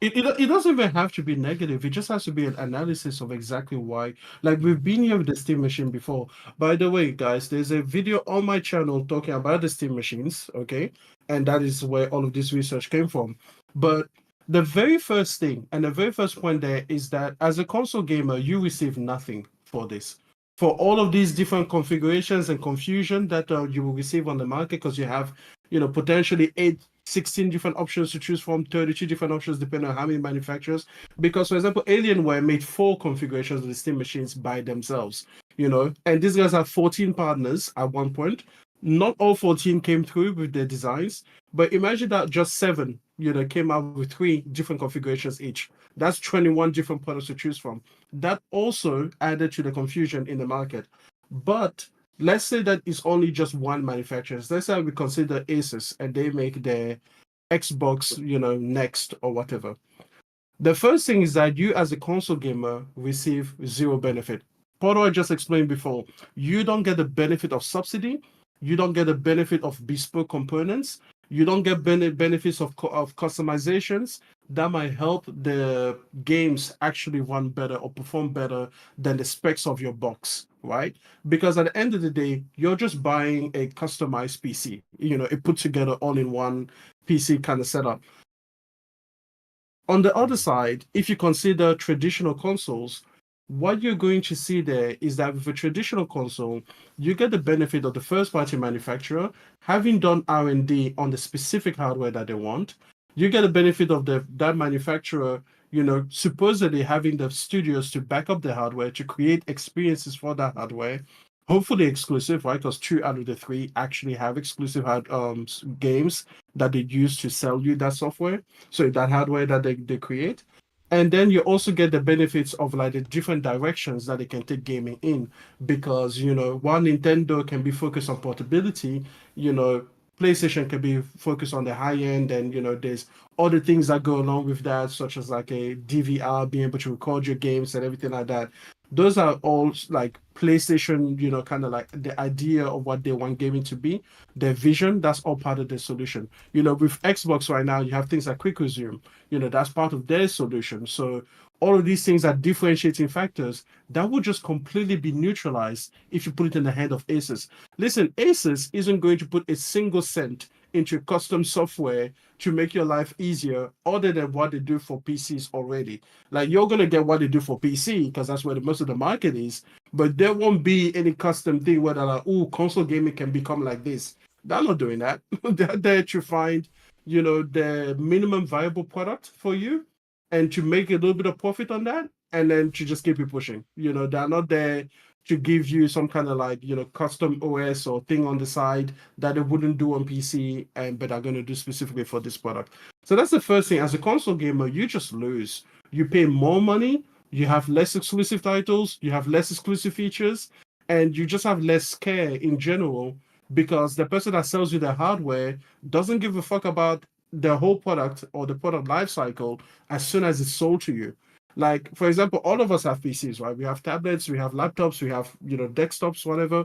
it doesn't even have to be negative. It just has to be an analysis of exactly why. Like, we've been here with the Steam machine before. By the way, guys, there's a video on my channel talking about the Steam machines, okay? And that is where all of this research came from. But the very first thing and the very first point there is that as a console gamer, you receive nothing for this. For all of these different configurations and confusion that you will receive on the market, because you have, potentially 16 different options to choose from, 32 different options depending on how many manufacturers. Because, for example, Alienware made 4 configurations of the Steam machines by themselves, and these guys have 14 partners at one point. Not all 14 came through with their designs, but imagine that just 7, came out with 3 different configurations each. That's 21 different products to choose from. That also added to the confusion in the market. But let's say that it's only just one manufacturer. Let's say we consider Asus and they make their Xbox, Next or whatever. The first thing is that you as a console gamer receive 0 benefit. What I just explained before, you don't get the benefit of subsidy. You don't get the benefit of bespoke components. You don't get benefits of customizations that might help the games actually run better or perform better than the specs of your box, right? Because at the end of the day, you're just buying a customized PC, a put together all-in-one PC kind of setup. On the other side, if you consider traditional consoles, what you're going to see there is that with a traditional console, you get the benefit of the first-party manufacturer having done R&D on the specific hardware that they want. You get the benefit of that manufacturer, supposedly having the studios to back up the hardware to create experiences for that hardware, hopefully exclusive, right? Because 2 out of the 3 actually have exclusive games that they use to sell you that software, so that hardware that they create. And then you also get the benefits of like the different directions that they can take gaming in, because while Nintendo can be focused on portability, you know PlayStation can be focused on the high end, and there's other things that go along with that, such as like a DVR, being able to record your games and everything like that. Those are all like PlayStation, kind of like the idea of what they want gaming to be, their vision. That's all part of the solution. With Xbox right now, you have things like Quick Resume. That's part of their solution. So all of these things are differentiating factors that will just completely be neutralized if you put it in the hand of Asus. Listen, Asus isn't going to put a single cent into custom software to make your life easier other than what they do for PCs already. Like, you're going to get what they do for PC because that's where most of the market is, but there won't be any custom thing where they're like, oh, console gaming can become like this. They're not doing that. They're there to find, the minimum viable product for you and to make a little bit of profit on that, and then to just keep it pushing. They're not there to give you some kind of like, custom OS or thing on the side that they wouldn't do on PC, and but are going to do specifically for this product. So that's the first thing. As a console gamer, you just lose. You pay more money, you have less exclusive titles, you have less exclusive features, and you just have less care in general, because the person that sells you the hardware doesn't give a fuck about the whole product or the product life cycle as soon as it's sold to you. Like, for example, all of us have PCs, right? We have tablets, we have laptops, we have, desktops, whatever.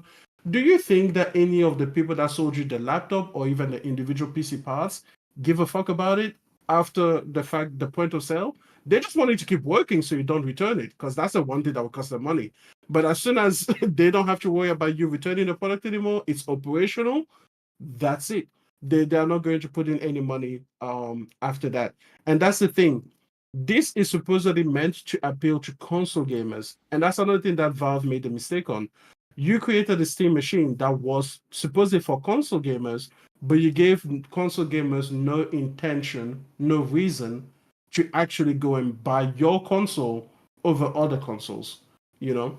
Do you think that any of the people that sold you the laptop or even the individual PC parts give a fuck about it after the point of sale? They just want it to keep working so you don't return it, because that's the one thing that will cost them money. But as soon as they don't have to worry about you returning the product anymore, it's operational, that's it. They are not going to put in any money after that. And that's the thing. This is supposedly meant to appeal to console gamers. And that's another thing that Valve made a mistake on. You created a Steam machine that was supposedly for console gamers, but you gave console gamers no intention, no reason to actually go and buy your console over other consoles, you know?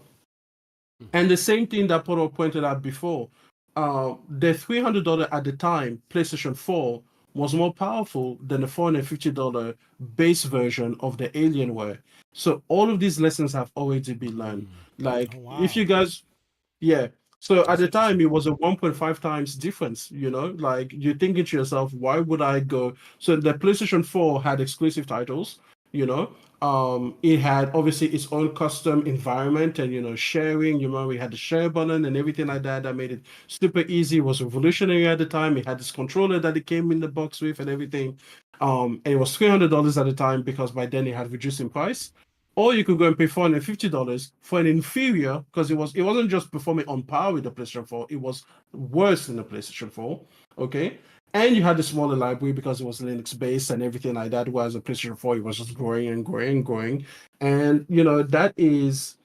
And the same thing that Portal pointed out before, the $300 at the time PlayStation 4 was more powerful than the $450 base version of the Alienware. So all of these lessons have already been learned. Oh, Like, if wow. you guys, yeah. So at That's the time, interesting. it was a 1.5 times difference, Like, you're thinking to yourself, why would I go? So the PlayStation 4 had exclusive titles, you know. It had obviously its own custom environment and sharing. We had the share button and everything like that. That made it super easy. It was revolutionary at the time. It had this controller that it came in the box with and everything. And it was $300 at the time because by then it had reduced in price. Or you could go and pay $450 for an inferior, because it wasn't just performing on par with the PlayStation 4, it was worse than the PlayStation 4. Okay. And you had the smaller library because it was Linux based and everything like that. Whereas the PlayStation 4, it was just growing and growing and growing. And that is,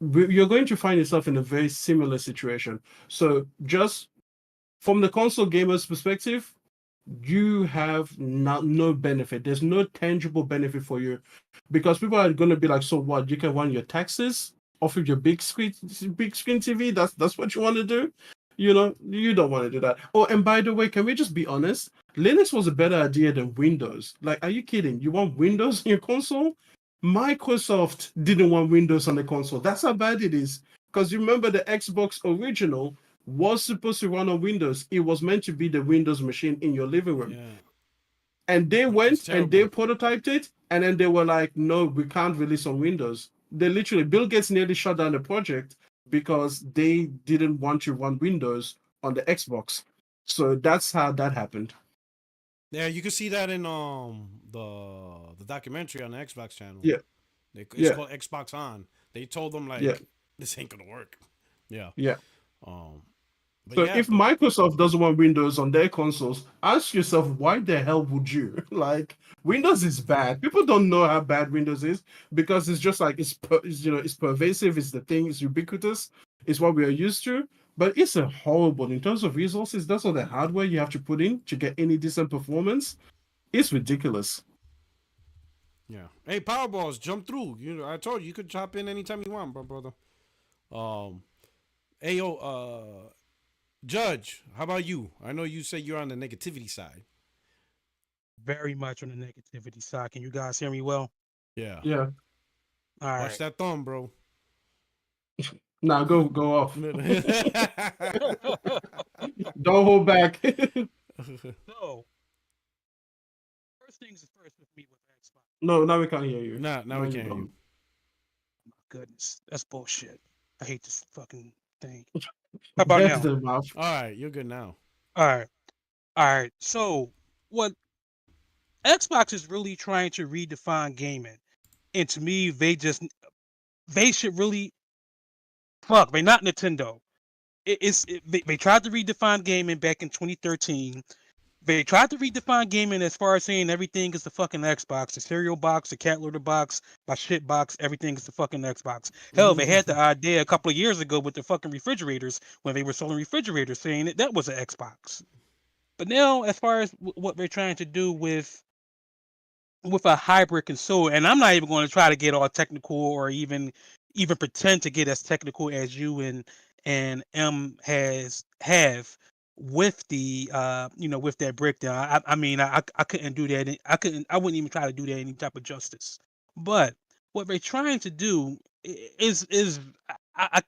you're going to find yourself in a very similar situation. So just from the console gamer's perspective, you have no benefit. There's no tangible benefit for you, because people are going to be like, so what? You can run your taxes off of your big screen TV. That's what you want to do. You don't want to do that. Oh, and by the way, can we just be honest? Linux was a better idea than Windows. Like, are you kidding? You want Windows in your console? Microsoft didn't want Windows on the console. That's how bad it is. Because you remember the Xbox original was supposed to run on Windows. It was meant to be the Windows machine in your living room. Yeah. And they It's went and they terrible. prototyped it, and then they were like, no, we can't release on Windows. Bill Gates nearly shut down the project because they didn't want to run Windows on the Xbox. So that's how that happened. Yeah, you can see that in the documentary on the Xbox channel. Yeah, It's yeah, called Xbox On. They told them yeah, like this ain't gonna work. Yeah. yeah. Um But So yeah, if Microsoft doesn't want Windows on their consoles, ask yourself why the hell would you? Like Windows is bad. People don't know how bad Windows is because it's just like it's pervasive. It's the thing. It's ubiquitous. It's what we are used to. But it's a horrible in terms of resources. That's all the hardware you have to put in to get any decent performance. It's ridiculous. yeah. Hey, Powerballs, jump through. I told you you could chop in anytime you want, brother. Um, hey yo, Judge, how about you? I know you say you're on the negativity side. Very much on the negativity side. Can you guys hear me well? Yeah. Yeah. All Watch right. that thumb, bro. Now go off. Don't hold back. So, first things first with me with Xbox. No, now we can't hear you. now Now we you're can't hear you. gone. My goodness, that's bullshit. I hate this fucking thing. How about Get now? the mouth. All right, you're good now. All right. All right. So, what Xbox is really trying to redefine gaming, and to me, they should really fuck. They're not Nintendo. They tried to redefine gaming back in 2013. They tried to redefine gaming as far as saying everything is the fucking Xbox, the cereal box, the cat litter box, my shit box, everything is the fucking Xbox. Hell, they had the idea a couple of years ago with the fucking refrigerators when they were selling refrigerators, saying that was an Xbox. But now, as far as what they're trying to do with a hybrid console, and I'm not even going to try to get all technical or even pretend to get as technical as you and M have with the with that breakdown. I mean I couldn't do that. I wouldn't even try to do that any type of justice. But what they're trying to do is I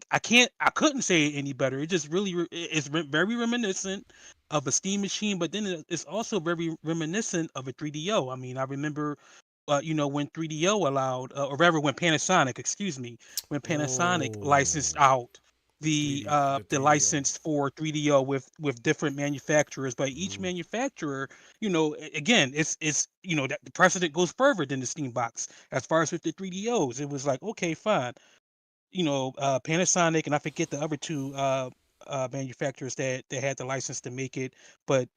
couldn't say it any better. It just really is very reminiscent of a steam machine, but then it's also very reminiscent of a 3DO. I mean, I remember, when 3DO allowed, or rather, when Panasonic, excuse me, when Panasonic licensed Oh, out 3D, the the 3DO. license for 3DO with different manufacturers, but each Mhm. manufacturer, again, it's that the precedent goes further than the Steam box. As far as with the 3DOs, it was like, okay, fine, Panasonic and I forget the other two manufacturers that had the license to make it, but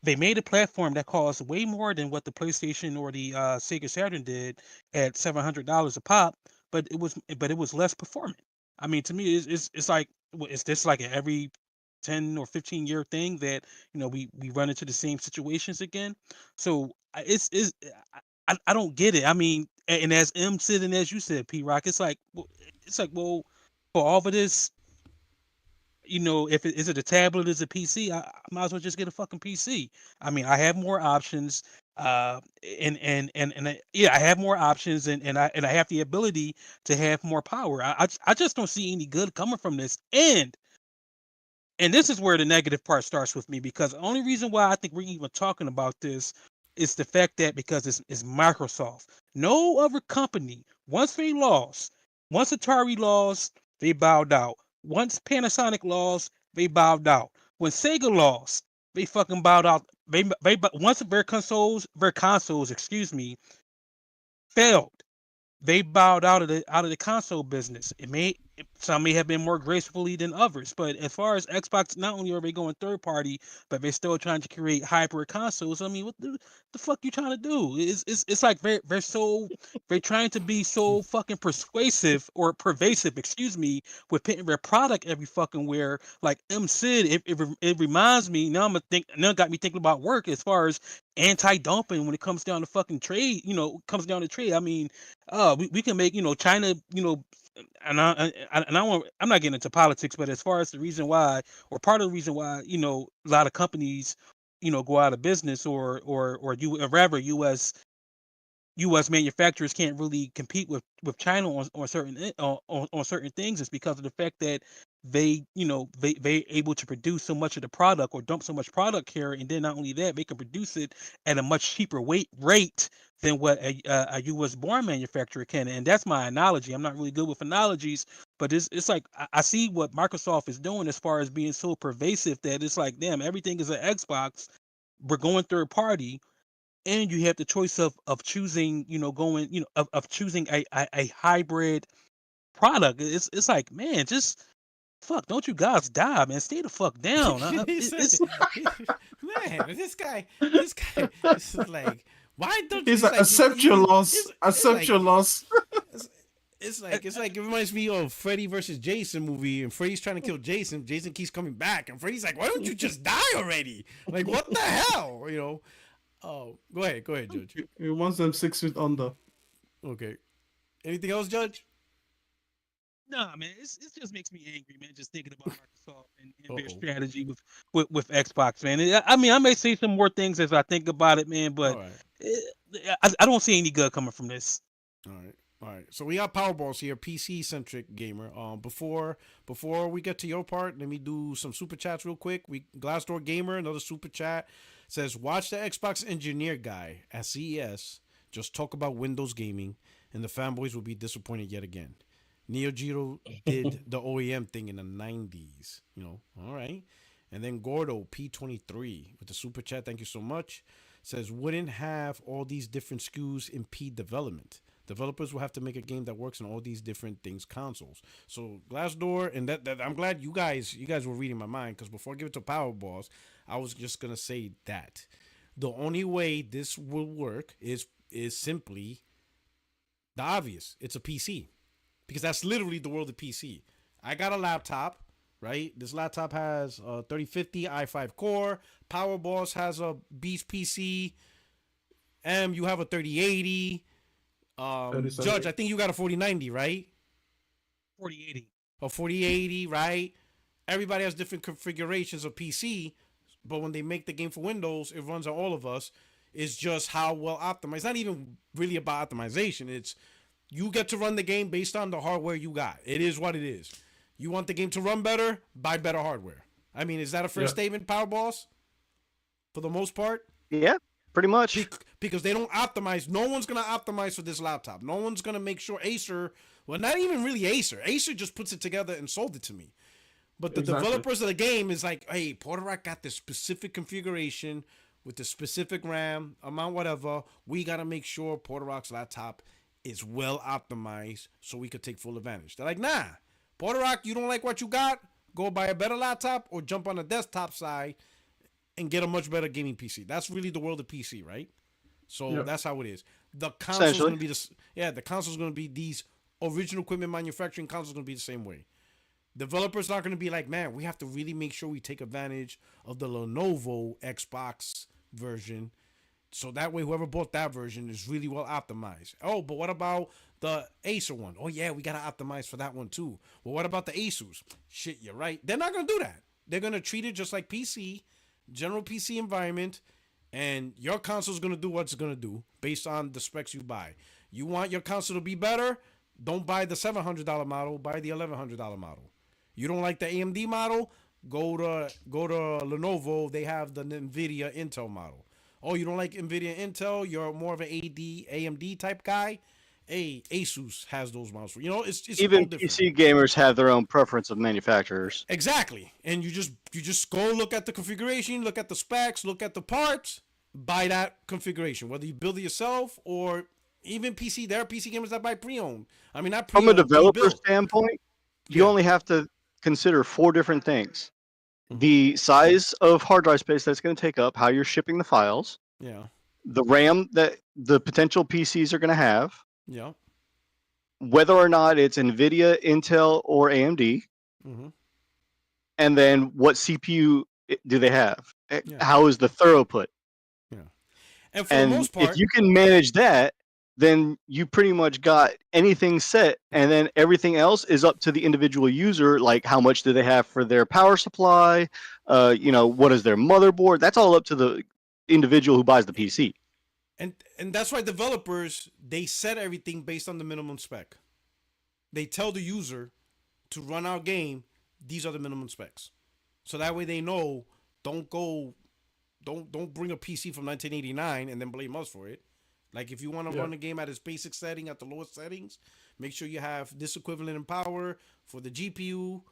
they made a platform that costs way more than what the PlayStation or the Sega Saturn did at $700 a pop, but it was less performant. I mean, to me, it's like is this like an every 10 or 15 year thing that we run into the same situations again? So I don't get it. I mean, and as M said and as you said, P Rock, it's like, well, for all of this, if is it a tablet, is it a PC? I might as well just get a fucking PC. I mean, I have more options, yeah, I have more options, and I have the ability to have more power. I just don't see any good coming from this, and this is where the negative part starts with me because the only reason why I think we're even talking about this is the fact that because it's Microsoft. No other company, once Atari lost, they bowed out. Once Panasonic lost, they bowed out. When Sega lost, they fucking bowed out. Once their consoles, excuse me, failed, they bowed out of the console business. Some may have been more gracefully than others, but as far as Xbox, not only are they going third party, but they're still trying to create hybrid consoles. I mean, what the fuck you trying to do? It's like they're trying to be so fucking persuasive or pervasive, excuse me, with putting their product every fucking where. Like M said, it reminds me now got me thinking about work as far as anti-dumping when it comes down to fucking trade. Comes down to trade. I mean, we can make China, I'm not getting into politics, but as far as the reason why, or part of the reason why, a lot of companies, go out of business, or rather U.S. manufacturers can't really compete with China on certain things is because of the fact that they able to produce so much of the product or dump so much product here, and then not only that, they can produce it at a much cheaper rate than what a U.S. born manufacturer can. And that's my analogy. I'm not really good with analogies, but it's like I see what Microsoft is doing as far as being so pervasive that it's like, damn, everything is an Xbox. We're going third party, and you have the choice of choosing, going, of choosing a hybrid product. It's like, man, just fuck, don't you guys die, man? Stay the fuck down. He said, It's man, this guy, this is like, why don't you? He's It's like, like, accept your loss. it's Accept your loss. it's, it's like it reminds me of Freddy versus Jason movie, and Freddy's trying to kill Jason. Jason keeps coming back, and Freddy's like, why don't you just die already? Like, what the hell, you know? Oh, go ahead, Judge. He wants them 6 feet under. Okay, anything else, Judge? Nah, man, it just makes me angry, man. Just thinking about Microsoft and their Uh-oh. strategy with Xbox, man. I mean, I may say some more things as I think about it, man, but All right. I don't see any good coming from this. All right. So we got Powerballs here, PC centric gamer. Before we get to your part, let me do some super chats real quick. Glassdoor Gamer, another super chat, says, watch the Xbox engineer guy at CES just talk about Windows gaming, and the fanboys will be disappointed yet again. Neo Geo did the OEM thing in the 90s, you know. All right. And then Gordo P23 with the super chat, thank you so much, says, wouldn't have all these different SKUs impede development. Developers will have to make a game that works on all these different things, consoles. So Glassdoor, and that I'm glad you guys were reading my mind, because before I give it to Powerballs, I was just gonna say that the only way this will work is simply the obvious. It's a PC, because that's literally the world of PC. I got a laptop, right? This laptop has a 3050 i5 core. Powerballs has a Beast PC. You have a 3080. Judge, I think you got a 4090, right? 4080. A 4080, right? Everybody has different configurations of PC, but when they make the game for Windows, it runs on all of us. It's just how well optimized. It's not even really about optimization. It's you get to run the game based on the hardware you got. It is what it is. You want the game to run better? Buy better hardware. I mean, is that a fair statement, Powerballs? For the most part? Yeah, pretty much. Because they don't optimize. No one's going to optimize for this laptop. No one's going to make sure Acer, well, not even really Acer. Acer just puts it together and sold it to me. But the developers of the game is like, hey, Porterak got this specific configuration with the specific RAM, amount, whatever. We got to make sure Porterak's laptop is well optimized so we could take full advantage. They're like, nah, Porterak, you don't like what you got? Go buy a better laptop or jump on the desktop side and get a much better gaming PC. That's really the world of PC, right? So that's how it is. The console's going to be the console's going to be these original equipment manufacturing consoles going to be the same way. Developers not going to be like, man, we have to really make sure we take advantage of the Lenovo Xbox version, so that way whoever bought that version is really well optimized. Oh, but what about the Acer one? Oh yeah, we got to optimize for that one too. Well, what about the Asus? Shit, you're right. They're not going to do that. They're going to treat it just like PC, general PC environment, and your console is going to do what it's going to do based on the specs you buy. You want your console to be better? Don't buy the $700 model, buy the $1,100 model. You don't like the AMD model? Go to Lenovo. They have the NVIDIA Intel model. Oh, you don't like NVIDIA Intel? You're more of an AMD type guy? Hey, Asus has those models. You know, it's even PC gamers have their own preference of manufacturers. Exactly, and you just go look at the configuration, look at the specs, look at the parts, buy that configuration. Whether you build it yourself or even PC, there are PC gamers that buy pre-owned. I mean, not pre-owned. From a developer standpoint, you only have to consider 4 different things: the size of hard drive space that's going to take up, how you're shipping the files, the RAM that the potential PCs are going to have, whether or not it's NVIDIA, Intel, or AMD, and then what CPU do they have? How is the throughput? And for the most part, if you can manage that, then you pretty much got anything set, and then everything else is up to the individual user, like how much do they have for their power supply, what is their motherboard. That's all up to the individual who buys the PC. And that's why developers, they set everything based on the minimum spec. They tell the user to run our game, these are the minimum specs. So that way they know, don't bring a PC from 1989 and then blame us for it. Like, if you want to run the game at its basic setting, at the lowest settings, make sure you have this equivalent in power for the GPU,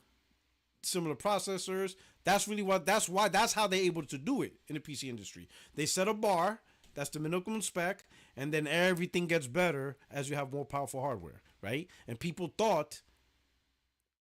similar processors. That's how they're able to do it in the PC industry. They set a bar, that's the minimum spec, and then everything gets better as you have more powerful hardware, right? And people thought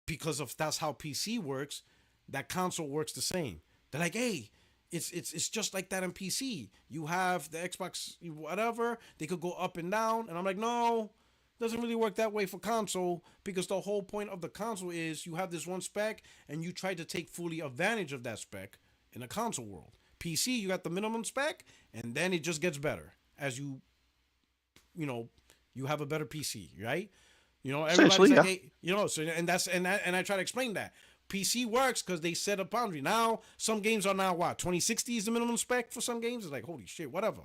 because of that's how PC works, that console works the same. They're like, hey, it's just like that in PC. You have the Xbox, whatever, they could go up and down. And I'm like, no, doesn't really work that way for console, because the whole point of the console is you have this one spec and you try to take fully advantage of that spec in a console world. PC, you got the minimum spec, and then it just gets better as you have a better PC, right? Everybody's like, hey, so and I try to explain that. PC works because they set a boundary. Now, some games are now what? 2060 is the minimum spec for some games? It's like, holy shit, whatever.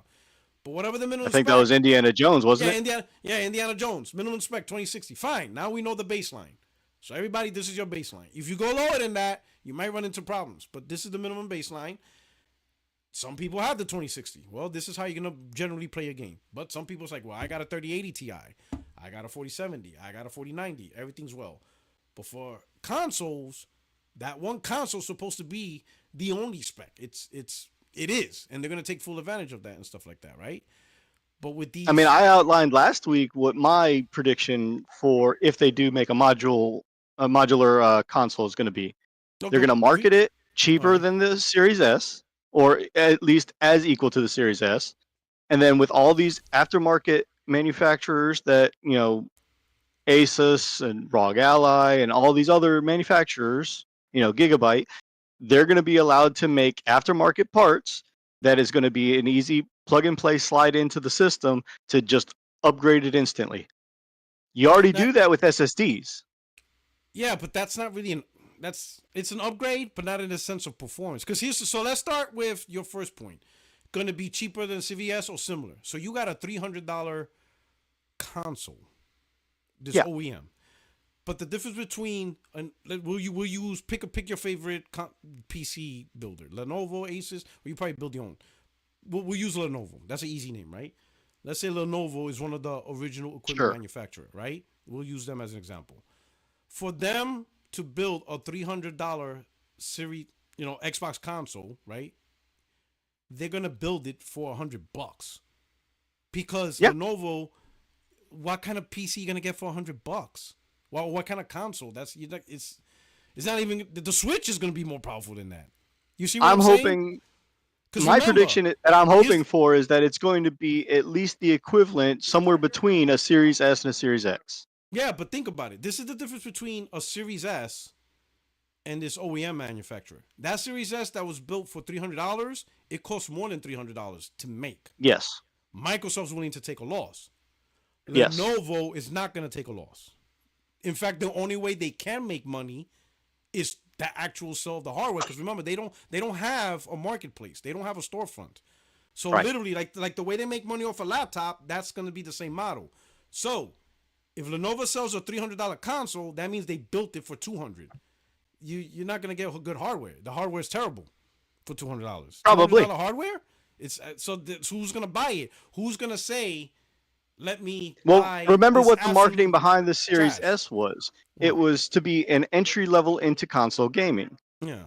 But whatever the minimum spec. I think that was Indiana Jones, wasn't it? Indiana Jones. Minimum spec, 2060. Fine. Now we know the baseline. So everybody, this is your baseline. If you go lower than that, you might run into problems. But this is the minimum baseline. Some people have the 2060. Well, this is how you're going to generally play a game. But some people's like, well, I got a 3080 Ti. I got a 4070. I got a 4090. Everything's well. But for consoles, that one console's supposed to be the only spec. It is. And they're going to take full advantage of that and stuff like that, right? But with these... I outlined last week what my prediction for if they do make a modular console is going to be. They're going to market it cheaper than the Series S, or at least as equal to the Series S. And then with all these aftermarket manufacturers that, Asus and ROG Ally and all these other manufacturers, Gigabyte, they're going to be allowed to make aftermarket parts that is going to be an easy plug and play slide into the system to just upgrade it instantly. You already do that with SSDs. Yeah, but that's not really it's an upgrade, but not in the sense of performance. So let's start with your first point. Going to be cheaper than CVS or similar. So you got a $300 console. This OEM. But the difference between we'll use pick your favorite PC builder, Lenovo, Asus, or you probably build your own. We'll use Lenovo. That's an easy name, right? Let's say Lenovo is one of the original equipment manufacturer, right? We'll use them as an example. For them to build a $300 series, Xbox console, right? They're gonna build it for $100 because Lenovo. What kind of PC you gonna get for $100? Well, what kind of console? It's not even the Switch is gonna be more powerful than that. You see what I'm hoping. My prediction that I'm hoping for is that it's going to be at least the equivalent, somewhere between a Series S and a Series X. Yeah, but think about it. This is the difference between a Series S and this OEM manufacturer. That Series S that was built for $300, it costs more than $300 to make. Yes. Microsoft's willing to take a loss. Yes. Lenovo is not going to take a loss. In fact, the only way they can make money is the actual sale of the hardware. Because remember, they don't have a marketplace. They don't have a storefront. So literally, like the way they make money off a laptop, that's going to be the same model. So if Lenovo sells a $300 console, that means they built it for $200. You're not going to get good hardware. The hardware is terrible for $200. Probably $200 hardware. It's who's going to buy it? Who's going to say? Remember what the marketing behind the Series S was. It was to be an entry level into console gaming. Yeah.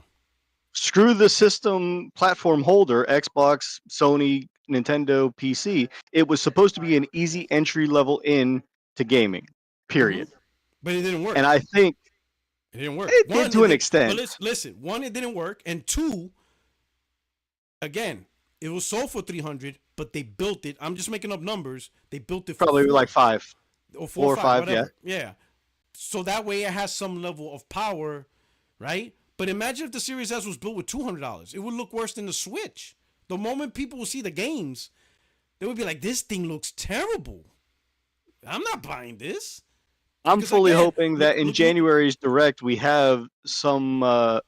Screw the system platform holder, Xbox, Sony, Nintendo, PC. It was supposed to be an easy entry level in to gaming. Period. Mm-hmm. But it didn't work. And I think it didn't work. It did to an extent. But listen, one, it didn't work, and two, again, it was sold for $300. But they built it. I'm just making up numbers. They built it for probably like 5 or 4 or 5, whatever. Yeah. So that way it has some level of power, right? But imagine if the Series S was built with $200. It would look worse than the Switch. The moment people will see the games, they would be like, "This thing looks terrible. I'm not buying this." I'm fully hoping that in January's Direct we have some,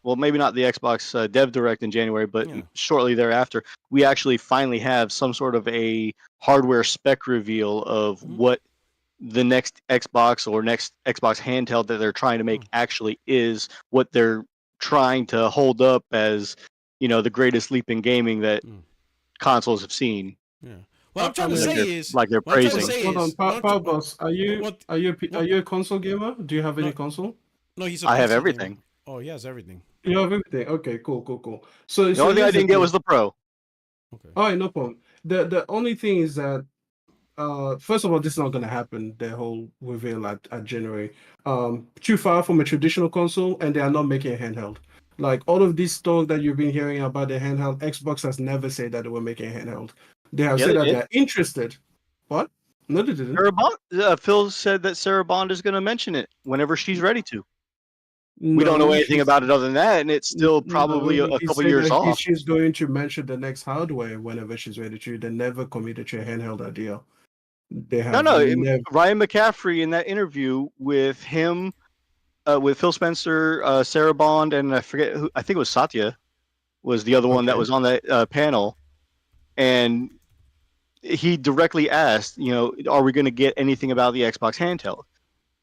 maybe not the Xbox Dev Direct in January, but shortly thereafter, we actually finally have some sort of a hardware spec reveal of what the next Xbox or next Xbox handheld that they're trying to make actually is, what they're trying to hold up as, the greatest leap in gaming that consoles have seen. Yeah. What I'm trying to say is, like they're praising. Hold on, Power Boss, are you a console gamer? Do you have any console? No, he's. I have everything. Gamer. Oh, he has everything. You have everything. Okay, cool. So the only thing I didn't get was the Pro. Okay. All right, no problem. The only thing is that first of all, this is not going to happen. The whole reveal at January, too far from a traditional console, and they are not making a handheld. Like all of this talk that you've been hearing about the handheld, Xbox has never said that they were making a handheld. They have said that they're interested. What? No, they didn't. Sarah Bond, Phil said that Sarah Bond is going to mention it whenever she's ready to. We don't know anything about it other than that, and it's still probably a couple years off. She's going to mention the next hardware whenever she's ready to. They never committed to a handheld idea. They have Ryan McCaffrey in that interview with him, with Phil Spencer, Sarah Bond, and I forget who. I think it was Satya, was the other one that was on that panel, and he directly asked, are we going to get anything about the Xbox handheld?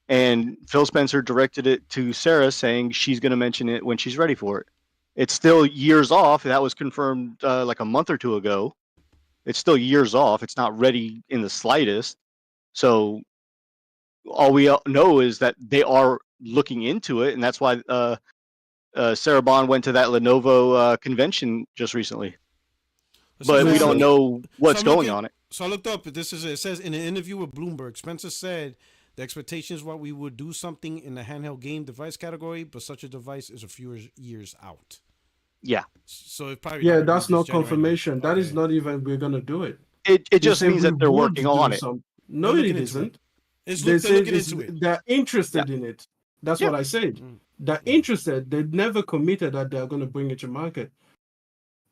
And Phil Spencer directed it to Sarah, saying she's going to mention it when she's ready for it. It's still years off. That was confirmed like a month or two ago. It's still years off. It's not ready in the slightest. So all we know is that they are looking into it, and that's why Sarah Bond went to that Lenovo convention just recently. But we don't know what's going on it. So I looked up. It says in an interview with Bloomberg, Spencer said the expectation is what we would do something in the handheld game device category, but such a device is a few years out. Yeah. So it probably that's not confirmation. That is not even we're gonna do it. It just means that they're working on it. No, it isn't. They're interested in it. That's what I said. They're interested. They never committed that they're gonna bring it to market.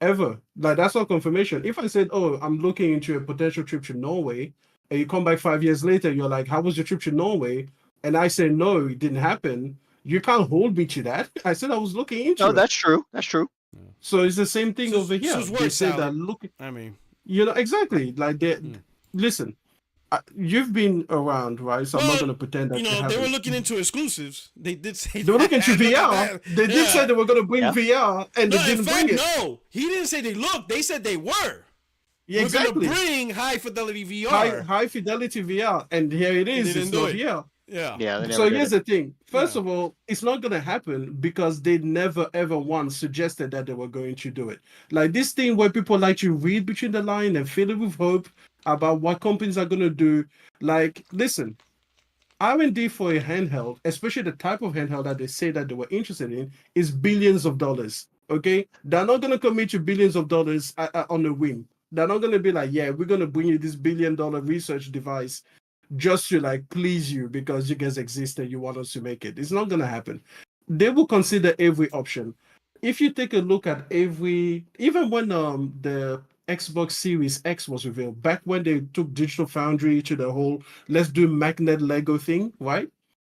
Ever. Like that's not confirmation. If I said, "Oh, I'm looking into a potential trip to Norway," and you come back 5 years later, you're like, "How was your trip to Norway?" And I say, "No, it didn't happen." You can't hold me to that. I said I was looking into it. No, that's true. That's true. So it's the same thing over here. They say that look. I mean, exactly. Like they listen. You've been around, right? So I'm not going to pretend that they were looking into exclusives. They did say they were looking into VR. They did say they were going to bring VR, and they didn't bring it. No, he didn't say they looked. They said they were. Yeah, exactly. We're going to bring high fidelity VR. High fidelity VR, and here it is. It's not here. Yeah. So here's the thing. First of all, it's not going to happen because they never ever once suggested that they were going to do it. Like this thing where people like to read between the line and fill it with hope about what companies are going to do. Like, listen, R&D for a handheld, especially the type of handheld that they say that they were interested in, is billions of dollars. Okay, they're not going to commit to billions of dollars on a whim. They're not going to be like, yeah, we're going to bring you this $1 billion research device just to like please you because you guys exist and you want us to make it. It's not going to happen. They will consider every option. If you take a look at even when the Xbox Series X was revealed, back when they took Digital Foundry to the whole let's do magnet Lego thing, right?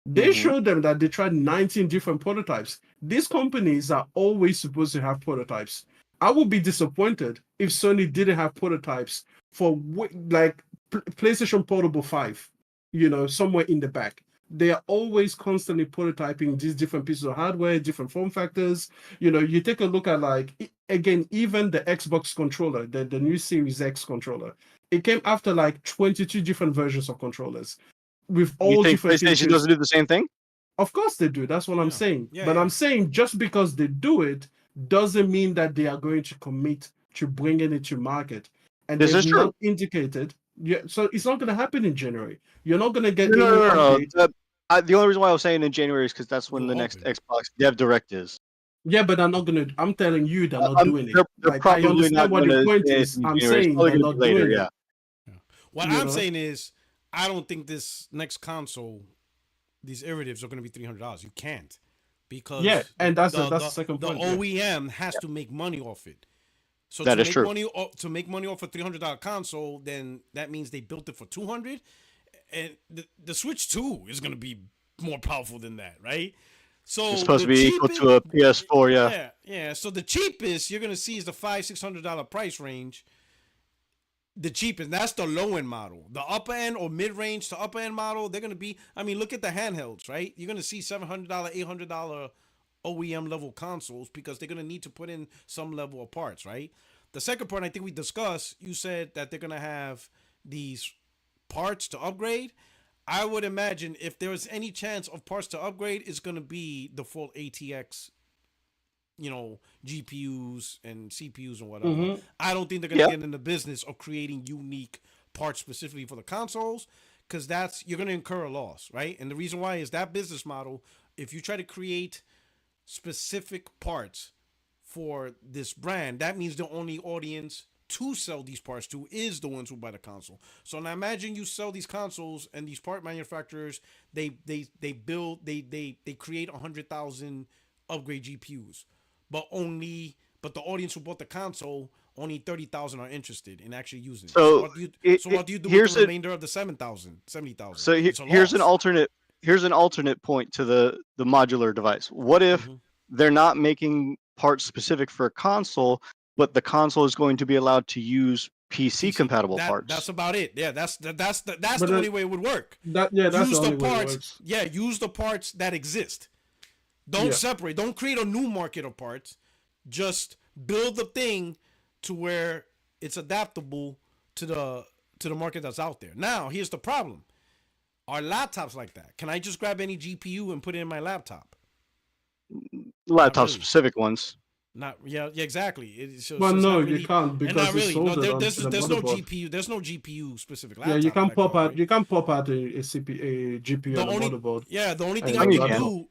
They showed them that they tried 19 different prototypes. These companies are always supposed to have prototypes. I would be disappointed if Sony didn't have prototypes for like PlayStation Portable 5, somewhere in the back. They are always constantly prototyping these different pieces of hardware, different form factors. You take a look at again, even the Xbox controller, the new Series X controller, it came after like 22 different versions of controllers with all different PlayStation features. Doesn't do the same thing? Of course they do. That's what I'm saying. But I'm saying just because they do it doesn't mean that they are going to commit to bringing it to market. And this is true. Not indicated. Yeah, so it's not going to happen in January. You're not going to get no. The only reason why I was saying in January is because that's when the next Xbox Dev Direct is. Yeah, but I'm not going to. I'm telling you they're not doing it. They're probably I understand not what the point is. I'm saying they're not doing it. What I'm saying is, I don't think this next console, these irritatives are going to be $300. You can't, because and that's the second point. The OEM has to make money off it. So that is true. To make money off a $300 console, then that means they built it for $200, and the Switch 2 is going to be more powerful than that, right? So it's supposed to be equal to a PS4, yeah. So the cheapest you're going to see is the $500-$600 price range. The cheapest, that's the low end model. The upper end or mid range to upper end model, they're going to be. I mean, look at the handhelds, right? You're going to see $700, $800 OEM level consoles because they're going to need to put in some level of parts, right? The second part I think we discussed, you said that they're going to have these parts to upgrade. I would imagine if there is any chance of parts to upgrade, it's going to be the full ATX, GPUs and CPUs and whatever. I don't think they're going to get in the business of creating unique parts specifically for the consoles, because you're going to incur a loss, right? And the reason why is that business model. If you try to create specific parts for this brand, that means the only audience to sell these parts to is the ones who buy the console. So now imagine you sell these consoles and these part manufacturers, they create 100,000 upgrade GPUs, but the audience who bought the console, only 30,000 are interested in actually using it. So what do you do with the remainder of the 70,000? So here's an alternate point to the modular device. What if they're not making parts specific for a console, but the console is going to be allowed to use PC compatible parts? That's about it. Yeah, that's the only way it would work. That's the only way it works. Yeah, use the parts that exist. Don't separate. Don't create a new market of parts. Just build the thing to where it's adaptable to the market that's out there. Now, here's the problem. Are laptops like that? Can I just grab any GPU and put it in my laptop? Laptop specific ones. Exactly. You can't, because it's soldered there's onto the no motherboard. GPU. There's no GPU specific laptop. Yeah, you can't pop out. Right? You can't pop out a GPU on a motherboard. Yeah, the only thing Some I you can can. do.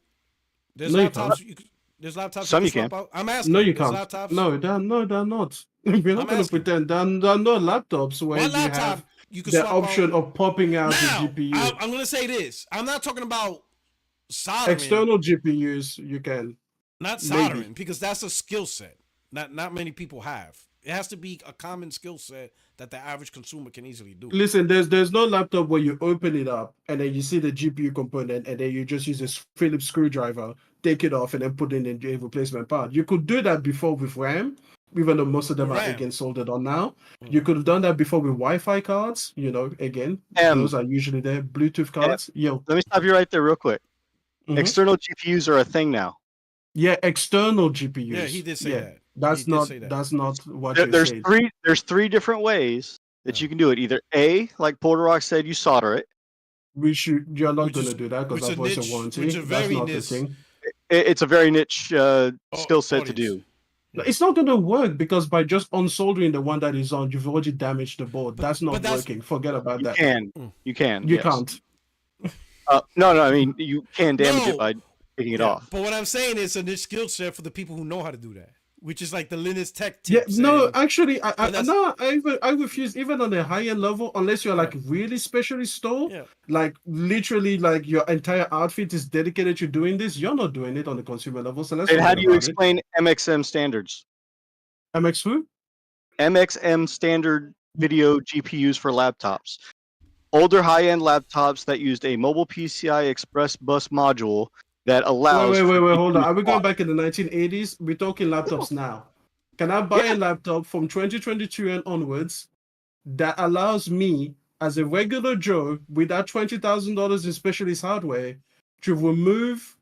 There's No, you laptops. There's laptops. Some you can. Out. I'm asking. No, you there's can't. Laptops? No, they're not. We're not going to pretend. There are no laptops where One you laptop have you can the swap option out. of popping out Now, the GPU. I'm going to say this. I'm not talking about soldering. External GPUs, you can. Not soldering, because that's a skill set. Not many people have. It has to be a common skill set that the average consumer can easily do. Listen, there's no laptop where you open it up and then you see the GPU component and then you just use a Phillips screwdriver, take it off, and then put in a replacement part. You could do that before with RAM, even though most of them are again soldered on now. You could have done that before with Wi-Fi cards. Again, those are usually their Bluetooth cards. Let me stop you right there real quick. External GPUs are a thing now. Yeah, external GPUs. Yeah, he did say that. That's not what you said. There's three different ways that you can do it. Either A, like Porter Rock said, you solder it. You're not going to do that because that was a warranty. That's not the thing. It's a very niche skill set to do. It's not going to work because by just unsoldering the one that is on, you've already damaged the board. That's not working. Forget about that. You can. You can't. No. I mean, you can damage it by taking it off. But what I'm saying is a niche skill set for the people who know how to do that, which is like the Linux tech tips. Yeah, no, actually, I refuse, even on a higher level, unless you're like really specially stoked, like literally like your entire outfit is dedicated to doing this. You're not doing it on the consumer level. So let's. And how do you explain MXM standards? MX who? MXM standard video GPUs for laptops. Older high-end laptops that used a mobile PCI Express bus module that allows. Wait, hold on. Are we going back in the 1980s? We're talking laptops now. Can I buy a laptop from 2022 and onwards that allows me, as a regular Joe, with that $20,000 in specialist hardware, to remove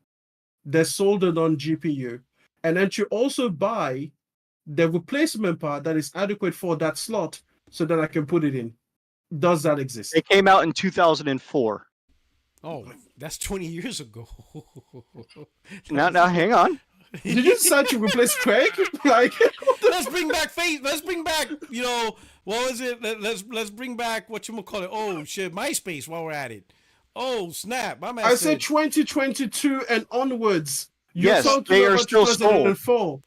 the soldered on GPU, and then to also buy the replacement part that is adequate for that slot so that I can put it in? Does that exist? It came out in 2004. Oh, that's 20 years ago. Now, hang on. Did you decide to replace Craig? Let's bring back what was it? Let's bring back whatchamacallit. Oh shit, MySpace while we're at it. Oh snap, my man. I said 2022 and onwards. Yes, they are still sold.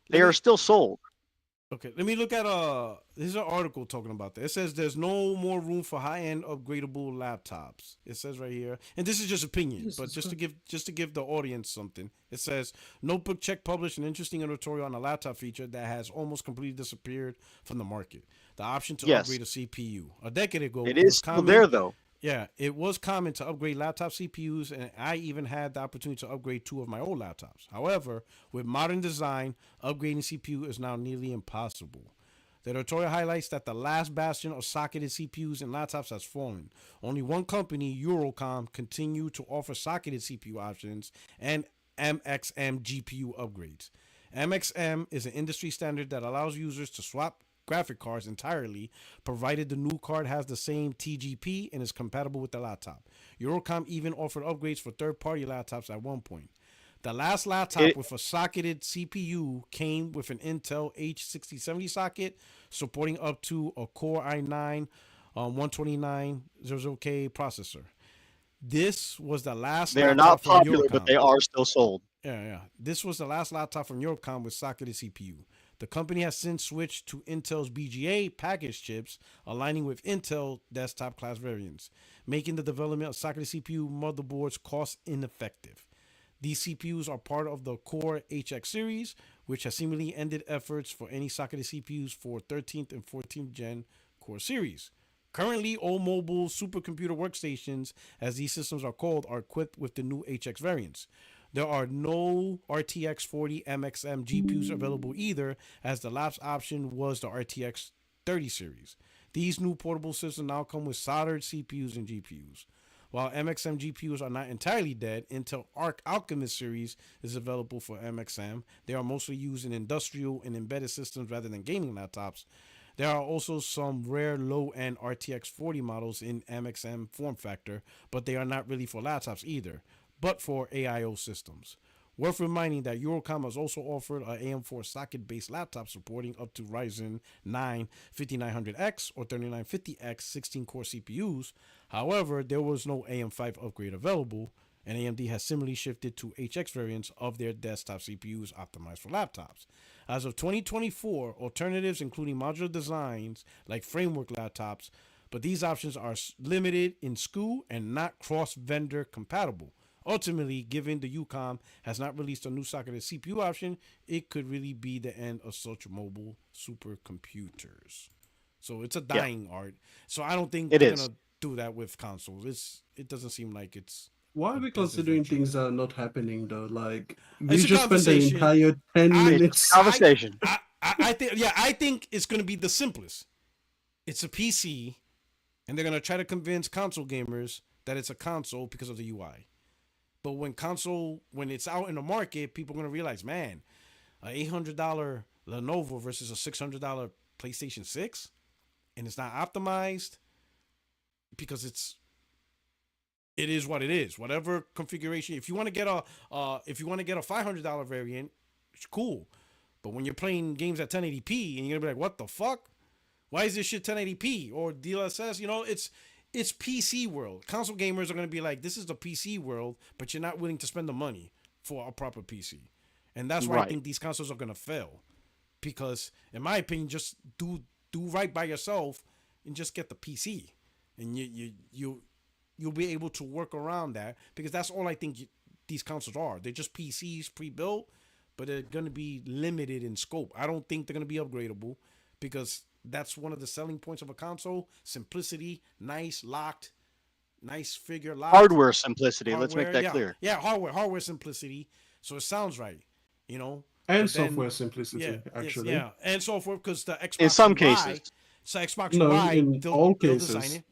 They are still sold. Okay, let me look at there's an article talking about that. It says there's no more room for high-end upgradable laptops. It says right here, and this is just opinion, but just to give the audience something. It says Notebook Check published an interesting editorial on a laptop feature that has almost completely disappeared from the market. The option to upgrade a CPU. A decade ago, it is still there though. Yeah, it was common to upgrade laptop CPUs, and I even had the opportunity to upgrade 2 of my old laptops. However, with modern design, upgrading CPU is now nearly impossible. The editorial highlights that the last bastion of socketed CPUs and laptops has fallen. Only one company, Eurocom, continued to offer socketed CPU options and MXM GPU upgrades. MXM is an industry standard that allows users to swap graphic cards entirely, provided the new card has the same TGP and is compatible with the laptop. Eurocom even offered upgrades for third-party laptops at one point. The last laptop with a socketed CPU came with an Intel H6070 socket, supporting up to a Core i9 12900K processor. This was the last They are laptop not from popular, but Eurocom. they are still sold. Yeah. This was the last laptop from Eurocom with socketed CPU. The company has since switched to Intel's BGA packaged chips, aligning with Intel desktop class variants, making the development of socketed CPU motherboards cost ineffective. These CPUs are part of the Core HX series, which has seemingly ended efforts for any socketed CPUs for 13th and 14th gen Core series. Currently, all mobile supercomputer workstations, as these systems are called, are equipped with the new HX variants. There are no RTX 40 MXM GPUs available either, as the last option was the RTX 30 series. These new portable systems now come with soldered CPUs and GPUs. While MXM GPUs are not entirely dead, Intel Arc Alchemist series is available for MXM. They are mostly used in industrial and embedded systems rather than gaming laptops. There are also some rare low-end RTX 40 models in MXM form factor, but they are not really for laptops either, but for AIO systems. Worth reminding that Eurocom has also offered an AM4 socket-based laptop supporting up to Ryzen 9 5900X or 3950X 16-core CPUs. However, there was no AM5 upgrade available, and AMD has similarly shifted to HX variants of their desktop CPUs optimized for laptops. As of 2024, alternatives including modular designs like framework laptops, but these options are limited in SKU and not cross-vendor compatible. Ultimately, given the UCOM has not released a new socketed CPU option, it could really be the end of such mobile supercomputers. So it's a dying art. So I don't think they're going to do that with consoles. It doesn't seem like it's... Why are we considering things that are not happening though? Like we it's just spent the entire 10 minutes. Conversation. I think it's going to be the simplest. It's a PC, and they're going to try to convince console gamers that it's a console because of the UI. But when it's out in the market, people are going to realize, man, an $800 Lenovo versus a $600 PlayStation 6, and it's not optimized because it is what it is. Whatever configuration, if you want to get a $500 variant, it's cool. But when you're playing games at 1080p and you're gonna be like, what the fuck? Why is this shit 1080p or DLSS? It's PC world. Console gamers are gonna be like, this is the PC world, but you're not willing to spend the money for a proper PC, and that's why I think these consoles are gonna fail. Because, in my opinion, just do right by yourself and just get the PC, and you'll be able to work around that, because that's all I think these consoles are. They're just PCs pre-built, but they're going to be limited in scope. I don't think they're going to be upgradable, because that's one of the selling points of a console. Simplicity, nice figure locked. Hardware simplicity. Let's make that clear. Yeah, hardware simplicity. So it sounds right, And software simplicity, actually. Yeah, and software, because the Xbox in some UI, cases. So Xbox UI, in all cases. Design it.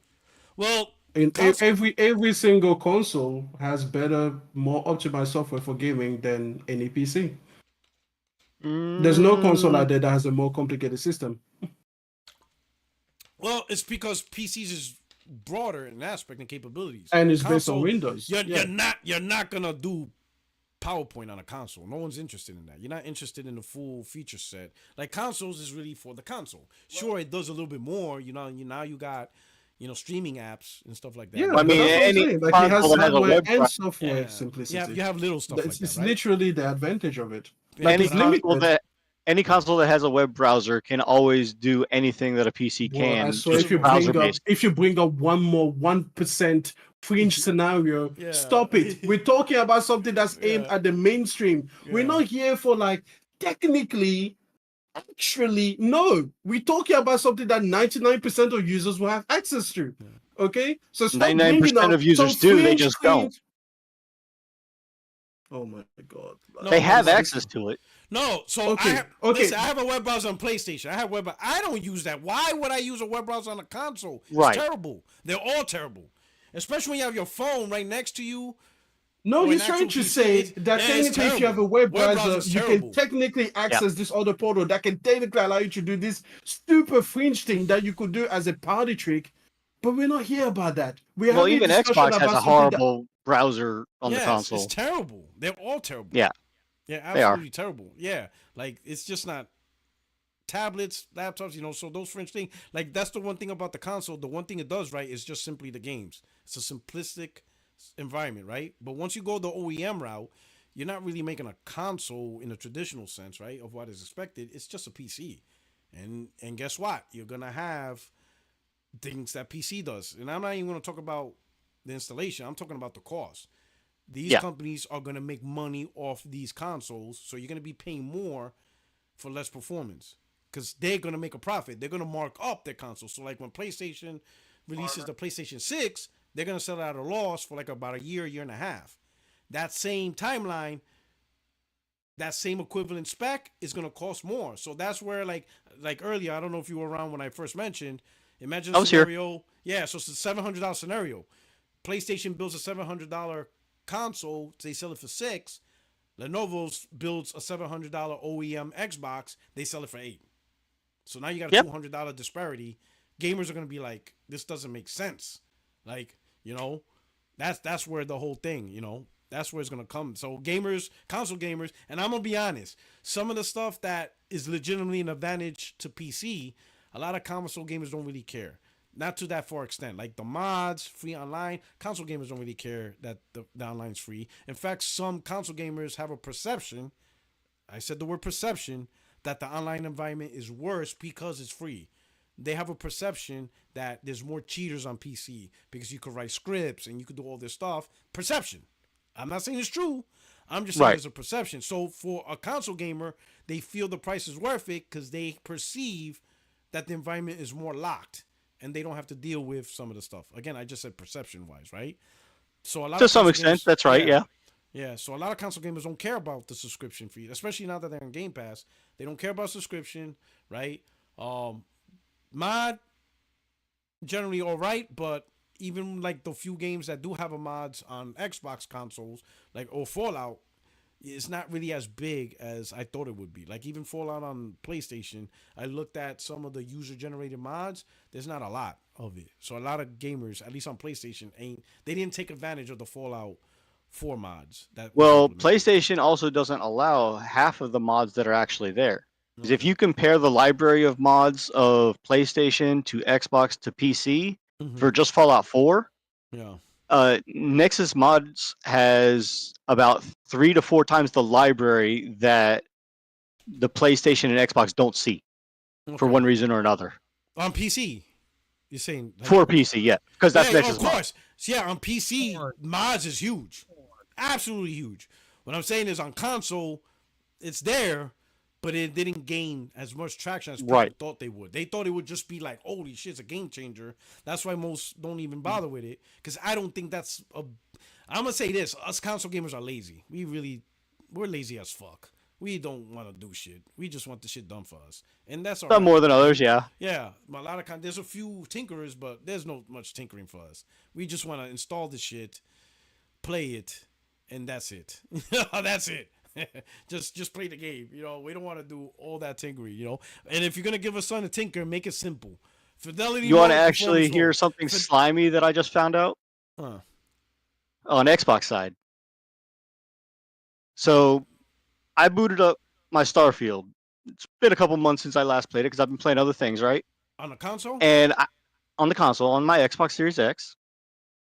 Well, every single console has better, more optimized software for gaming than any PC. There's no console out there that has a more complicated system. Well, it's because PCs is broader in aspect and capabilities, and it's based on Windows. You're not gonna do PowerPoint on a console. No one's interested in that. You're not interested in the full feature set. Like, consoles is really for the console. Sure, it does a little bit more. Now you got streaming apps and stuff like that. Yeah, I mean, it has hardware and software simplicity. You have little stuff like that. It's literally the advantage of it. Any console that has a web browser can always do anything that a PC can. So if you bring up one more 1% fringe scenario, stop it. We're talking about something that's aimed at the mainstream. We're not here for technically. Actually, no. We're talking about something that 99% of users will have access to. Okay? So 99% of users do, they just don't. Oh my god. They have access to it. No, so listen, I have a web browser on PlayStation. I don't use that. Why would I use a web browser on a console? It's terrible. They're all terrible. Especially when you have your phone right next to you. No, he's trying to say that technically if you have a web browser, you can technically access this other portal that can technically allow you to do this stupid fringe thing that you could do as a party trick. But we're not here about that. Even Xbox has a horrible browser on the console. It's terrible. They're all terrible. Yeah. Yeah, absolutely terrible. Yeah, it's just not. tablets, laptops, so those French things, like that's the one thing about the console. The one thing it does right is just simply the games. It's a simplistic environment, right? But once you go the OEM route, you're not really making a console in a traditional sense, right? Of what is expected. It's just a PC. And guess what? You're gonna have things that PC does. And I'm not even gonna talk about the installation. I'm talking about the cost. These companies are gonna make money off these consoles, so you're gonna be paying more for less performance. Because they're going to make a profit. They're going to mark up their console. So, like, when PlayStation releases the PlayStation 6, they're going to sell it at a loss for, like, about a year and a half. That same timeline, that same equivalent spec is going to cost more. So, that's where, like earlier, I don't know if you were around when I first mentioned. Imagine a scenario. Here. Yeah, so it's a $700 scenario. PlayStation builds a $700 console. They sell it for $6. Lenovo builds a $700 OEM Xbox. They sell it for $8. So now you got a $200 disparity. Gamers are going to be like, this doesn't make sense. Like, that's where the whole thing, that's where it's going to come. So gamers, console gamers, and I'm going to be honest, some of the stuff that is legitimately an advantage to PC, a lot of console gamers don't really care. Not to that far extent. Like the mods, free online, console gamers don't really care that the online's free. In fact, some console gamers have a perception, I said the word perception, that the online environment is worse because it's free. They have a perception that there's more cheaters on PC because you could write scripts and you could do all this stuff. Perception. I'm not saying it's true. I'm just saying there's a perception. So for a console gamer, they feel the price is worth it because they perceive that the environment is more locked and they don't have to deal with some of the stuff. Again, I just said perception-wise, right? So a lot to some extent, that's right, yeah. Yeah, so a lot of console gamers don't care about the subscription fee, especially now that they're on Game Pass. They don't care about subscription, right? Mod, generally all right, but even like the few games that do have a mods on Xbox consoles, like Fallout, it's not really as big as I thought it would be. Like even Fallout on PlayStation, I looked at some of the user-generated mods. There's not a lot of it. So a lot of gamers, at least on PlayStation, they didn't take advantage of the Fallout 4 mods. PlayStation also doesn't allow half of the mods that are actually there. Because if you compare the library of mods of PlayStation to Xbox to PC for just Fallout 4, Nexus Mods has about 3 to 4 times the library that the PlayStation and Xbox don't see for one reason or another. On PC, you're saying? Like, for PC, yeah. Because that's Nexus of course. Yeah, on PC, mods is huge. Absolutely huge. What I'm saying is on console, it's there, but it didn't gain as much traction as people thought they would. They thought it would just be like, holy shit, it's a game changer. That's why most don't even bother with it. Because I don't think that's a... I'm going to say this. Us console gamers are lazy. We're lazy as fuck. We don't want to do shit. We just want the shit done for us. And that's all Some more than others, yeah. Yeah. A lot of there's a few tinkerers, but there's no much tinkering for us. We just want to install the shit, play it, and that's it. That's it. just play the game. We don't want to do all that tinkering, And if you're going to give us something to tinker, make it simple. Fidelity. You want to actually hear something slimy that I just found out? On Xbox side. So I booted up my Starfield. It's been a couple months since I last played it because I've been playing other things, right? On the console? And on the console, on my Xbox Series X.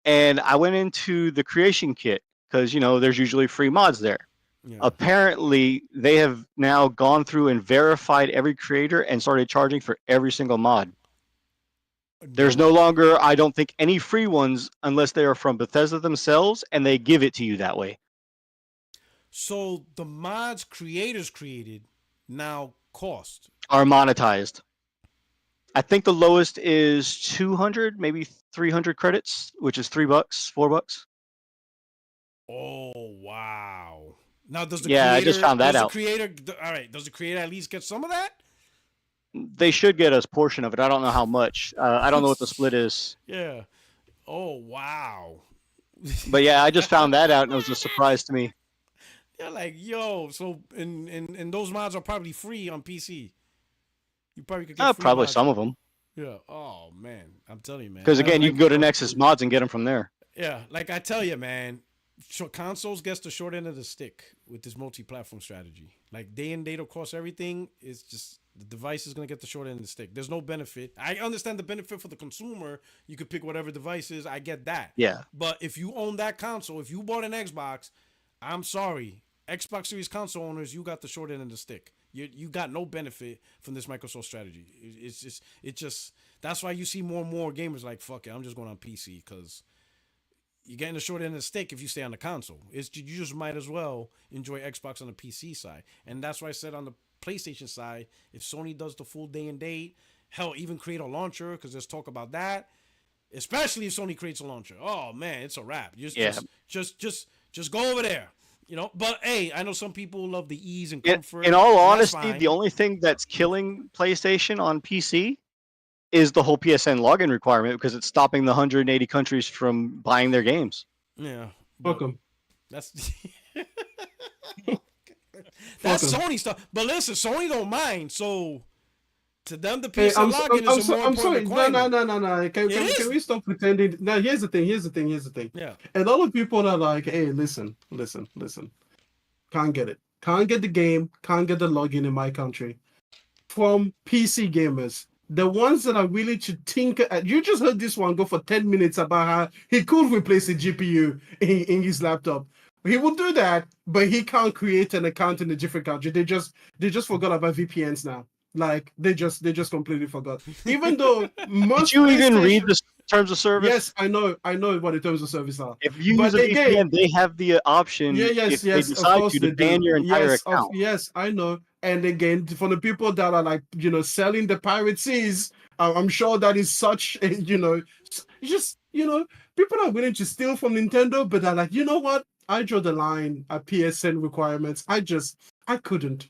And I went into the creation kit because, there's usually free mods there. Yeah. Apparently, they have now gone through and verified every creator and started charging for every single mod. There's no longer, I don't think, any free ones unless they are from Bethesda themselves, and they give it to you that way. So the mods creators created now cost. Are monetized. I think the lowest is 200, maybe 300 credits, which is $3, $4. Oh, wow. Now, does the creator... Yeah, I just found that out. All right, does the creator at least get some of that? They should get a portion of it. I don't know how much. I don't know what the split is. Yeah. Oh, wow. But yeah, I just found that out, and it was a surprise to me. Yeah, like, yo, so and those mods are probably free on PC. You probably could get free probably mods. Some of them. Yeah. Oh, man. I'm telling you, man. Because, again, you can go to Nexus Mods and get them from there. Yeah, like I tell you, man. Consoles gets the short end of the stick with this multi-platform strategy. Like day in, day to cost everything is just The device is going to get the short end of the stick. There's no benefit. I understand the benefit for the consumer. You could pick whatever device is. I get that. Yeah. But if you own that console, if you bought an Xbox, I'm sorry. Xbox Series console owners, you got the short end of the stick. You got no benefit from this Microsoft strategy. It just that's why you see more and more gamers like, fuck it, I'm just going on PC because you're getting the short end of the stick if you stay on the console. You just might as well enjoy Xbox on the PC side. And that's why I said on the PlayStation side, if Sony does the full day and date, hell, even create a launcher, because there's talk about that. Especially if Sony creates a launcher. Oh man, it's a wrap. Just go over there. You know, but hey, I know some people love the ease and comfort. In all honesty, the only thing that's killing PlayStation on PC is the whole PSN login requirement, because it's stopping the 180 countries from buying their games. Yeah. Welcome. That's Sony stuff. But listen, Sony don't mind. So to them, the PSN login is a more important requirement. No. Can we stop pretending? No, here's the thing. Yeah. A lot of people are like, hey, listen. Can't get it. Can't get the game. Can't get the login in my country. From PC gamers. The ones that are willing to tinker at, you just heard this one go for 10 minutes about how he could replace the GPU in his laptop. He will do that, but he can't create an account in a different country. They just forgot about VPNs now. Like they just completely forgot. Even though most did you even read the terms of service? Yes, I know what the terms of service are. If you use a VPN, they have the option. Yes, they decide to ban your entire account. Yes, I know. And again, for the people that are like, selling the piracies, I'm sure that is such a, people are willing to steal from Nintendo, but they're like, you know what? I draw the line at PSN requirements. I couldn't.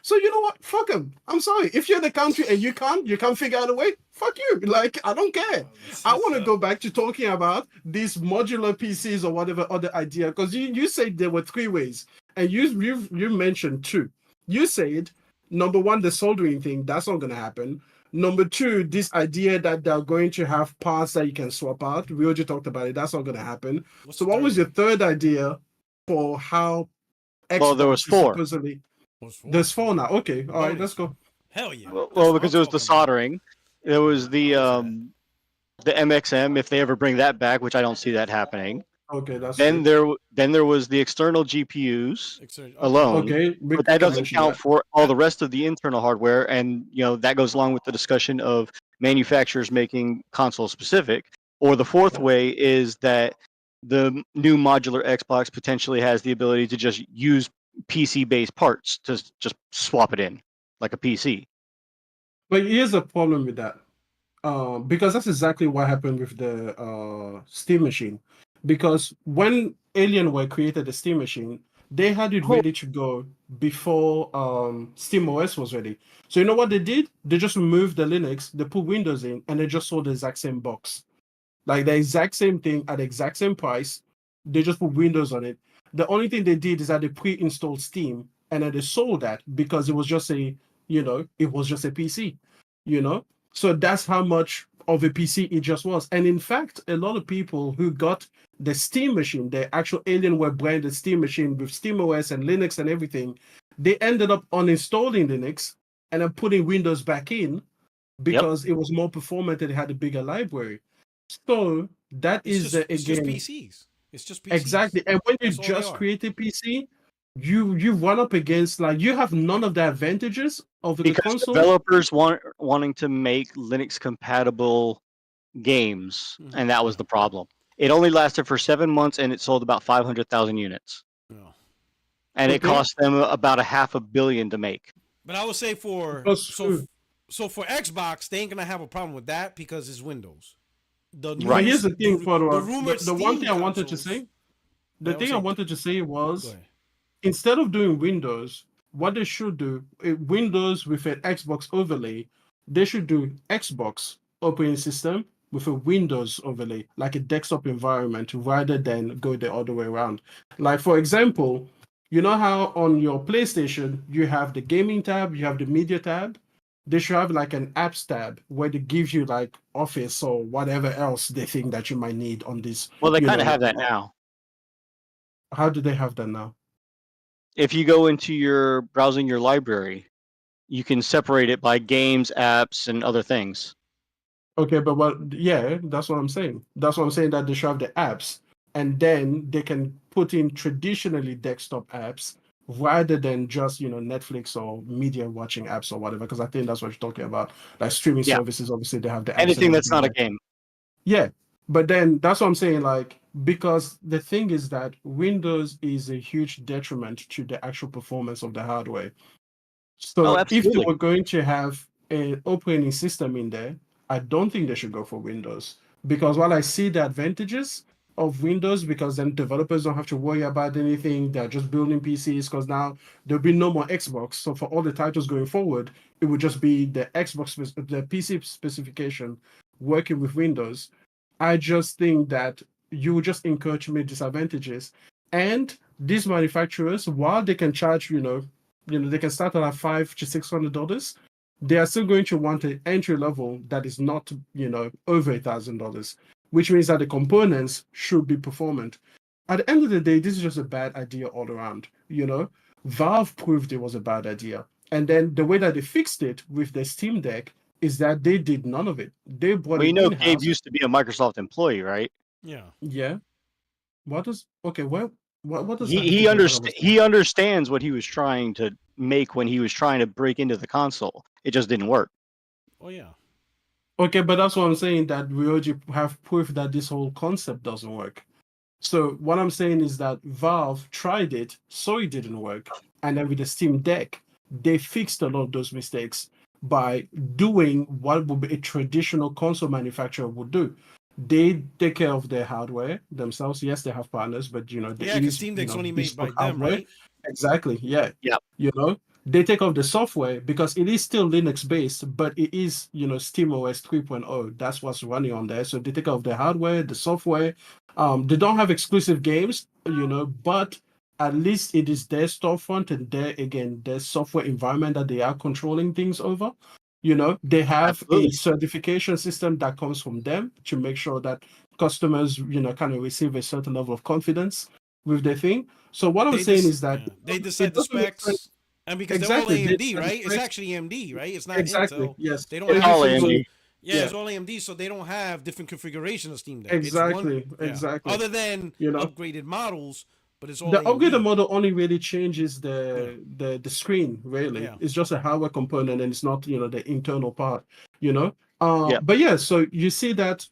So you know what? Fuck them. I'm sorry. If you're in the country and you can't figure out a way, fuck you. Like, I don't care. I want to go back to talking about these modular PCs or whatever other idea. Because you said there were 3 ways. And you mentioned 2. You said, number 1, the soldering thing, that's not going to happen. Number 2, this idea that they're going to have parts that you can swap out. We already talked about it. That's not going to happen. So what was your third idea for how Xbox well, there was 4. Supposedly... There's 4 now. Okay, all right, let's go. Hell yeah. Well, because it was the soldering. There was the MXM, if they ever bring that back, which I don't see that happening. Okay, that's then good. there was the external GPUs alone. Okay, but that doesn't count for all the rest of the internal hardware, and that goes along with the discussion of manufacturers making console specific. Or the 4th way is that the new modular Xbox potentially has the ability to just use PC-based parts to just swap it in like a PC. But here's the problem with that, because that's exactly what happened with the Steam machine. Because when Alienware created the Steam machine, they had it ready to go before SteamOS was ready. So you know what they did? They just removed the Linux, they put Windows in, and they just sold the exact same box, like the exact same thing at the exact same price. They just put Windows on it. The only thing they did is that they pre-installed Steam, and then they sold that because it was just a PC, So that's how much of a PC it just was. And in fact, a lot of people who got the Steam machine, the actual Alienware branded Steam machine with SteamOS and Linux and everything, they ended up uninstalling Linux and then putting Windows back in because it was more performant and it had a bigger library. So it's just PCs. It's just PCs. Exactly. And when you just create a PC, you run up against, like, you have none of the advantages of the console. Developers wanting to make Linux compatible games, and that was the problem. It only lasted for 7 months, and it sold about 500,000 units. Yeah. And it cost them about $500 million to make. But I would say for Xbox, they ain't gonna have a problem with that because it's Windows. Here's the thing, the one thing I wanted to say. The thing I wanted to say was, instead of doing Windows, what they should do, Windows with an Xbox overlay, they should do Xbox operating system with a Windows overlay, like a desktop environment, rather than go the other way around. Like, for example, you know how on your PlayStation, you have the gaming tab, you have the media tab? They should have like an apps tab where they give you like Office or whatever else they think that you might need on this. Well, they kind of have that now. How do they have that now? If you go into your browsing your library, you can separate it by games, apps, and other things. Okay, but that's what I'm saying. That's what I'm saying, that they should have the apps, and then they can put in traditionally desktop apps rather than just Netflix or media watching apps or whatever. Because I think that's what you're talking about. Like streaming services, obviously they have the apps. Anything that's not a game. Yeah, but then that's what I'm saying. Like, because the thing is that Windows is a huge detriment to the actual performance of the hardware. So if they absolutely. were going to have an operating system in there, I don't think they should go for Windows. Because while I see the advantages of Windows, because then developers don't have to worry about anything, they're just building PCs, because now there'll be no more Xbox. So for all the titles going forward, it would just be the the PC specification working with Windows. I just think that you would just encourage many disadvantages. And these manufacturers, while they can charge, they can start at $500 to $600. They are still going to want an entry level that is not, over $1,000, which means that the components should be performant. At the end of the day, this is just a bad idea all around. Valve proved it was a bad idea, and then the way that they fixed it with the Steam Deck is that they did none of it. They brought it in-house. Gabe used to be a Microsoft employee, right? Yeah. Yeah. What does he understands what he was trying to make when he was trying to break into the console. It just didn't work. Oh yeah. Okay, but that's what I'm saying, that we already have proof that this whole concept doesn't work. So what I'm saying is that Valve tried it, so it didn't work, and then with the Steam Deck, they fixed a lot of those mistakes by doing what would be a traditional console manufacturer would do. They take care of their hardware themselves. Yes, they have partners, but because Steam Deck's only made by them, right? Exactly. Yeah. Yeah. They take off the software because it is still Linux based, but it is Steam OS 3.0. That's what's running on there. So they take off the hardware, the software. They don't have exclusive games, but at least it is their storefront and their software environment that they are controlling things over. They have a certification system that comes from them to make sure that customers, kind of receive a certain level of confidence with their thing. So what I'm saying is that they decide the specs, and because they're all AMD, right? It's actually AMD, right? It's not Intel. Yes, they don't have all AMD. Yeah, it's all AMD, so they don't have different configurations of Steam Deck. Exactly. Other than upgraded models. But it's all the upgraded model only really changes the screen, really. Yeah. It's just a hardware component, and it's not the internal part. But yeah, so you see that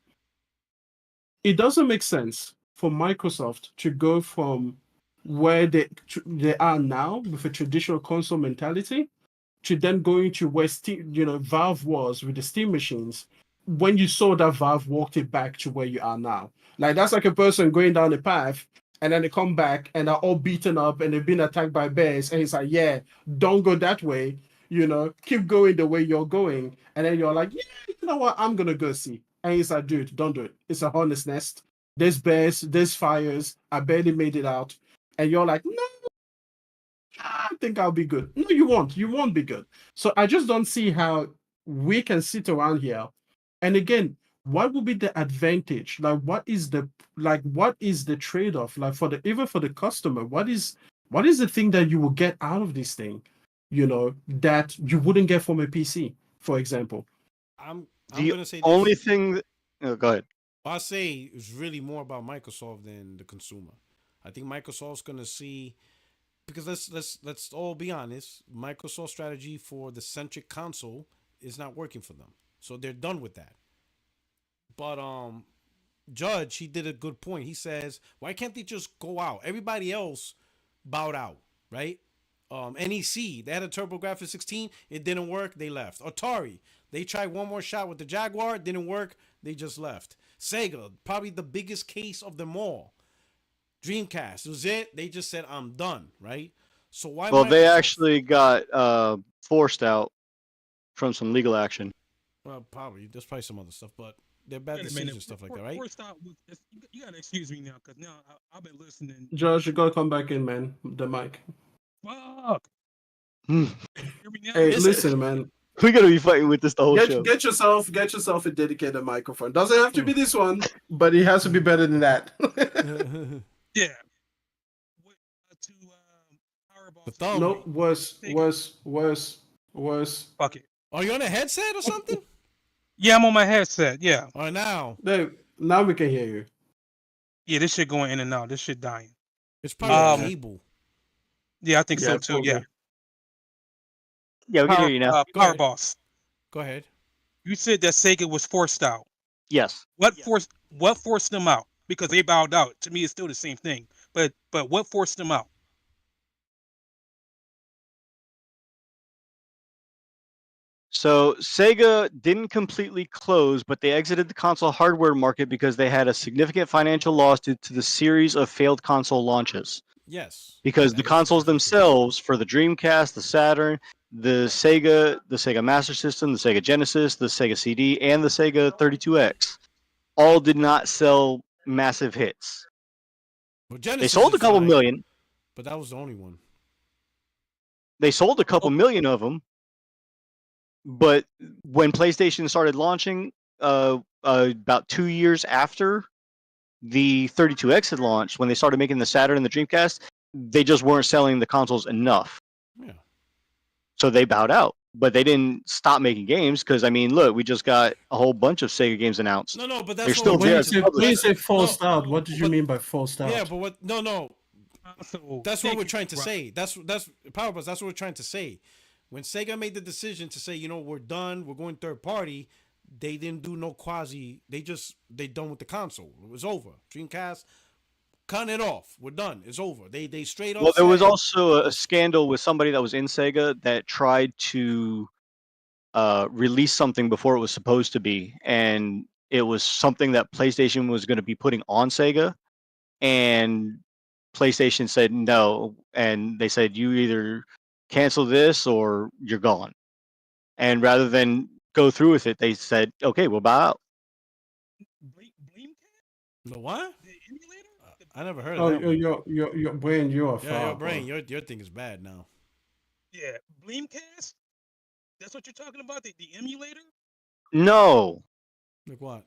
it doesn't make sense for Microsoft to go from where they are now with a traditional console mentality to then going to where Steam, Valve was with the Steam machines. When you saw that Valve walked it back to where you are now, like that's like a person going down the path. And then they come back and are all beaten up and they've been attacked by bears. And it's like, yeah, don't go that way. Keep going the way you're going. And then you're like, yeah, you know what? I'm going to go see. And he's like, dude, don't do it. It's a hornet's nest. There's bears, there's fires. I barely made it out. And you're like, no, I think I'll be good. No, you won't. You won't be good. So I just don't see how we can sit around here. And again, what would be the advantage? Like, what is the trade-off? Like even for the customer, what is the thing that you will get out of this thing, that you wouldn't get from a PC, for example? I'm gonna say the only thing that, go ahead. I say it's really more about Microsoft than the consumer. I think Microsoft's gonna see, because let's all be honest, Microsoft's strategy for the centric console is not working for them. So they're done with that. But Judge, he did a good point. He says, why can't they just go out? Everybody else bowed out, right? NEC, they had a TurboGrafx 16, it didn't work, they left. Atari, they tried one more shot with the Jaguar, it didn't work, they just left. Sega, probably the biggest case of them all. Dreamcast, was it? They just said, I'm done, right? So why? Well, they actually got forced out from some legal action. Well, probably. There's probably some other stuff, but they're bad decisions and stuff like that, right? You gotta excuse me now, because now I've been listening. Josh, you gotta come back in, man. The mic. Fuck. Hey, listen, man. We're gonna be fighting with this the whole show. Get yourself a dedicated microphone. Doesn't have to be this one, but it has to be better than that. Yeah. No, worse. Was Fuck it. Are you on a headset or something? Yeah, I'm on my headset. Yeah. Or now? now we can hear you. Yeah, this shit going in and out. This shit dying. It's probably a cable. Yeah, I think so Yeah, too. probably. Yeah. Yeah, we can hear you now. Power Boss. Go ahead. You said that Sega was forced out. Yes. What forced them out? Because they bowed out. To me, it's still the same thing. But what forced them out? So Sega didn't completely close, but they exited the console hardware market because they had a significant financial loss due to the series of failed console launches. Yes. Because the consoles themselves, for the Dreamcast, the Saturn, the Sega Master System, the Sega Genesis, the Sega CD, and the Sega 32X, all did not sell massive hits. Well, Genesis they sold a couple million. But that was the only one. They sold a couple million of them. But when PlayStation started launching, about 2 years after the 32X had launched, when they started making the Saturn and the Dreamcast, they just weren't selling the consoles enough. Yeah. So they bowed out. But they didn't stop making games because, I mean, look, we just got a whole bunch of Sega games announced. No, but that's they're still there. When you say forced out, what did you mean by forced out? Yeah, but what? No. That's what we're trying to say. That's Power Bus. That's what we're trying to say. When Sega made the decision to say, you know, we're done, we're going third party, they didn't do no quasi. They done with the console. It was over. Dreamcast, cutting it off. We're done. It's over. They straight up. Well, there was also a scandal with somebody that was in Sega that tried to release something before it was supposed to be, and it was something that PlayStation was going to be putting on Sega, and PlayStation said no, and they said you either cancel this or you're gone. And rather than go through with it, they said, okay, we'll bow out. The what? The emulator? I never heard of that. Your brain, you are far. Your brain, your thing is bad now. Yeah, Bleamcast? That's what you're talking about? The emulator? No. Like what?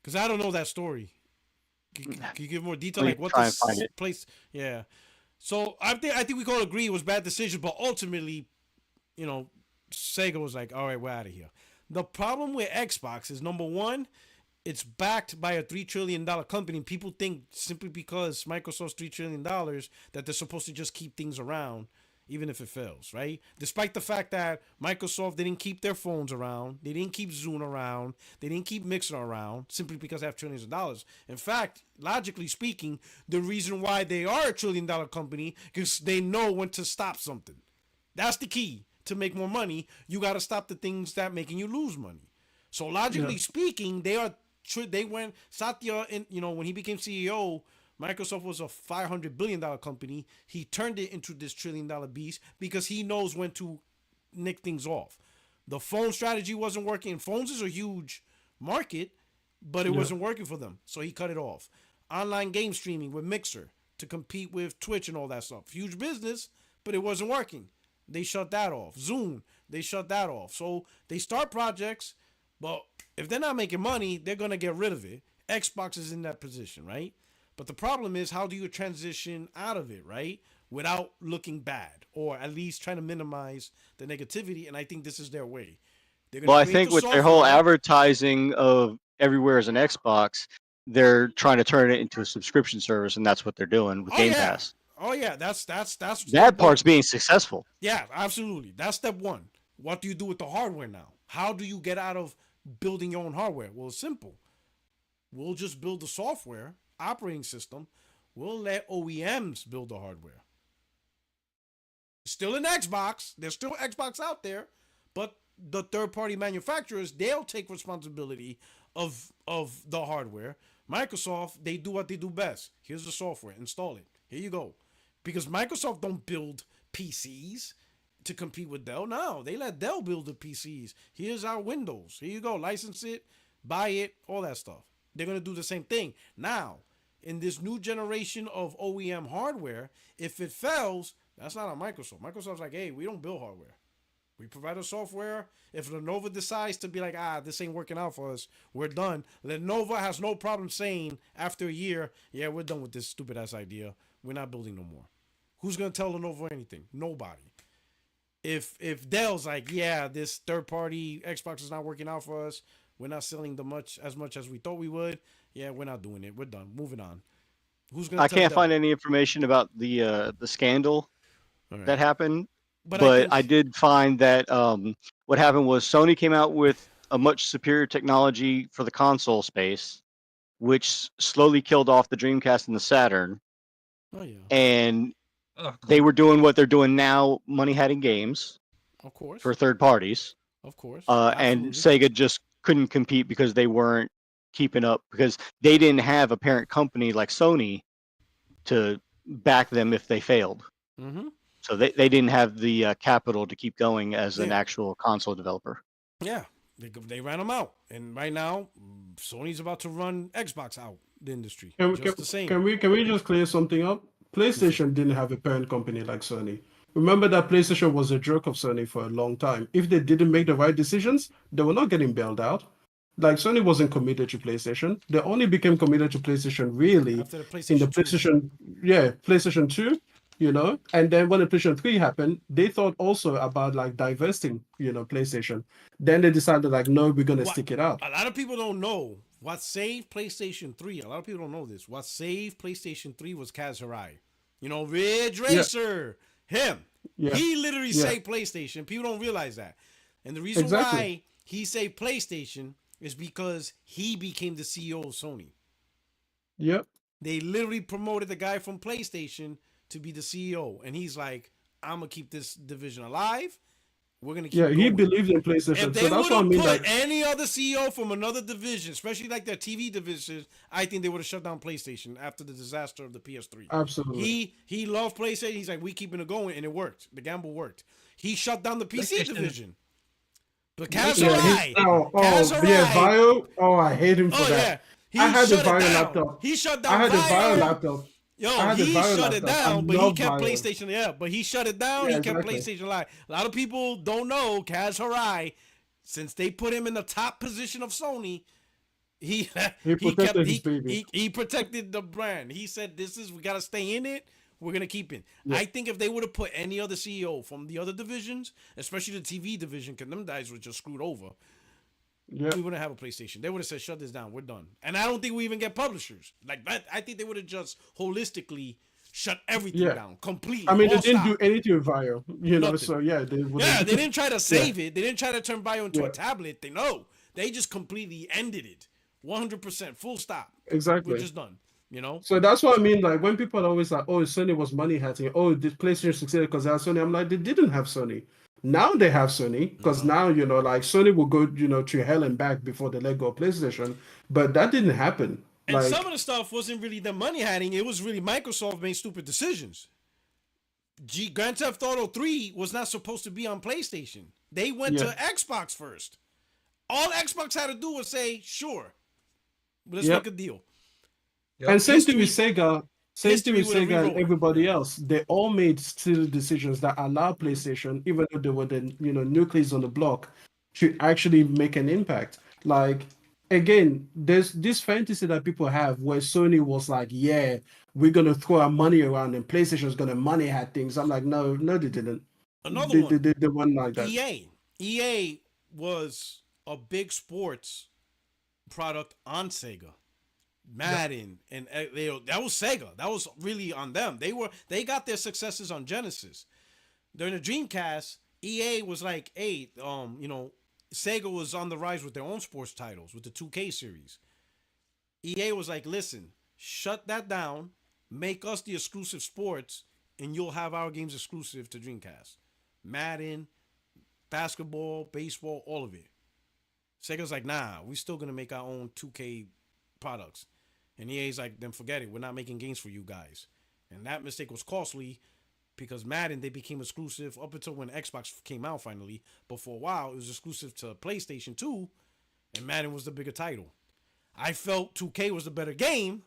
Because I don't know that story. Can you give more detail? Let Like what the place? Yeah. So I think we can all agree it was a bad decision, but ultimately, you know, Sega was like, all right, we're out of here. The problem with Xbox is, number one, it's backed by a $3 trillion company. People think simply because Microsoft's $3 trillion that they're supposed to just keep things around, even if it fails, right? Despite the fact that Microsoft didn't keep their phones around, they didn't keep Zoom around, they didn't keep Mixer around, simply because they have trillions of dollars. In fact, logically speaking, the reason why they are a $1 trillion company is they know when to stop something. That's the key. To make more money, you got to stop the things that making you lose money. So logically speaking, they went Satya, when he became CEO, Microsoft was a $500 billion company. He turned it into this $1 trillion beast because he knows when to nick things off. The phone strategy wasn't working. Phones is a huge market, but it wasn't working for them. So he cut it off. Online game streaming with Mixer to compete with Twitch and all that stuff. Huge business, but it wasn't working. They shut that off. Zoom, they shut that off. So they start projects, but if they're not making money, they're going to get rid of it. Xbox is in that position, right? But the problem is, how do you transition out of it, right? Without looking bad, or at least trying to minimize the negativity. And I think this is their way. Well, I think with their whole advertising of everywhere as an Xbox, they're trying to turn it into a subscription service, and that's what they're doing with Game Pass. Oh yeah, that's that part's being successful. Yeah, absolutely. That's step one. What do you do with the hardware now? How do you get out of building your own hardware? Well, it's simple. We'll just build the software, operating system. We'll let OEMs build the hardware. Still an Xbox. There's still Xbox out there, but the third-party manufacturers, they'll take responsibility of the hardware. Microsoft, they do what they do best. Here's the software. Install it. Here you go. Because Microsoft don't build PCs to compete with Dell. No, they let Dell build the PCs. Here's our Windows. Here you go. License it, buy it, all that stuff. They're going to do the same thing. Now, in this new generation of OEM hardware, if it fails, that's not on Microsoft. Microsoft's like, hey, we don't build hardware. We provide a software. If Lenovo decides to be like, this ain't working out for us, we're done. Lenovo has no problem saying after a year, yeah, we're done with this stupid ass idea. We're not building no more. Who's going to tell Lenovo anything? Nobody. if Dell's like, yeah, this third party Xbox is not working out for us. We're not selling as much as we thought we would. Yeah, we're not doing it. We're done. Moving on. Who's gonna I tell can't Dell? find any information about the scandal All right. that happened, But I but think I did find that what happened was Sony came out with a much superior technology for the console space, which slowly killed off the Dreamcast and the Saturn. oh yeah, And Oh, they were doing what they're doing now, money hatting games of course, for third parties. of course, And absolutely. Sega just couldn't compete because they weren't keeping up because they didn't have a parent company like Sony to back them if they failed. Mm-hmm. So they didn't have the capital to keep going as an Yeah. actual console developer. Yeah, they ran them out, and right now Sony's about to run Xbox out the industry. Just the same. Can we just clear something up? PlayStation didn't have a parent company like Sony. Remember that PlayStation was a joke of Sony for a long time. If they didn't make the right decisions, they were not getting bailed out. Like Sony wasn't committed to PlayStation. They only became committed to PlayStation really After the in the PlayStation 2. PlayStation 2, And then when the PlayStation 3 happened, they thought also about like divesting, PlayStation. Then they decided like, no, we're gonna What stick it out. a lot of people don't know what saved PlayStation 3. A lot of people don't know this. What saved PlayStation 3 was Kaz Hirai. Ridge Yeah, Racer. Him. yeah, He literally yeah, saved PlayStation. People don't realize that. And the reason exactly. why he saved PlayStation is because he became the CEO of Sony. Yep. They literally promoted the guy from PlayStation to be the CEO. And he's like, I'm going to keep this division alive. We're going to Yeah, keep he going. believed in If PlayStation. they So that's would what I have mean. put Like, any other CEO from another division, especially like their TV division, I think they would have shut down PlayStation after the disaster of the PS3. absolutely. He loved PlayStation. He's like, we keeping it going, and it worked. The gamble worked. He shut down the PC PlayStation, division. But Yeah, he Kazurai, yeah, Kazurai, Vio. Oh, I hate him for oh that. yeah, I he had a shut it Vio down. laptop. He shut I down had a Vio Vio. laptop. I Yo, had a he Vio shut it laptop. I down, but he love kept Vio. PlayStation. Yeah, but he shut it down. Yeah, He kept exactly. PlayStation alive. A lot of people don't know Kaz Hirai, since they put him in the top position of Sony. He He he kept protected his baby. he protected the brand. He said, we gotta stay in it. We're gonna keep it. Yeah, I think if they would have put any other CEO from the other divisions, especially the TV division, because them guys were just screwed over, yeah, we wouldn't have a PlayStation. They would have said, shut this down. We're done. And I don't think we even get publishers. Like that, I think they would have just holistically shut everything yeah. down I completely. mean, they All didn't do stop. anything with Vio, Nothing. So yeah, they would Yeah, have. they didn't try to Yeah, save it. They didn't try to turn Bio into a yeah, tablet. They just completely ended it. 100%. Full stop. We're exactly. just done. You know? So that's what I mean. Like when people are always like, "Oh, Sony was money hatching. Oh, did PlayStation succeed because they had Sony?" I'm like, they didn't have Sony. Now they have Sony because No. now like Sony will go to hell and back before they let go of PlayStation. But that didn't happen. And some of Like the stuff wasn't really the money hiding. It was really Microsoft made stupid decisions. Grand Theft Auto 3 was not supposed to be on PlayStation. They went yeah, to Xbox first. All Xbox had to do was say, sure, let's yeah. make a deal. yep. And same thing with History Sega. Same thing history with would have Sega and rewrote it. everybody else. They all made still decisions that allow PlayStation, even though they were the nucleus on the block, to actually make an impact. Like again, there's this fantasy that people have where Sony was like, "Yeah, we're gonna throw our money around and PlayStation's gonna money hat things." I'm like, no, no, they didn't. Another They one, they, they, they weren't like that. EA. EA was a big sports product on Sega. Yep. Madden and that was Sega. That was really on them. They got their successes on Genesis. During the Dreamcast, EA was like, hey, Sega was on the rise with their own sports titles with the 2K series. EA was like, listen, shut that down, make us the exclusive sports, and you'll have our games exclusive to Dreamcast. Madden, basketball, baseball, all of it. Sega's like, nah, we still gonna make our own 2K products. And EA's like, then forget it. We're not making games for you guys. And that mistake was costly because Madden, they became exclusive up until when Xbox came out finally. But for a while, it was exclusive to PlayStation 2, and Madden was the bigger title. I felt 2K was the better game,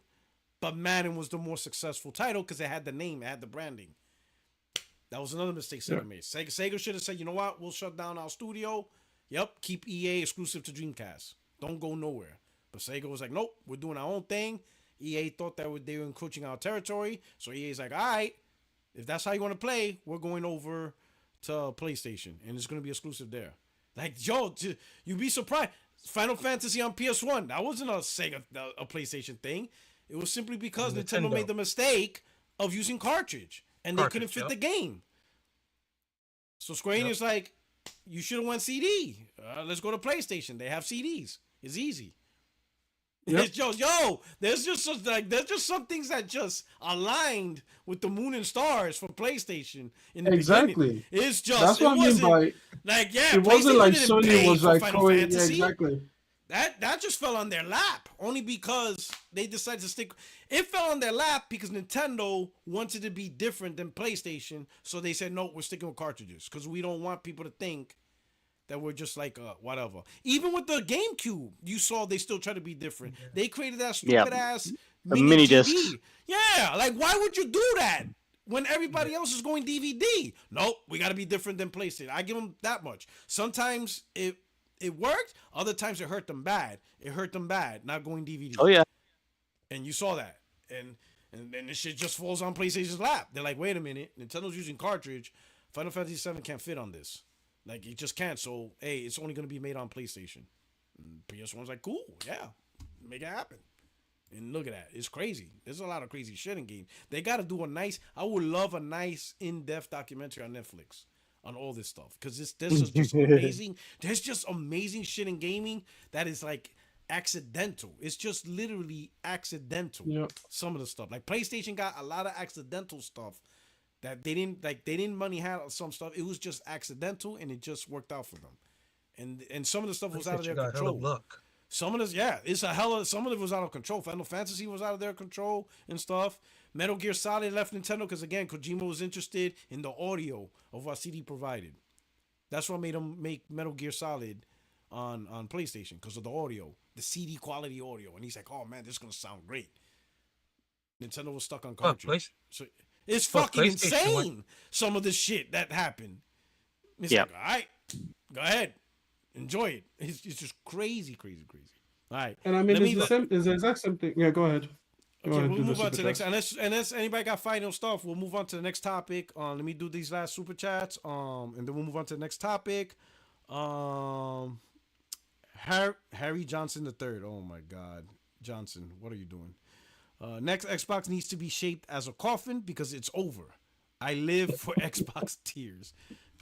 but Madden was the more successful title because it had the name, it had the branding. That was another mistake Sega Yeah, made. Sega should have said, you know what? We'll shut down our studio. Yep, keep EA exclusive to Dreamcast. Don't go nowhere. But Sega was like, nope, we're doing our own thing. EA thought that they were encroaching our territory. So EA's like, all right, if that's how you want to play, we're going over to PlayStation, and it's gonna be exclusive there. Like, yo, you'd be surprised. Final Fantasy on PS1. That wasn't a Sega, a PlayStation thing. It was simply because Nintendo made the mistake of using cartridge, and they couldn't fit the game. So Square Enix like, you should have went CD. Let's go to PlayStation. They have CDs. It's easy. Yep. It's just, there's just some things that just aligned with the moon and stars for PlayStation in the beginning. It's just, that's what I mean by like, yeah, it wasn't like Sony was like Final Fantasy. Yeah, exactly. That just fell on their lap only because they decided to stick. It fell on their lap because Nintendo wanted to be different than PlayStation, so they said no, we're sticking with cartridges because we don't want people to think that we're just like whatever. Even with the GameCube, you saw they still try to be different. They created that stupid ass mini disc. Yeah, like why would you do that when everybody else is going DVD? Nope, we got to be different than PlayStation. I give them that much. Sometimes it worked. Other times it hurt them bad. It hurt them bad not going DVD. Oh yeah, and you saw that, and then this shit just falls on PlayStation's lap. They're like, wait a minute, Nintendo's using cartridge. Final Fantasy 7 can't fit on this. Like, it just can't. So, hey, it's only going to be made on PlayStation. And PS1's like, cool, yeah, make it happen. And look at that. It's crazy. There's a lot of crazy shit in games. They got to do I would love a nice in-depth documentary on Netflix on all this stuff. Because this is just amazing. There's just amazing shit in gaming that is, like, accidental. It's just literally accidental. Yep. Some of the stuff. Like, PlayStation got a lot of accidental stuff that they didn't money have some stuff. It was just accidental, and it just worked out for them. And some of the stuff was out of their control. Some of this, some of it was out of control. Final Fantasy was out of their control and stuff. Metal Gear Solid left Nintendo because, again, Kojima was interested in the audio of what CD provided. That's what made him make Metal Gear Solid on PlayStation, because of the audio, the CD quality audio. And he's like, oh man, this is gonna sound great. Nintendo was stuck on cartridge. So it's fucking insane. Some of the shit that happened. It's like, all right, go ahead, enjoy it. It's just crazy. All right. And I mean, it's the exact same thing. Yeah, go ahead. Okay, we'll move on to the next. Unless anybody got final stuff, we'll move on to the next topic. Let me do these last super chats. And then we'll move on to the next topic. Harry Johnson III. Oh my God, Johnson, what are you doing? Next Xbox needs to be shaped as a coffin because it's over. I live for Xbox tears.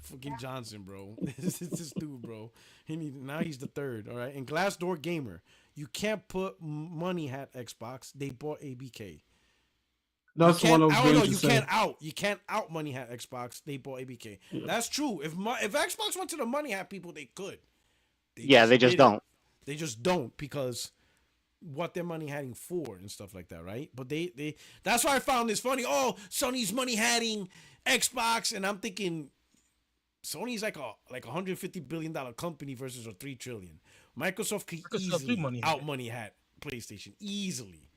Fucking Johnson, bro. This dude, bro. Now he's the third. All right. And Glassdoor Gamer, you can't put money hat Xbox. They bought ABK. That's one of them. You can't out money hat Xbox. They bought ABK. Yeah. That's true. If Xbox went to the money hat people, they could. They just don't. They just don't, because what they're money hatting for and stuff like that, right? But they that's why I found this funny. Oh, Sony's money hatting Xbox, and I'm thinking Sony's like a $150 billion company versus a $3 trillion. Microsoft could easily out money hat PlayStation easily.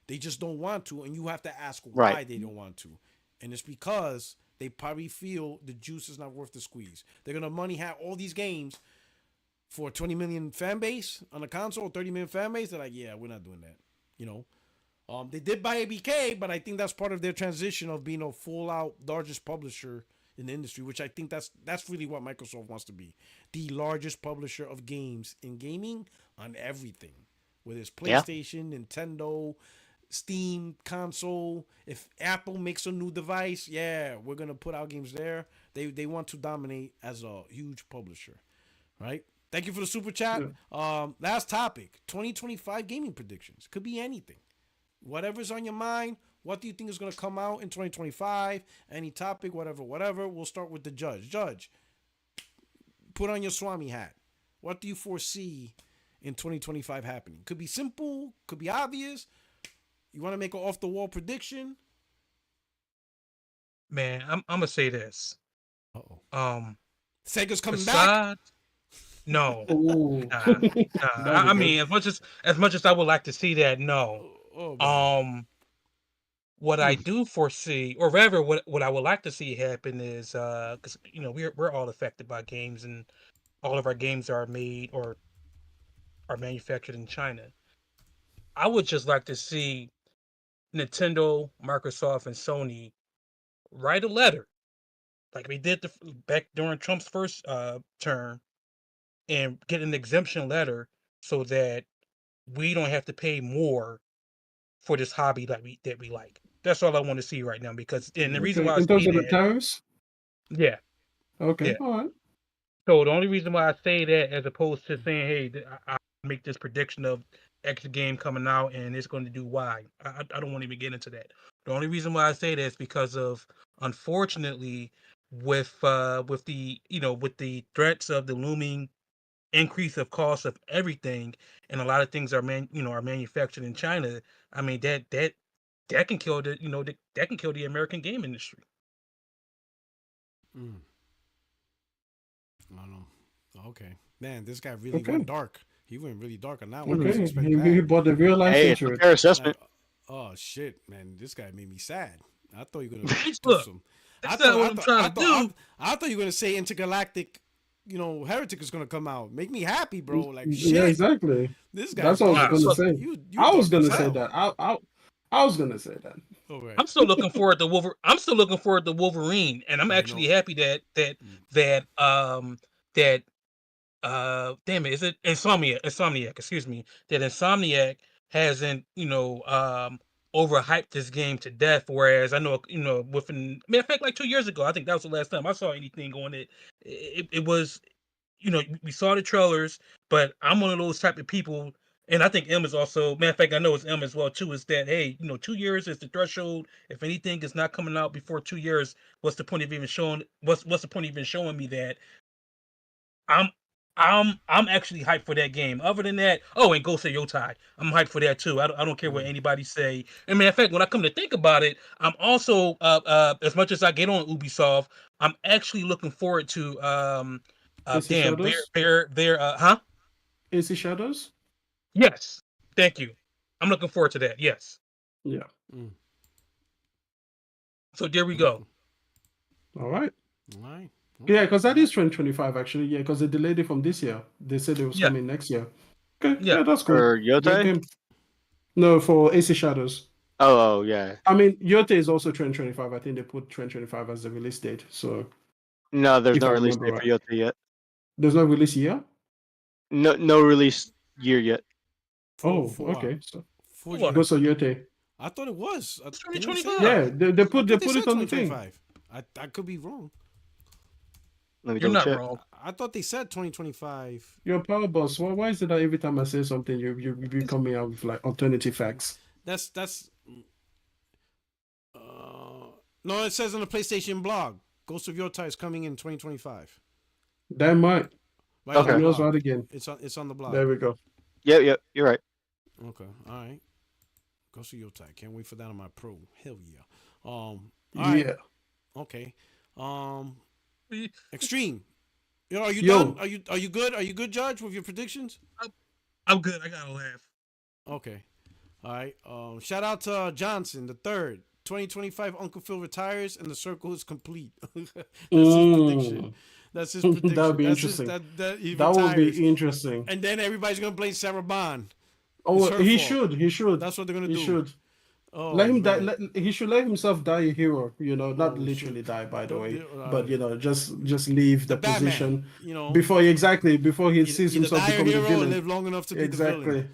They just don't want to, and you have to ask why they don't want to, and it's because they probably feel the juice is not worth the squeeze. They're gonna money hat all these games for a 20 million fan base on a console, 30 million fan base. They're like, yeah, we're not doing that. You know, they did buy ABK, but I think that's part of their transition of being a full out largest publisher in the industry, which I think that's really what Microsoft wants to be, the largest publisher of games in gaming on everything, whether it's PlayStation, Nintendo, Steam, console. If Apple makes a new device, we're gonna put our games there. They want to dominate as a huge publisher, right? Thank you for the super chat. Last topic: 2025 gaming predictions. Could be anything, whatever's on your mind. What do you think is gonna come out in 2025? Any topic, whatever. We'll start with the judge. Judge, put on your Swami hat. What do you foresee in 2025 happening? Could be simple. Could be obvious. You want to make an off-the-wall prediction? Man, I'm gonna say this. Sega's coming back. No. Nah. I mean, as much as I would like to see that, no. What I do foresee, or rather, what I would like to see happen is, because we're all affected by games, and all of our games are made or are manufactured in China. I would just like to see Nintendo, Microsoft, and Sony write a letter like we did back during Trump's first term, and get an exemption letter so that we don't have to pay more for this hobby that we like. That's all I want to see right now. Because and the reason Okay. why I In terms say of the that, tariffs. yeah, Okay. yeah. All right. So the only reason why I say that, as opposed to saying, "Hey, I make this prediction of X game coming out and it's going to do Y," I don't want to even get into that. The only reason why I say that is because of, unfortunately, with the with the threats of the looming increase of cost of everything, and a lot of things are are manufactured in China. I mean that can kill that can kill the American game industry. Mm. I don't know. Okay, man, this guy really Okay. went dark. He went really dark on that one. I Okay. didn't expect He that. bought the real life Hey, it's a into it. fair assessment. Oh shit, man, this guy made me sad. I thought you were gonna do Look, some. that's not what I'm trying to do. I thought you were gonna say intergalactic. Heretic is gonna come out. Make me happy, bro. Like shit. Yeah, exactly. This guy. That's what I was gonna say. You I was dark as gonna say hell. that. I was gonna say that. All right. I'm still looking forward to I'm still looking forward to Wolverine, and I'm actually happy that damn it, is it Insomniac, excuse me, that Insomniac hasn't overhyped this game to death, whereas I know within matter of fact, like 2 years ago, I think that was the last time I saw anything on it. It was, we saw the trailers, but I'm one of those type of people, and I think M is also, matter of fact, I know it's M as well too, is that, hey, 2 years is the threshold. If anything is not coming out before 2 years, what's the point of even showing me that? I'm I'm actually hyped for that game. Other than that, oh, and Ghost of Yotai, I'm hyped for that too. I don't care what anybody say. And matter of fact, when I come to think about it, I'm also as much as I get on Ubisoft, I'm actually looking forward to AC Shadows? huh? AC Shadows? Yes, thank you. I'm looking forward to that. Yes. Yeah. So there we go. All right. All right. Yeah, because that is 2025 actually. Yeah, because they delayed it from this year. They said it was coming next year. Okay. Yeah, that's cool. For Good Yotai? game. No, for AC Shadows. Oh, yeah. I mean, Yote is also 2025. I think they put 2025 as the release date. So No, there's if no I release remember date for right. Yotai yet. There's no release year? No release year yet. Oh, okay. So what? Ghost of Yote. I thought it was. It's 2025. Yeah, they put said it on the thing. 2025. I could be wrong. Let me You're double not check. wrong. I thought they said 2025. Your power boss. Why is it that every time I say something, you be coming out with like alternative facts? That's no, it says on the PlayStation blog, Ghost of Yotai is coming in 2025. That might. Right on the Okay. blog. Right again. It's on the blog. There we go. Yep, you're right. Okay, all right. Ghost of Yotai. Can't wait for that on my pro. Hell yeah. All right. Yeah. Okay. Extreme. Are you Yo. done? Are you good? Are you good, Judge, with your predictions? I'm good. I gotta laugh. Okay. All right. Shout out to Johnson, the third. 2025, Uncle Phil retires and the circle is complete. That's his prediction. That's his prediction. That would be interesting. That would be interesting. And then everybody's gonna blame Sarah Bond. Oh, he should. He should. That's what they're gonna do. He should. Oh, let him man. die. He should let himself die a hero. Not literally die, by the way, but just leave the position. Batman, before he sees himself become the villain. Live long enough to be the villain.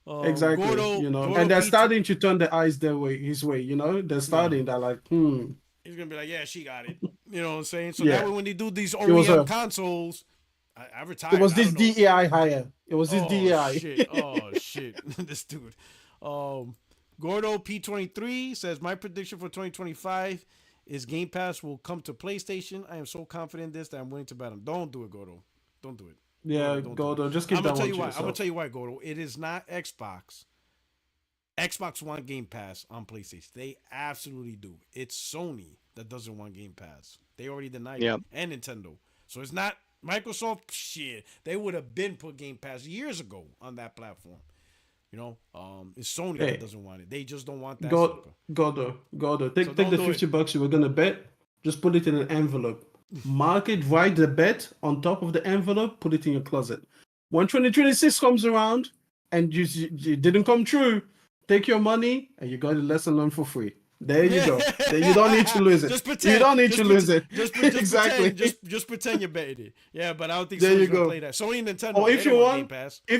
Exactly. Gordo and they're starting to turn the eyes his way. They're starting. They're like, He's gonna be like, yeah, she got it. You know what I'm saying? So that way, when they do these OEM consoles, I retired. It was this DEI hire. It was this DEI. Shit. Oh shit! This dude. Gordo P23 says my prediction for 2025 is Game Pass will come to PlayStation. I am so confident in this that I'm willing to bet him. Don't do it, Gordo. Don't do it. Yeah, Gordo. Just keep that one to yourself. I'm gonna tell you why, Gordo. It is not Xbox. Xbox want Game Pass on PlayStation. They absolutely do. It's Sony that doesn't want Game Pass. They already denied it. And Nintendo. So it's not Microsoft. Shit. They would have been put Game Pass years ago on that platform. It's Sony that doesn't want it. They just don't want that. Gordo. Take the $50 you were gonna bet. Just put it in an envelope. Mark it, write the bet on top of the envelope. Put it in your closet. When 2026 comes around and you didn't come true, take your money and you got a lesson learned for free. There you go. You don't need to lose it. Just pretend. You don't need to lose it. Exactly. Just pretend you're betting it. Yeah, but I don't think there Sony's gonna play that. Sony and Nintendo. Or if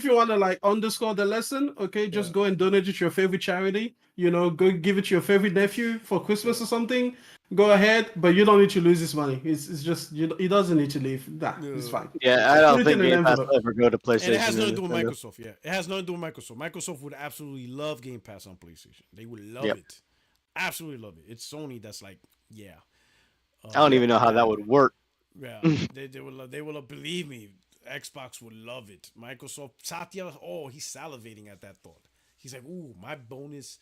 you want to like underscore the lesson, okay, just go and donate it to your favorite charity. You know, go give it to your favorite nephew for Christmas or something. Go ahead, but you don't need to lose this money. It's just he doesn't need to leave. It's fine. Yeah, I don't think Game Pass will ever go to PlayStation. And it has nothing to do with Microsoft. Yeah, it has nothing to do with Microsoft. Microsoft would absolutely love Game Pass on PlayStation. They would love it. Absolutely love it. It's Sony that's like, yeah. I don't even know how that would work. Yeah, they will love. They will love, believe me. Xbox would love it. Microsoft, Satya, he's salivating at that thought. He's like, ooh, my bonus,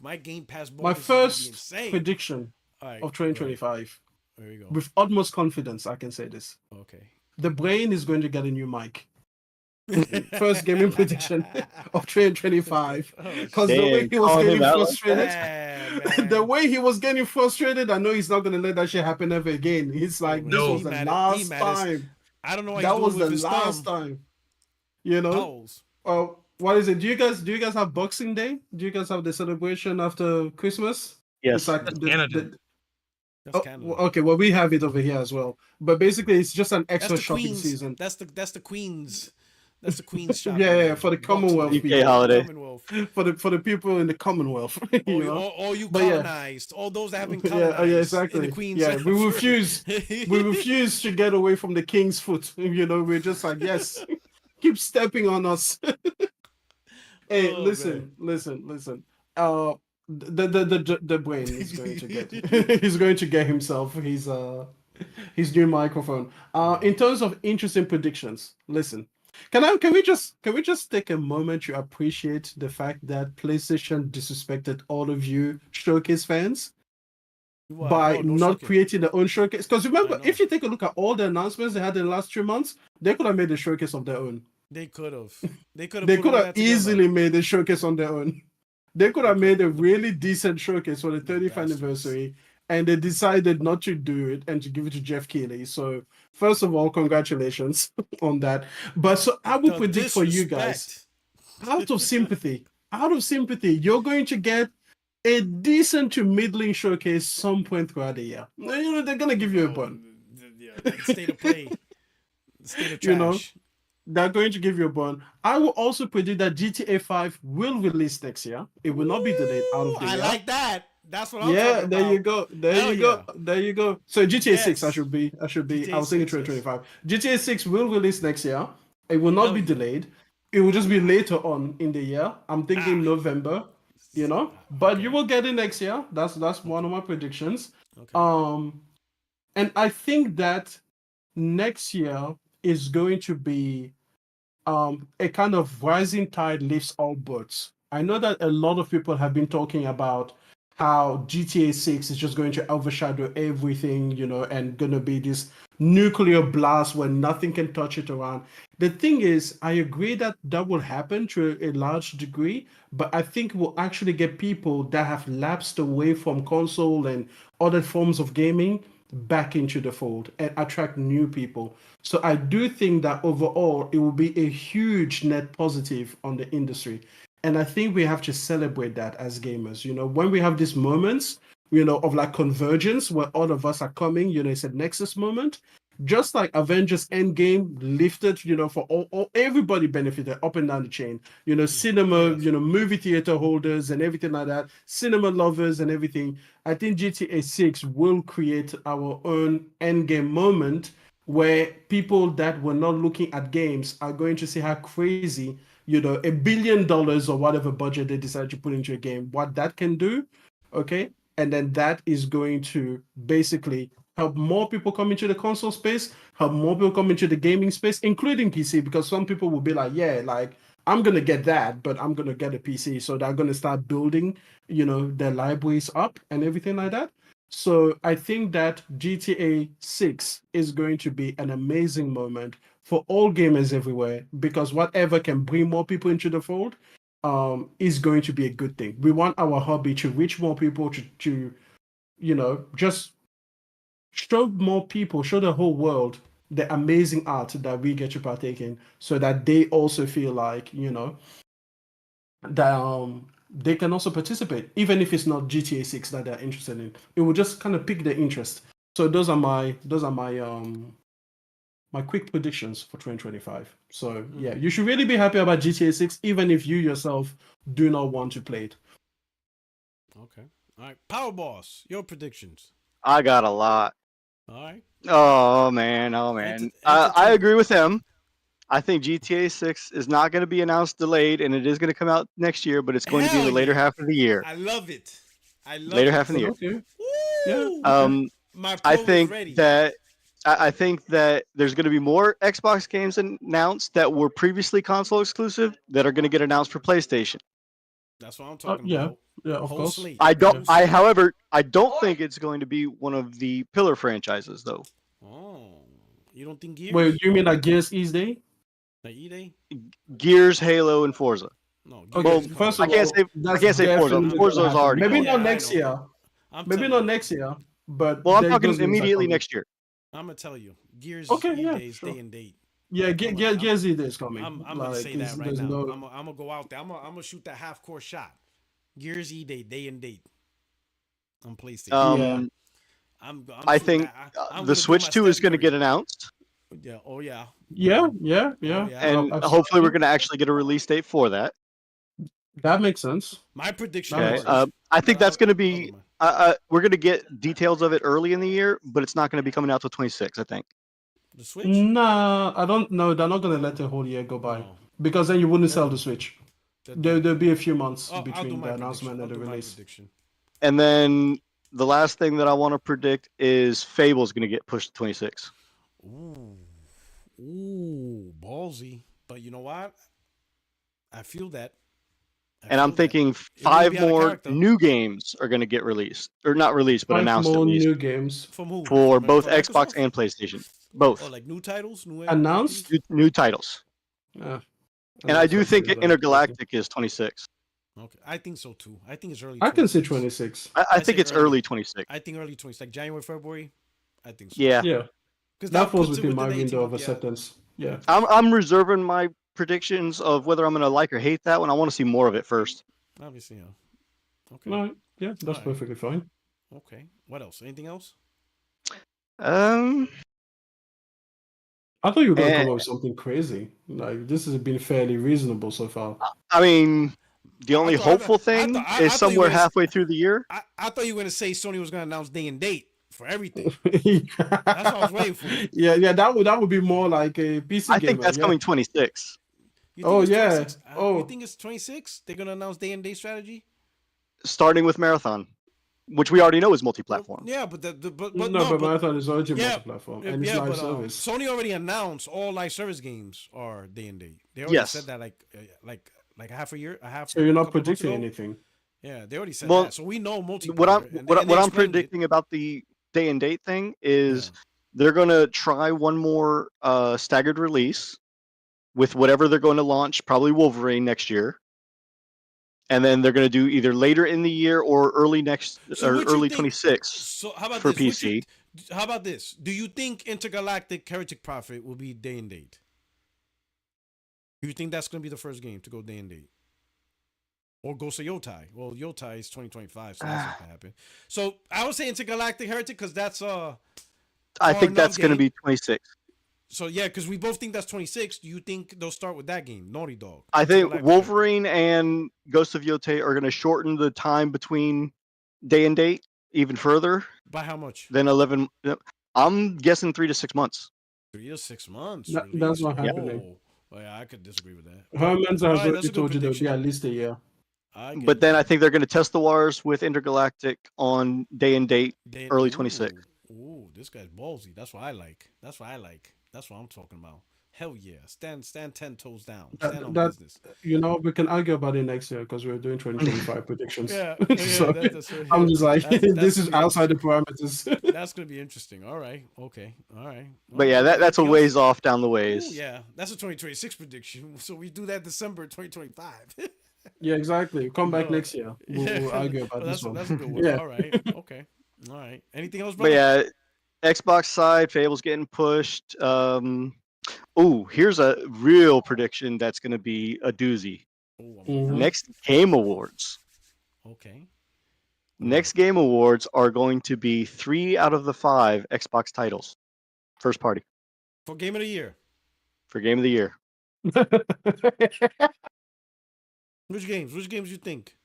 my Game Pass bonus. My first prediction of 2025. There we go. With utmost confidence, I can say this. Okay. The brain is going to get a new mic. First gaming prediction of 2025, because the way he was getting frustrated, the way he was getting frustrated, I know he's not going to let that shit happen ever again. He's like, this was the last time. I don't know why that was the last time. You know? What is it? Do you guys have Boxing Day? Do you guys have the celebration after Christmas? Yes. That's Canada. Okay, well we have it over here as well. But basically, it's just an extra shopping season. That's the Queen's. That's the Queen's shop. Yeah, for the Commonwealth UK holiday. For the people in the Commonwealth. All you colonized, all those that have been colonized. Yeah, exactly. In the Queen's we refuse. We refuse to get away from the King's foot. You know, we're just like, yes, keep stepping on us. Hey, listen. The brain is going to get. He's going to get himself his new microphone. In terms of interesting predictions, listen. Can we just take a moment to appreciate the fact that PlayStation disrespected all of you showcase fans by not creating their own showcase? Because remember, if you take a look at all the announcements they had in the last 3 months, they could have made a showcase of their own. They could have. They could have easily made a showcase on their own. They could have made a really decent showcase for the 30th anniversary, and they decided not to do it and to give it to Jeff Keighley. So, first of all, congratulations on that. But so I will predict for you guys, out of sympathy, you're going to get a decent to middling showcase some point throughout the year. You know, they're going to give you a bun. State of play. State of trash. You know, they're going to give you a bun. I will also predict that GTA 5 will release next year. It will not be delayed out of the year. I like that. That's what I'm talking about. There you go. So GTA 6, I should be. I was thinking 2025. GTA 6 will release next year. It will not be delayed. It will just be later on in the year. I'm thinking November. You know, but you will get it next year. That's one of my predictions. Okay. And I think that next year is going to be a kind of rising tide lifts all boats. I know that a lot of people have been talking about how GTA 6 is just going to overshadow everything, you know, and going to be this nuclear blast where nothing can touch it around. The thing is, I agree that will happen to a large degree, but I think we'll actually get people that have lapsed away from console and other forms of gaming back into the fold and attract new people. So I do think that overall it will be a huge net positive on the industry. And I think we have to celebrate that as gamers. You know, when we have these moments, you know, of like convergence where all of us are coming, you know, it's a nexus moment. Just like Avengers Endgame lifted, you know, for all everybody benefited up and down the chain. You know, cinema, you know, movie theater holders and everything like that, cinema lovers and everything. I think GTA 6 will create our own Endgame moment where people that were not looking at games are going to see how crazy, you know, $1 billion or whatever budget they decide to put into a game, what that can do, okay? And then that is going to basically help more people come into the console space, help more people come into the gaming space, including PC, because some people will be like, yeah, like, I'm going to get that, but I'm going to get a PC. So they're going to start building, you know, their libraries up and everything like that. So I think that GTA 6 is going to be an amazing moment for all gamers everywhere, because whatever can bring more people into the fold is going to be a good thing. We want our hobby to reach more people, to you know, just show more people, show the whole world the amazing art that we get to partake in, so that they also feel like, you know, that they can also participate, even if it's not GTA 6 that they're interested in. It will just kind of pique their interest. So those are my my quick predictions for 2025. So yeah, you should really be happy about GTA 6, even if you yourself do not want to play it. Okay. All right. Power Boss, your predictions. I got a lot. All right. Oh man. I agree with him. I think GTA 6 is not going to be announced delayed, and it is going to come out next year, but it's going to be in the later half of the year. I love it. Later half of the year. Okay. Yeah. I think that there's going to be more Xbox games announced that were previously console exclusive that are going to get announced for PlayStation. That's what I'm talking about. Yeah, of Whole course. slate. However, I don't think it's going to be one of the pillar franchises though. Oh, you don't think Gears? Wait, you mean like Gears E-Day? Like E-Day? Gears, Halo, and Forza. No. Okay, first of all, I can't say Forza. Forza's already. Maybe gone. not next year. Maybe not next year. But I'm talking immediately next year. I'm gonna tell you, Gears E-Day is day and date. Yeah, Gears E-Day is coming. I'm gonna say that right now. I'm gonna go out there. I'm gonna shoot that half-court shot. Gears E-Day, day and date. On PlayStation. I think the Switch 2 is going to get announced. Yeah. Oh yeah. Yeah. And hopefully we're going to actually get a release date for that. That makes sense. My prediction. Okay. I think that's going to be. We're going to get details of it early in the year, but it's not going to be coming out till 26. I think. The Switch? Nah, I don't know. They're not going to let the whole year go by because then you wouldn't sell the Switch. There'll be a few months between the announcement and the release. And then the last thing that I want to predict is Fable's going to get pushed to 26. Ooh, ballsy. But you know what? I feel that. I'm thinking 5 more new games are going to get released. Or not released, but announced at least. 5 more new games. From who? For both Xbox and PlayStation. Both. Oh, like new titles? Announced? New titles. And I do think Intergalactic is 26. Okay, I think so too. I think it's early. I can say 26. I think it's early 26. I think early 26, like January, February. I think so. Yeah. Because that falls within my window of acceptance. Yeah. I'm reserving my predictions of whether I'm going to like or hate that one. I want to see more of it first. Obviously, yeah. Okay. No, yeah, that's perfectly fine. Okay. What else? Anything else? I thought you were going to come up with something crazy. Like, this has been fairly reasonable so far. I mean, the only hopeful thing is somewhere halfway through the year. I thought you were going to say Sony was going to announce day and date for everything. That's what I was waiting for. Yeah, that would be more like a PC game. I think that's coming 26. Oh, yeah. 26? You think it's 26? They're going to announce day and date strategy? Starting with Marathon. Which we already know is multi-platform. Yeah, but Marathon is already multi-platform, and it's live service. Sony already announced all live service games are day and date. They already said that like half a year, So you're not predicting anything. Yeah, they already said that. So we know multiplayer. What I'm predicting about the day and date thing is they're going to try one more staggered release with whatever they're going to launch, probably Wolverine next year. And then they're going to do either later in the year or early 26 so how about for PC. How about this? Do you think Intergalactic Heretic Prophet will be day and date? Do you think that's going to be the first game to go day and date? Or Ghost of Yotai? Well, Yotai is 2025, so that's not going to happen. So I would say Intergalactic Heretic because that's I think that's going to be 26. So yeah, because we both think that's 26. Do you think they'll start with that game, Naughty Dog? I think Wolverine and Ghost of Yotai are going to shorten the time between day and date even further. By how much? Then 11. I'm guessing 3 to 6 months. 3 to 6 months. That's not happening. Oh, yeah, I could disagree with that. Herman's has already told you there'll be at least a year. But then I think they're going to test the waters with Intergalactic on day and date, early 26. Ooh, this guy's ballsy. That's what I like. That's what I'm talking about. Hell yeah. Stand 10 toes down. Stand on business. You know, we can argue about it next year because we're doing 2025 predictions. Yeah. So I'm just like, this is outside the parameters. That's going to be interesting. All right. Okay. All right. But yeah, that's a ways off down the ways. Ooh, yeah. That's a 2026 prediction. So we do that December 2025. Yeah, exactly. Come back next year. We'll argue about this one. That's a good one. Yeah. All right. Okay. All right. Anything else, brother? But yeah, Xbox side, Fable's getting pushed. Here's a real prediction that's going to be a doozy. Next Game Awards. Okay. Next Game Awards are going to be 3 out of the 5 Xbox titles. First party. For Game of the Year. For Game of the Year. Which games you think?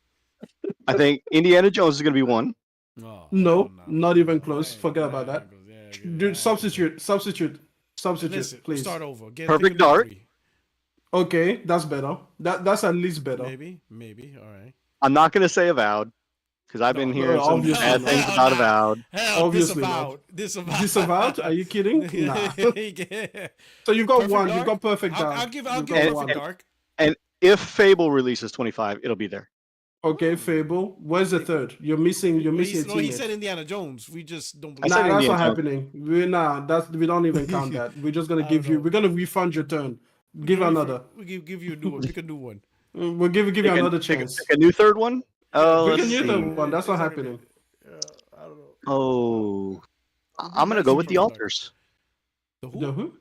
I think Indiana Jones is going to be one. Oh, no, not even close. Forget about that. Dude, substitute, Listen, please. Start over. Perfect Dark. Okay, that's better. That's at least better. Maybe. All right. I'm not going to say Avowed because I've been hearing some bad things about Avowed. Obviously Disavowed? Are you kidding? Nah. So you've got one. You've got Perfect Dark. I'll give Perfect Dark. And if Fable releases 25, it'll be there. Okay, Fable. Where's the third? You're missing. No, he said Indiana Jones. We just don't believe. Nah, that's not happening. We don't even count that. We're just gonna give you. We're gonna refund your turn. Give another. We give you a new one. Pick a new one. We'll give you another chance. Pick a new third one. Pick a new third one. That's not happening. I don't know. Oh, I'm gonna go with the Altars. The who? The who?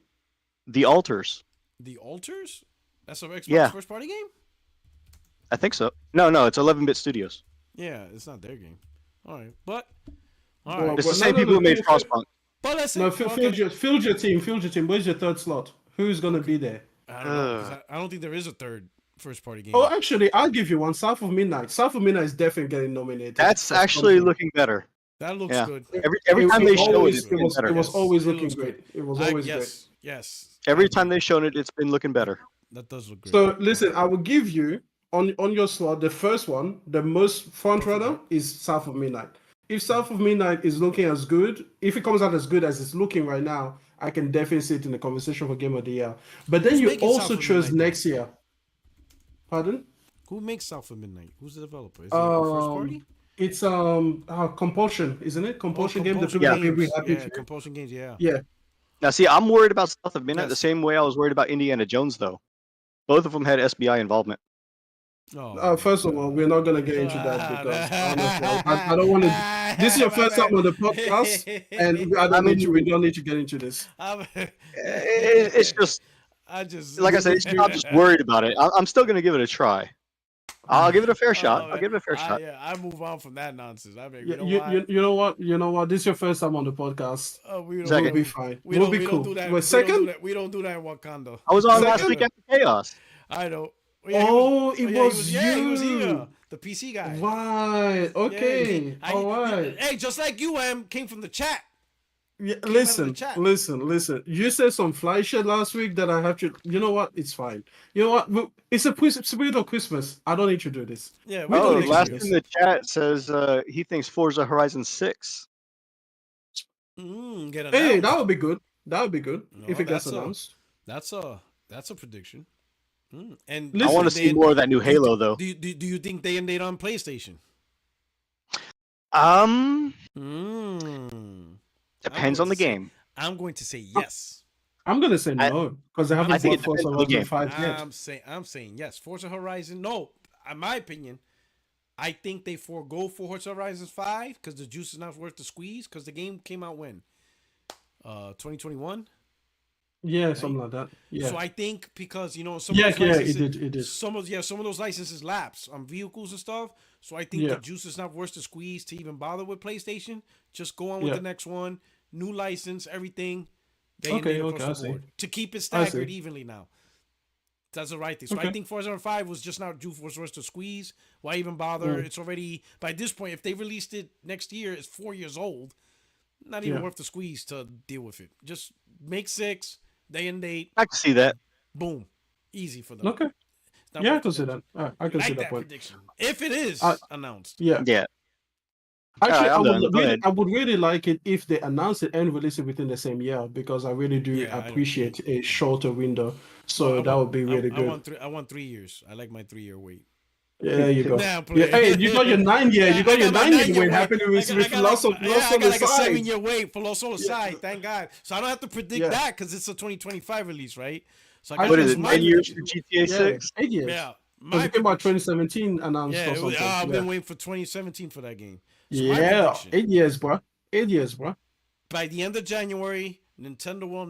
The Altars. The Altars? That's an Xbox first party game? I think so. No, it's 11-bit Studios. Yeah, it's not their game. All right, but it's the same people who made Frostpunk. But let's field your team. Where's your third slot? Who's gonna be there? I don't know. I don't think there is a third first party game. Oh, actually, I'll give you one. South of Midnight. South of Midnight is definitely getting nominated. That's actually looking better. That looks good. Every time they show it, it was always looking great. It was always great. Yes. Every time they've shown it, it's been looking better. That does look great. So listen, I will give you on your slot the first one. The most front runner is South of Midnight. If South of Midnight is looking as good, if it comes out as good as it's looking right now, I can definitely see it in the conversation for Game of the Year. But then you also chose next year. Pardon? Who makes South of Midnight? Who's the developer? Is it first party? It's Compulsion, isn't it? Compulsion game. Compulsion Games. Yeah. Yeah. Now, see, I'm worried about South of Midnight the same way I was worried about Indiana Jones, though. Both of them had SBI involvement. First of all, we're not going to get into that because honestly, I don't want to. This is your first time on the podcast, and we don't need to get into this. It's just, like I said, I'm just worried about it. I'm still going to give it a try. I'll give it a fair shot. I'll give it a fair shot. Yeah, I move on from that nonsense. I mean, you know what? This is your first time on the podcast. We'll be fine. We'll be cool. We don't do that in Wakanda. I was on last week after Chaos. I know. It was you. He was here. The PC guy. Right. Okay. All right. Hey, just like you, came from the chat. Yeah, listen. You said some fly shit last week that I have to. You know what? It's fine. You know what? It's a spirit of Christmas. I don't need to do this. Yeah. Last in the chat says he thinks Forza Horizon 6. Hey, that would be good. If it gets announced. That's a prediction. And listen, I want to see more of that new Halo, though. Do you think they ended on PlayStation? Depends on the game. I'm going to say yes. I'm going to say no because I haven't bought Forza Horizon 5 yet. I'm saying yes. Forza Horizon, no. In my opinion, I think they forego Forza Horizon 5 because the juice is not worth the squeeze because the game came out when? 2021? Yeah, right? Something like that. Yeah. So I think because some of it did. Some of those licenses lapse on vehicles and stuff. So I think the juice is not worth the squeeze to even bother with PlayStation. Just go on with the next one, new license, everything. Across the board to keep it staggered evenly now. That's the right thing. So I think Forza 5 was just not juice worth the squeeze. Why even bother? It's already by this point. If they released it next year, it's 4 years old. Not even worth the squeeze to deal with it. Just make 6. Day and date. I can see that. Boom. Easy for them. Okay. Yeah, I can see that. I can see that point. Prediction. If it is announced. Yeah. Actually, I would really like it if they announce it and release it within the same year because I really do appreciate a shorter window. So that would be really good. I want 3 years. I like my 3-year wait. Yeah, there you go. Hey, you got your 9 year. You got your 9 year wait happening with Lost on the side. I got like a 7-year wait for Lost on the side. Thank God. So I don't have to predict that because it's a 2025 release, right? So what is it? 10 years for GTA 6? 8 years. Yeah. Because it came out 2017 announced or something. I've been waiting for 2017 for that game. So 8 years, bro. 8 years, bro. By the end of January, Nintendo will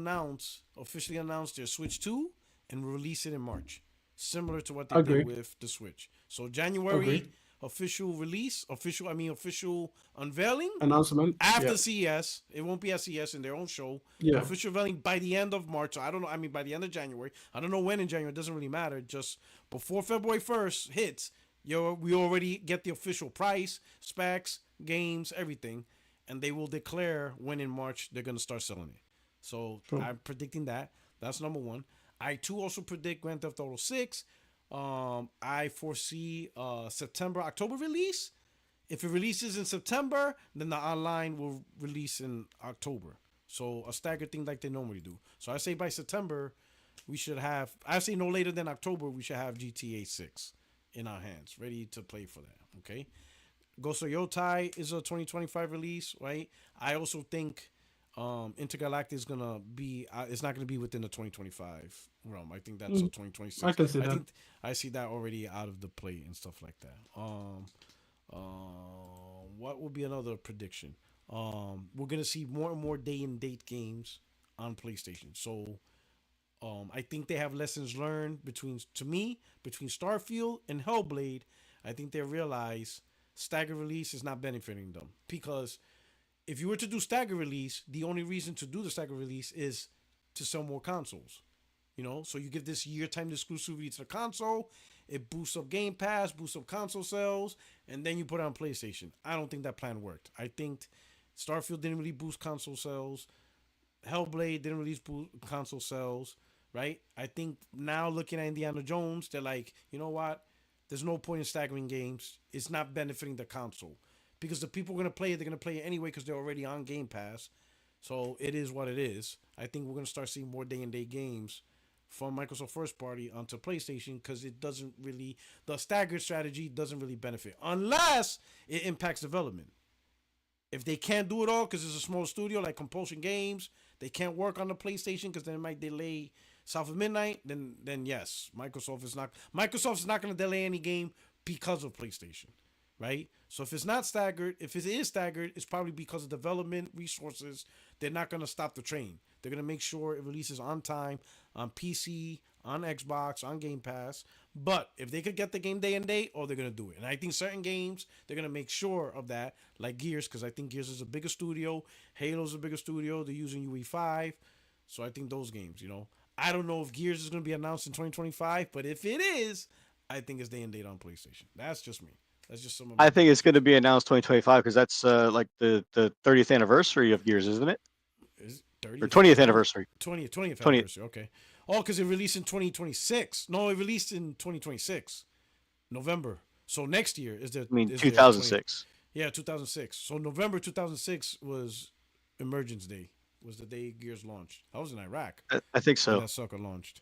officially announce their Switch 2 and release it in March. similar to what they Agree. did with the Switch. So January official release, official unveiling Announcement. after CES. It won't be at CES in their own show. Yeah. Official unveiling by the end of March. So I don't know. I mean, by the end of January. I don't know when in January. It doesn't really matter. Just before February 1st hits, we already get the official price, specs, games, everything, and they will declare when in March they're gonna start selling it. So I'm predicting that. That's number one. I too also predict Grand Theft Auto 6. I foresee September, October release. If it releases in September, then the online will release in October. So a staggered thing like they normally do. So I say by September, we should have, I say no later than October, we should have GTA 6 in our hands, ready to play for that. Okay. Ghost of Yotai is a 2025 release, right? I also think Intergalactic is gonna be it's not gonna be within the 2025 realm. I think that's a 2026. I can see that. Think I see that already out of the play and stuff like that. What will be another prediction? We're gonna see more and more day and date games on PlayStation. So I think they have lessons learned between Starfield and Hellblade. I think they realize stagger release is not benefiting them, because if you were to do stagger release, the only reason to do the stagger release is to sell more consoles. So you give this year timed exclusivity to the console, it boosts up Game Pass, boosts up console sales, and then you put it on PlayStation. I don't think that plan worked. I think Starfield didn't really boost console sales. Hellblade didn't really boost console sales, right? I think now looking at Indiana Jones, they're like, you know what? There's no point in staggering games. It's not benefiting the console. Because the people are going to play it, they're going to play it anyway because they're already on Game Pass. So it is what it is. I think we're going to start seeing more day-and-date games from Microsoft first party onto PlayStation, because it doesn't really, the staggered strategy doesn't really benefit unless it impacts development. If they can't do it all because it's a small studio like Compulsion Games, they can't work on the PlayStation because then it might delay South of Midnight, then yes, Microsoft's not going to delay any game because of PlayStation. Right? So if it's not staggered, if it is staggered, it's probably because of development resources. They're not going to stop the train. They're going to make sure it releases on time, on PC, on Xbox, on Game Pass. But if they could get the game day and date, they're going to do it. And I think certain games, they're going to make sure of that, like Gears, because I think Gears is a bigger studio. Halo's a bigger studio. They're using UE5. So I think those games, I don't know if Gears is going to be announced in 2025, but if it is, I think it's day and date on PlayStation. That's just me. That's just some of I think it's going to be announced 2025 because that's like the 30th anniversary of Gears, isn't it? Is it 30th? Or 20th anniversary. 20th anniversary. Okay. Because it released in 2026. No, it released in 2026, November. So next year is the. I mean, 2006. Yeah, 2006. So November 2006 was Emergence Day. Was the day Gears launched. I was in Iraq. I think so. That sucker launched.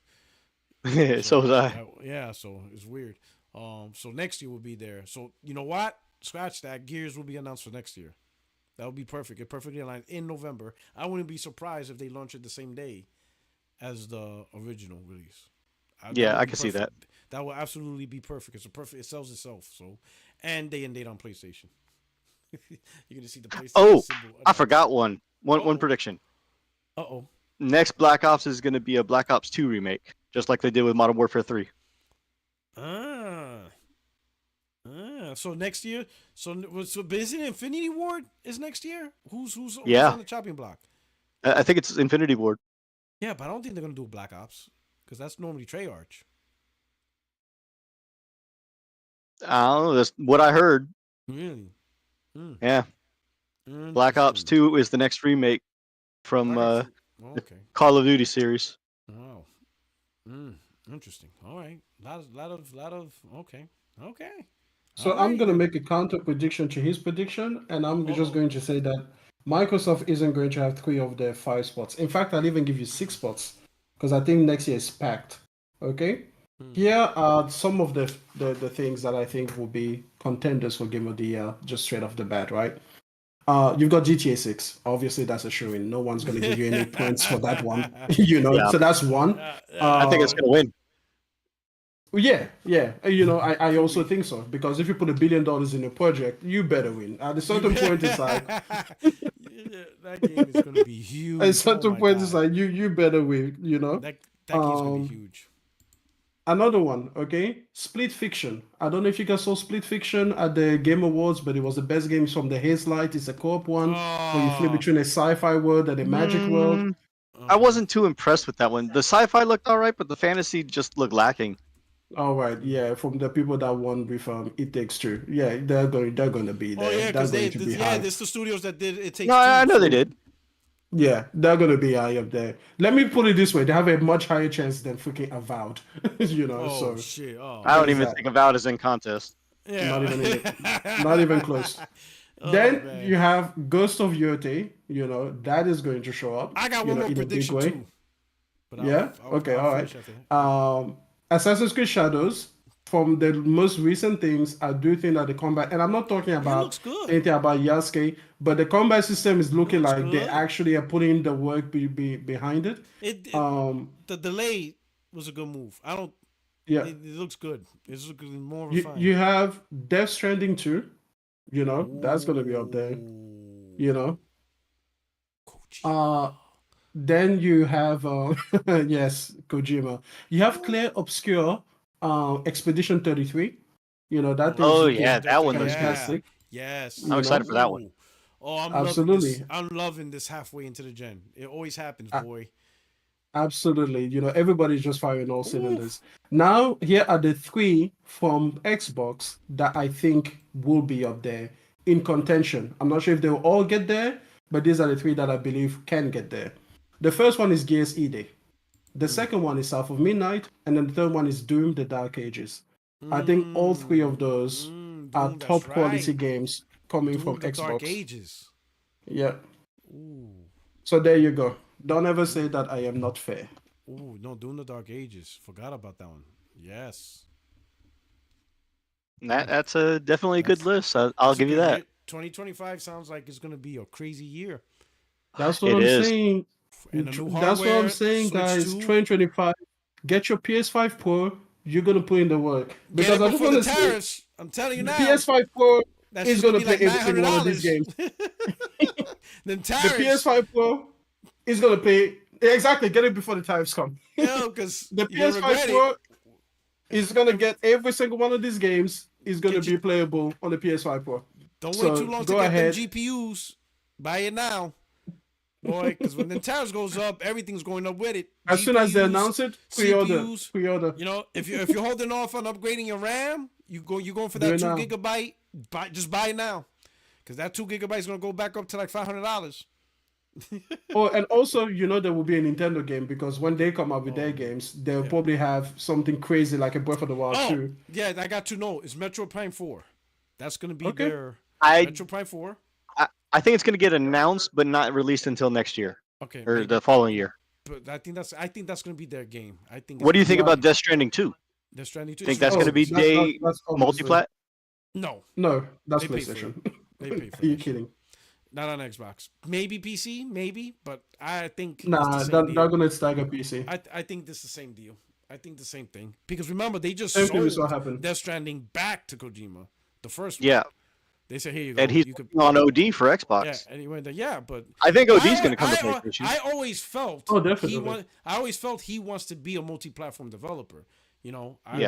So was I. Yeah, so it's weird. So next year will be there. So you know what? Scratch that. Gears will be announced for next year. That would be perfect. It perfectly aligned in November. I wouldn't be surprised if they launch it the same day as the original release. I can see that. That will absolutely be perfect. It sells itself. So, and day and date on PlayStation. You're gonna see the PlayStation symbol. I forgot one prediction. Next Black Ops is gonna be a Black Ops 2 remake, just like they did with Modern Warfare 3. So next year, but isn't Infinity Ward is next year? Who's on the chopping block? I think it's Infinity Ward. Yeah, but I don't think they're gonna do Black Ops because that's normally Treyarch. I don't know. That's what I heard. Really? Yeah. Black Ops 2 is the next remake from the Call of Duty series. Wow. Interesting. All right. Lot of okay. So I'm going to make a counter prediction to his prediction, and I'm just going to say that Microsoft isn't going to have 3 of their 5 spots. In fact, I'll even give you 6 spots because I think next year is packed. Okay? Here are some of the things that I think will be contenders for Game of the Year, just straight off the bat, right? You've got GTA 6. Obviously, that's a shoo-in. No one's going to give you any points for that one. So that's one. I think it's going to win. Yeah. I also think so, because if you put $1 billion in a project, you better win. At a certain point, it's like that game is going to be huge. At a certain point, it's like you better win. That game's going to be huge. Another one, okay? Split Fiction. I don't know if you guys saw Split Fiction at the Game Awards, but it was the best game from the Haze Light. It's a co-op one where you flip between a sci-fi world and a magic world. I wasn't too impressed with that one. The sci-fi looked all right, but the fantasy just looked lacking. All right, yeah, from the people that won with It Takes Two. Yeah, they're going to be there. Oh yeah, because there's the studios that did It Takes Two. No, I know they did. Yeah, they're gonna be high up there. Let me put it this way: they have a much higher chance than freaking Avowed. You know, Oh so shit! Oh, I don't even that? think Avowed is in contest. yeah. not even in it. Not even close. Oh, Then man. you have Ghost of Yurte. You know that is going to show up. I got you one know, more in a big prediction way. too. But Okay, all right. finish after. Assassin's Creed Shadows. From the most recent things, I do think that the combat, and I'm not talking about looks good. anything about Yasuke, but the combat system is looking looks like they good. actually are putting the work behind it. The delay was a good move. Yeah, It looks good. It's looking more you, refined. you have Death Stranding 2. You know, that's gonna be up there. You know. Then you have yes, Kojima. You have Clear Obscure, Expedition 33. You know that thing. Oh is yeah, that one looks fantastic. Yes. I'm excited for that one. Oh, I'm Absolutely. loving this. I'm loving this halfway into the gen. It always happens, boy. Absolutely. You know, everybody's just firing all cylinders. Now, here are the three from Xbox that I think will be up there in contention. I'm not sure if they will all get there, but these are the three that I believe can get there. The first one is Gears Ide. The second one is South of Midnight, and then the third one is Doom: The Dark Ages. I think all three of those are Doom, top that's quality right. games coming Doom: from The Xbox. Dark Ages. Yeah. Ooh. So there you go. Don't ever say that I am not fair. Ooh, no, Doom: The Dark Ages. Forgot about that one. Yes. That's a definitely a good list. I'll give you that. Year. 2025 sounds like it's gonna be a crazy year. That's what It I'm is. saying. And the new That's what I'm hardware, saying, Switch guys. 2. 2025. Get your PS5 Pro. You're gonna put in the work Get it I just before the want to say, tariffs. I'm telling you the now. PS5 Pro That's is just gonna be play like every single one of these $900. games. Then The tariffs. PS5 Pro is gonna play exactly. Get it before the tariffs come. Yeah, because The PS5 Pro is gonna get every single one of these games. Is gonna be playable on the PS5 Pro. Don't So wait too long to go get ahead. them GPUs. Buy it now, boy. Because when the tariffs goes up, everything's going up with it. As soon as they announce it, pre-order. CPUs. Pre-order. You know, if you're holding off on upgrading your RAM, you're going for that 2 gigabyte. Just buy it now, because that 2 gigabyte is gonna go back up to like $500. Oh, and also, you know, there will be a Nintendo game because when they come out with their games, they'll probably have something crazy like a Breath of the Wild 2. Yeah, I got to know. It's Metro Prime 4. That's gonna be Okay. their Metro Prime 4. I think it's going to get announced, but not released until next year. Okay. Or the following year. But I think that's gonna be their game. I think. What do you think about Death Stranding 2? Death Stranding 2? Think that's going to be that's multiplat? No, that's They pay for PlayStation. they pay for Are you that shit. kidding? Not on Xbox. Maybe PC, maybe, but I think it's Nah, the same they're deal. gonna stagger PC. I think this is the same deal. I think the same thing because remember they just Same thing is what sold happened. Death Stranding back to Kojima, the first one. Yeah. They said, "Here you go." And he's you could, on OD for Xbox. yeah, and he went there. Yeah, but I think OD's going to come to I PlayStation. always felt definitely. I always felt he wants to be a multi-platform developer. You know, I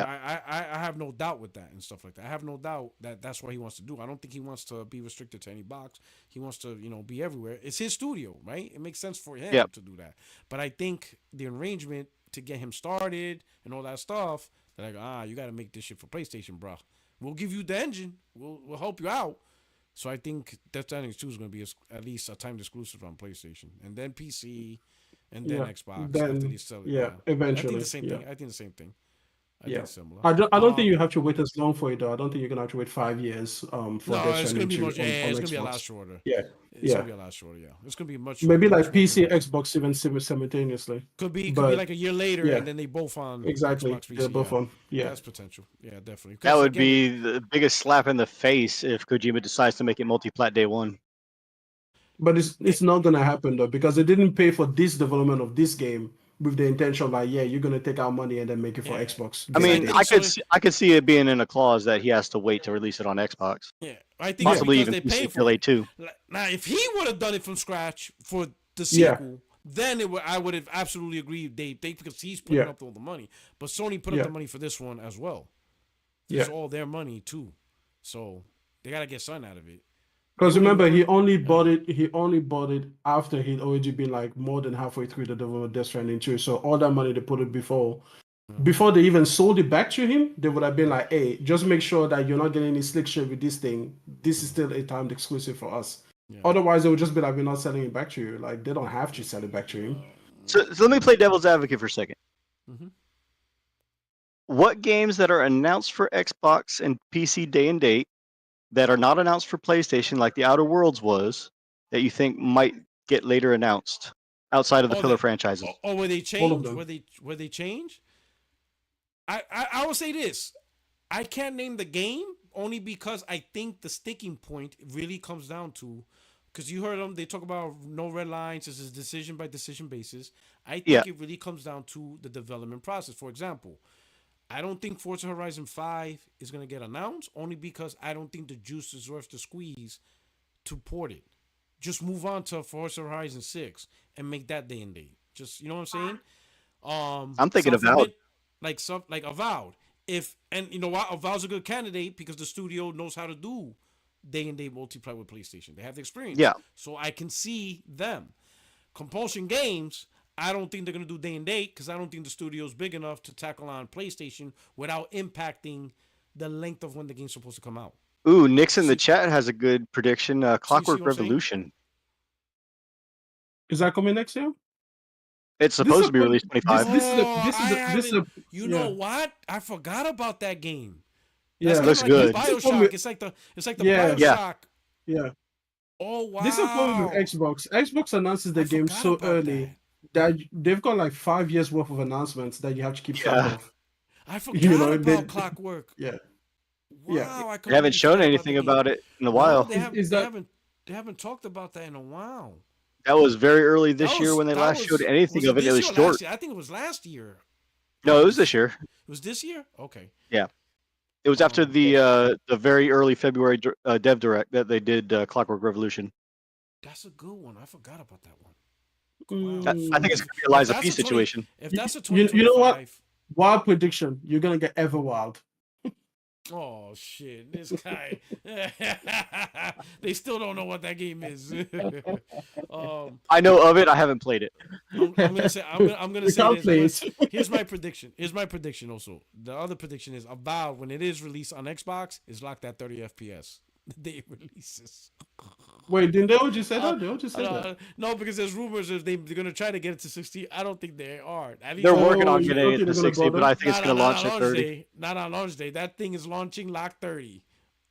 have no doubt with that and stuff like that. I have no doubt that that's what he wants to do. I don't think he wants to be restricted to any box. He wants to, be everywhere. It's his studio, right? It makes sense for him to do that. But I think the arrangement to get him started and all that stuff, they're like, you got to make this shit for PlayStation, bro. We'll give you the engine. We'll help you out. So I think Death Stranding 2 is going to be at least a timed exclusive on PlayStation, and then PC, and then Xbox. Then, after they sell it. eventually. I think the same thing. I think the same thing. I think similar. I don't think you have to wait as long for it though. I don't think you're gonna have to wait 5 years for No, Death it's Stranding gonna be 2 much. on It's gonna be a Xbox. lot shorter. Yeah. It's gonna be a lot shorter. Yeah, it's gonna be much. Maybe shorter, like PC, Xbox even simultaneously. Could be but- like a year later, and then they both on Exactly. Xbox PC. They're both on. Yeah. That's potential. Yeah, definitely. That would be the biggest slap in the face if Kojima decides to make it multi-plat day one. But it's not gonna happen though because they didn't pay for this development of this game with the intention like, you're gonna take our money and then make it for Xbox. I mean, I could see it being in a clause that he has to wait to release it on Xbox. Yeah, I think Possibly because even they pay PC for delay it. too. Now, if he would have done it from scratch for the sequel, then I would have absolutely agreed they because he's putting up all the money. But Sony put up the money for this one as well. It's all their money too, so they gotta get something out of it. Because remember, he only bought it. He only bought it after he'd already been like more than halfway through the development of Death Stranding 2. So all that money they put it before they even sold it back to him, they would have been like, "Hey, just make sure that you're not getting any slick shit with this thing. This is still a timed exclusive for us." Yeah. Otherwise, they would just be like, "We're not selling it back to you." Like they don't have to sell it back to him. So let me play devil's advocate for a second. Mm-hmm. What games that are announced for Xbox and PC day and date that are not announced for PlayStation, like the Outer Worlds was, that you think might get later announced outside of the pillar franchises? Where they change? Where they change? I will say this: I can't name the game only because I think the sticking point really comes down to, because you heard them, they talk about no red lines. This is decision by decision basis. I think it really comes down to the development process. For example, I don't think Forza Horizon 5 is going to get announced only because I don't think the juice is worth the squeeze to port it. Just move on to Forza Horizon 6 and make that day and date. Just, you know what I'm saying? I'm thinking Avowed. Like Avowed. And you know what? Avowed's a good candidate because the studio knows how to do day and date multiplayer with PlayStation. They have the experience. Yeah. So I can see them. Compulsion Games, I don't think they're going to do day and date because I don't think the studio's big enough to tackle on PlayStation without impacting the length of when the game's supposed to come out. Ooh, Nix in the chat has a good prediction. Clockwork Revolution. Is that coming next year? It's supposed to be released 25. You know what? I forgot about that game. It looks good. BioShock. It's like the BioShock. Yeah. Oh wow. This is a problem with Xbox. Xbox announces the game so early that they've got like 5 years worth of announcements that you have to keep track of. I forgot about Clockwork. Yeah. Wow. They haven't shown anything about it in a while. They haven't talked about that in a while. That was very early this year when they last showed anything of it. It was short. I think it was last year. No, it was this year. It was this year? Okay. Yeah. It was after the very early February Dev Direct that they did Clockwork Revolution. That's a good one. I forgot about that one. Wow. I think it's going to be a Lies of P situation. If that's a 2025... You know what? Wild prediction. You're going to get Everwild. Oh shit! This guy. They still don't know what that game is. I know of it. I haven't played it. I'm gonna say. I'm gonna say this. Here's my prediction. Also, the other prediction is Avowed when it is released on Xbox is locked at 30 FPS. The day it releases. Wait, didn't they all just say that? They all just said that. No, because there's rumors if they're gonna try to get it to 60. I don't think they are. They're working on getting it to 60, but I think it's gonna launch at 30. Not on launch day. That thing is launching lock 30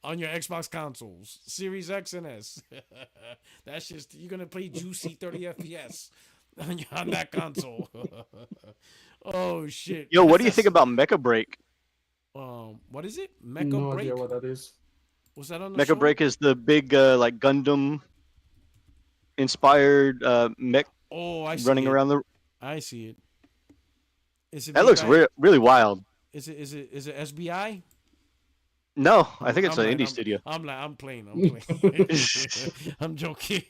on your Xbox consoles, Series X and S. That's just you're gonna play juicy 30 FPS on that console. Oh shit! Yo, what do you think about Mecha Break? What is it? Mecha no Break? idea what that is. Was that on the Mecha show? Break is the big like Gundam inspired mech running around the. I see it. Is it that looks really wild. Is it SBI? No, I think it's an indie studio. I'm playing. I'm joking.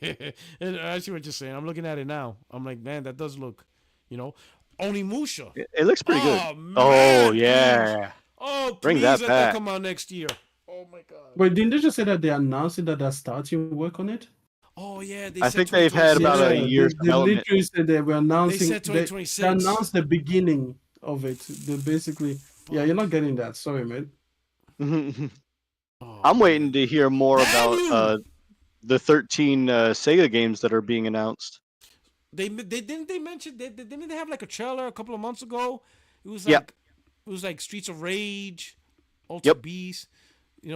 I see what you're saying. I'm looking at it now. I'm like, man, that does look, Onimusha. It looks pretty good. Man, oh yeah. Oh, bring that back. back. Come out next year. Oh my god. Wait, didn't they just say that they announced it that they're starting work on it? Oh yeah, I think they've had about a year's development. They literally said they were announcing. They said 2026. They announced the beginning of it. They basically, you're not getting that. Sorry, man. I'm waiting to hear more about the 13 Sega games that are being announced. They mention didn't they have like a trailer a couple of months ago? It was like Streets of Rage, Ultra Beast.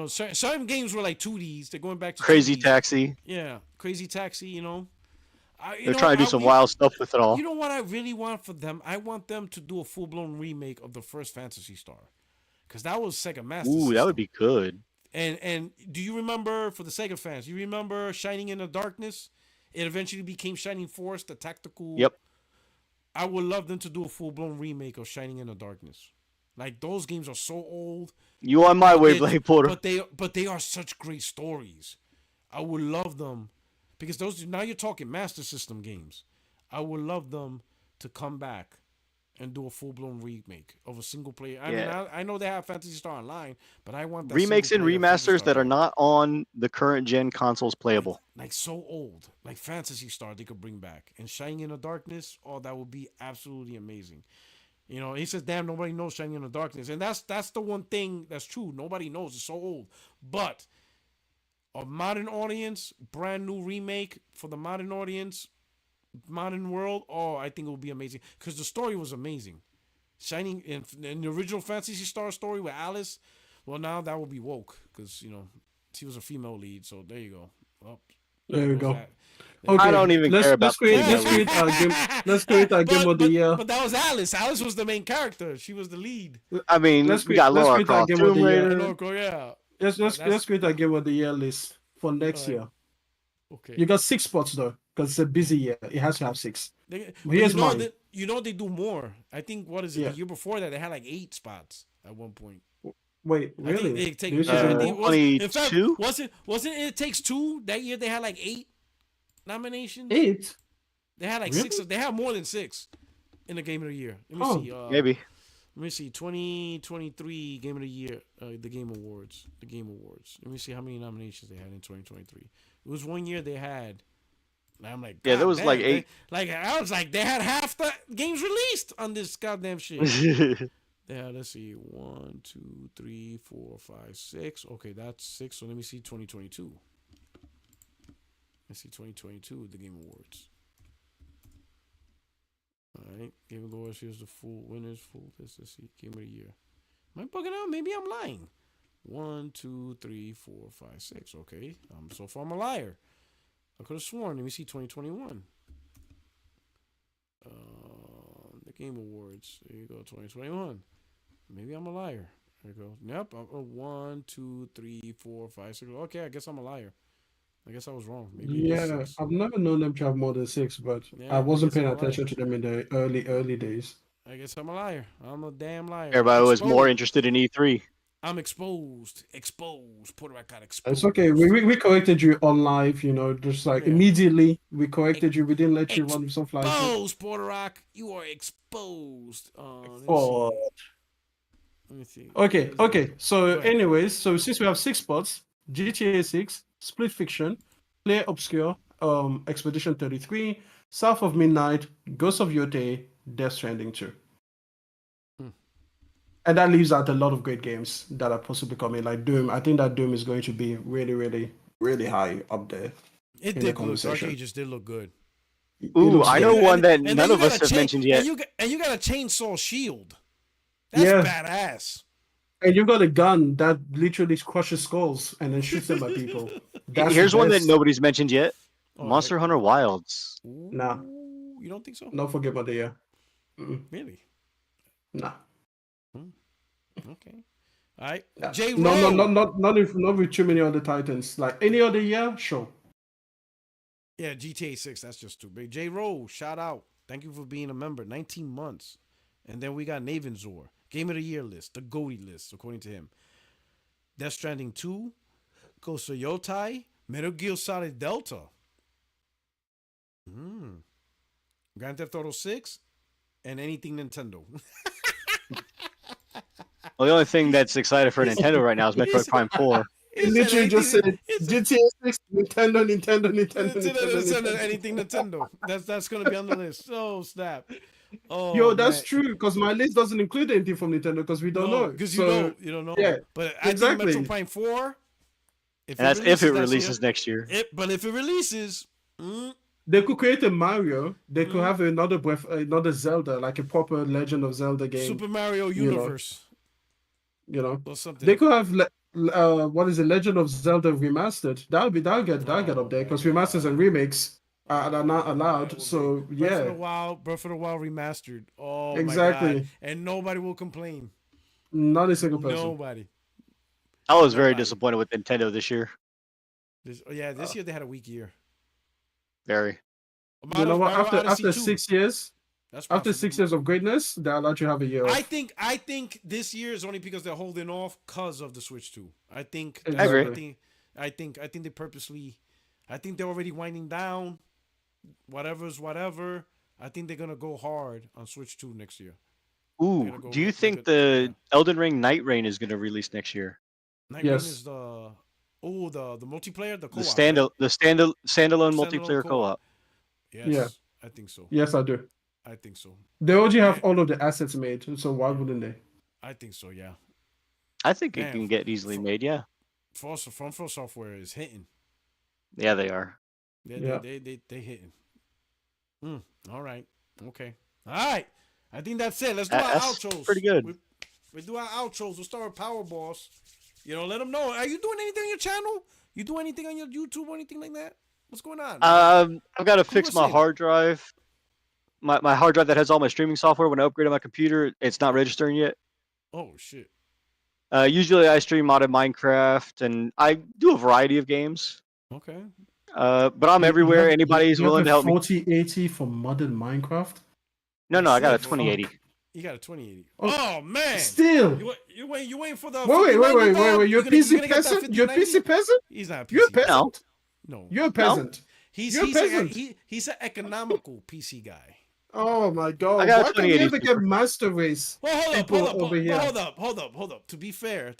Certain games were like 2Ds. They're going back to Crazy 2Ds. Taxi. Yeah, Crazy Taxi. They're trying to do some wild stuff with it all. You know what I really want for them? I want them to do a full-blown remake of the first Phantasy Star, because that was Sega Master System. That would be good. And do you remember, for the Sega fans, you remember Shining in the Darkness? It eventually became Shining Force, the tactical. Yep. I would love them to do a full-blown remake of Shining in the Darkness. Like, those games are so old. You on my wavelength, Porter. But they are such great stories. I would love them, because now you're talking Master System games. I would love them to come back and do a full-blown remake of a single player. I mean, I know they have Phantasy Star Online, but I want that remakes and remasters that are not on the current gen consoles playable. Like so old, like Phantasy Star, they could bring back, and Shining in the Darkness. Oh, that would be absolutely amazing. You know, he says, "Damn, nobody knows Shining in the Darkness," and that's the one thing that's true. Nobody knows. It's so old, but a modern audience, brand new remake for the modern audience. Modern world, oh, I think it would be amazing because the story was amazing. Shining in the original Fantasy Star story with Alice, well, now that would be woke because she was a female lead. So there you go. Well, there we go. Okay, I don't even care about. Let's create our game of the year. But that was Alice. Alice was the main character. She was the lead. I mean, we got Laura Croft, Tomb Raider. Yeah. Let's create our game of the year list for next year. Okay. You got 6 spots though, because it's a busy year. It has to have 6. Here's mine. They do more. I think the year before that they had like 8 spots at one point. Wait, really? I think it 22? Wasn't It Takes Two that year? They had like 8 nominations. 8? They had like 6. They had more than 6 in the Game of the Year. Let me see. Maybe. Let me see. 2023 Game of the Year. The Game Awards. Let me see how many nominations they had in 2023. It was one year they had. I'm like, yeah, there was like 8. I was like, they had half the games released on this goddamn shit. Yeah, let's see. 1, 2, 3, 4, 5, 6. Okay, that's 6. So let me see 2022. Let's see 2022 the Game Awards. All right, Game Awards. Here's the full winners. Let's see. Game of the Year. Am I bugging out? Maybe I'm lying. 1, 2, 3, 4, 5, 6. Okay, so far I'm a liar. I could have sworn. Let me see 2021. The Game Awards. There you go, 2021. Maybe I'm a liar. There you go. Yep. 1, 2, 3, 4, 5, 6. Okay, I guess I'm a liar. I guess I was wrong. Maybe I've never known them to have more than 6, but I wasn't paying attention to them in the early days. I guess I'm a liar. I'm a damn liar. Everybody was more interested in E3. I'm exposed. Puerto Rico got exposed. It's okay. We corrected you on live, just like immediately. We corrected you. We didn't let you run some flies. Exposed, Puerto Rico. You are exposed. Let me see. Okay. So, anyways, since we have 6 spots, GTA 6, Split Fiction, Play Obscure, Expedition 33, South of Midnight, Ghost of Yote, Death Stranding 2. And that leaves out a lot of great games that are possibly coming, like Doom. I think that Doom is going to be really, really, really high up there. It did look. Dark Ages did look good. Ooh, I know one that none of us have mentioned yet. And you got a chainsaw shield. That's badass. And you've got a gun that literally crushes skulls and then shoots them at people. Here's one that nobody's mentioned yet. Monster Hunter Wilds. Nah. You don't think so? Not for Game of the Year. Really? Nah. Okay. All right. Yeah. J. No, not with too many other titans. Like any other year, sure. Yeah, GTA 6, that's just too big. J. Rowe, shout out. Thank you for being a member. 19 months. And then we got Navenzor. Game of the Year list. The GOATY list, according to him. Death Stranding 2. Ghost of Yotai. Metal Gear Solid Delta. Grand Theft Auto 6. And anything Nintendo. Well, the only thing that's excited for Nintendo right now is Metroid Prime 4. It literally just said GTA 6, Nintendo. Anything Nintendo. That's gonna be on the list. Oh snap! Oh, yo, that's true because my list doesn't include anything from Nintendo because we don't know. Because you don't know. Yeah, but I think Metroid Prime 4. If it releases next year. But if it releases, they could create a Mario. They could have another Zelda, like a proper Legend of Zelda game. Super Mario Universe. Or something. They could have what is it, Legend of Zelda remastered? That'll get up there because remasters and remakes are not allowed. So yeah, Breath of the Wild remastered. Oh exactly. My God. And nobody will complain. Not a single person. Nobody. I was very disappointed with Nintendo this year. This year they had a weak year. Very. You know what? After 6 years. After 6 years of greatness, they allowed you to have a year off. I think this year is only because they're holding off because of the Switch 2. I think. I agree. I think they purposely. I think they're already winding down. Whatever's whatever. I think they're gonna go hard on Switch 2 next year. Ooh, do you think the Elden Ring Night Rain is going to release next year? Night Rain is the multiplayer, the co-op, the standalone multiplayer co-op. Yes, yeah. I think so. Yes, I do. I think so. They already have all of the assets made, so why wouldn't they? I think so. Yeah. I think it can get easily made. Yeah. From Software is hitting. Yeah, they are. They hitting. All right. Okay. All right. I think that's it. Let's do our outros. Pretty good. We do our outros. We'll start with Power Boss. Let them know. Are you doing anything on your channel? You do anything on your YouTube or anything like that? What's going on? I've got to fix my hard drive. My hard drive that has all my streaming software. When I upgraded my computer, it's not registering yet. Oh shit. Usually I stream modded Minecraft, and I do a variety of games. Okay. But I'm everywhere. Anybody's willing to help me. 4080 for modded Minecraft? No, I got a 2080. You got a 2080. Oh man! Still, you waiting for the. Wait! You're a PC peasant. You're a PC peasant. He's not a PC. You're a peasant. No. You're a peasant. He's a peasant. He's an economical PC guy. Oh my god! I got Why can't we ever get Master Race? Well, hold up. To be fair,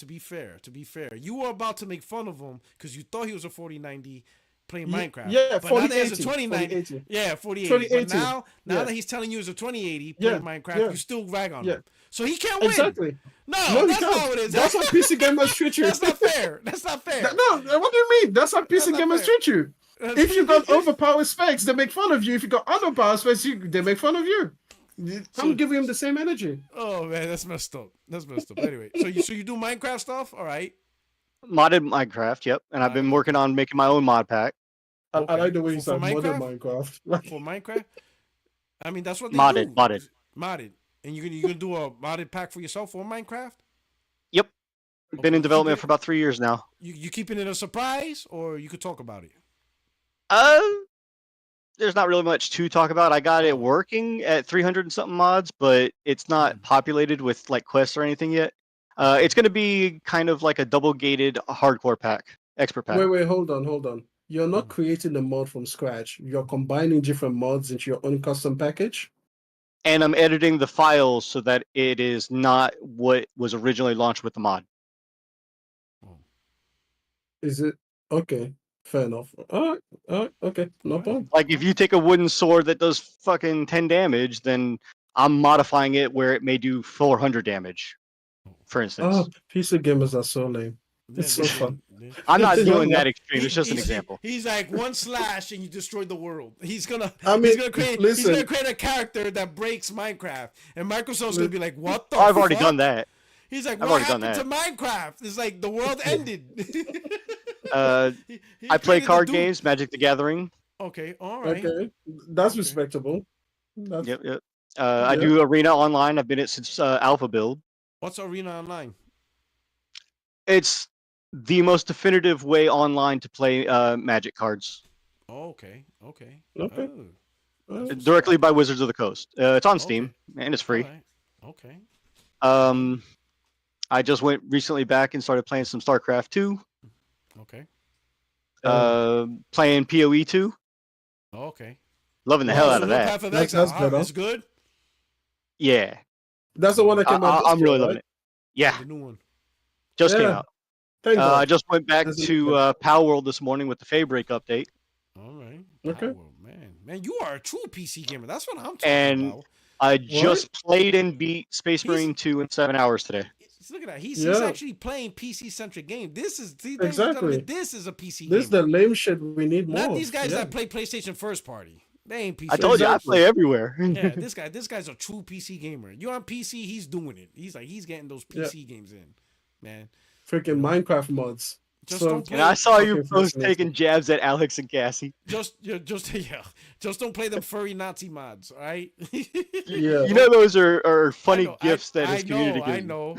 you were about to make fun of him because you thought he was a 4090 playing Minecraft. Yeah, but now that he's a 2090. Yeah, 4080. But now that he's telling you it's a 2080 playing Minecraft, you still rag on him. So he can't win. Exactly. No, that's not what it is. That's how PC gamers treat you. That's not fair. No, what do you mean? That's how PC gamers treat you. If you got overpowered specs, they make fun of you. If you got underpowered specs, they make fun of you. I'm giving him the same energy. Oh man, that's messed up. Anyway, so you do Minecraft stuff, all right? Modded Minecraft, yep. And I've been working on making my own mod pack. I like the way you said modded Minecraft. For Minecraft? I mean, that's what they do. Modded. And you're gonna do a modded pack for yourself for Minecraft? Yep. Been in development for about 3 years now. You keeping it a surprise, or you could talk about it? There's not really much to talk about. I got it working at 300 and something mods, but it's not populated with like quests or anything yet. It's going to be kind of like a double gated hardcore pack, expert pack. Wait, hold on. You're not creating the mod from scratch. You're combining different mods into your own custom package. And I'm editing the files so that it is not what was originally launched with the mod. Is it? Okay. Fair enough. All right, okay, no problem. Like if you take a wooden sword that does fucking 10 damage, then I'm modifying it where it may do 400 damage, for instance. Oh, PC gamers are so lame. It's so fun. I'm not doing that extreme. It's just an example. He's like one slash and you destroyed the world. He's gonna create a character that breaks Minecraft, and Microsoft's gonna be like, "What the?" I've already done that. He's like, "What happened to Minecraft?" It's like the world ended. I play card games, Magic the Gathering. Okay, all right. Okay, that's respectable. Yep. I do Arena Online. I've been in it since Alpha build. What's Arena Online? It's the most definitive way online to play Magic cards. Oh, okay. Oh. Directly by Wizards of the Coast. It's on Steam and it's free. Okay. I just went recently back and started playing some StarCraft 2. Okay. Playing PoE 2. Okay. Loving the hell out of that. That's good. Yeah. That's the one that came out. I'm really loving it. Yeah. The new one. Just came out. I just went back to Power World this morning with the Faybreak update. All right. Okay. World, man, you are a true PC gamer. That's what I'm talking about. I just played and beat Space Marine 2 in 7 hours today. Look at that. He's actually playing PC-centric game. This is exactly. This is a PC game. This is the lame shit we need more. Not these guys that play PlayStation first party. They ain't PC. I told you I play everywhere. Yeah, this guy's a true PC gamer. You on PC, he's doing it. He's getting those PC games in, man. Freaking Minecraft mods. And I saw you post taking jabs at Alex and Cassie. Just don't play them furry Nazi mods, all right? Yeah. You know those are funny gifts that his community gives. I know.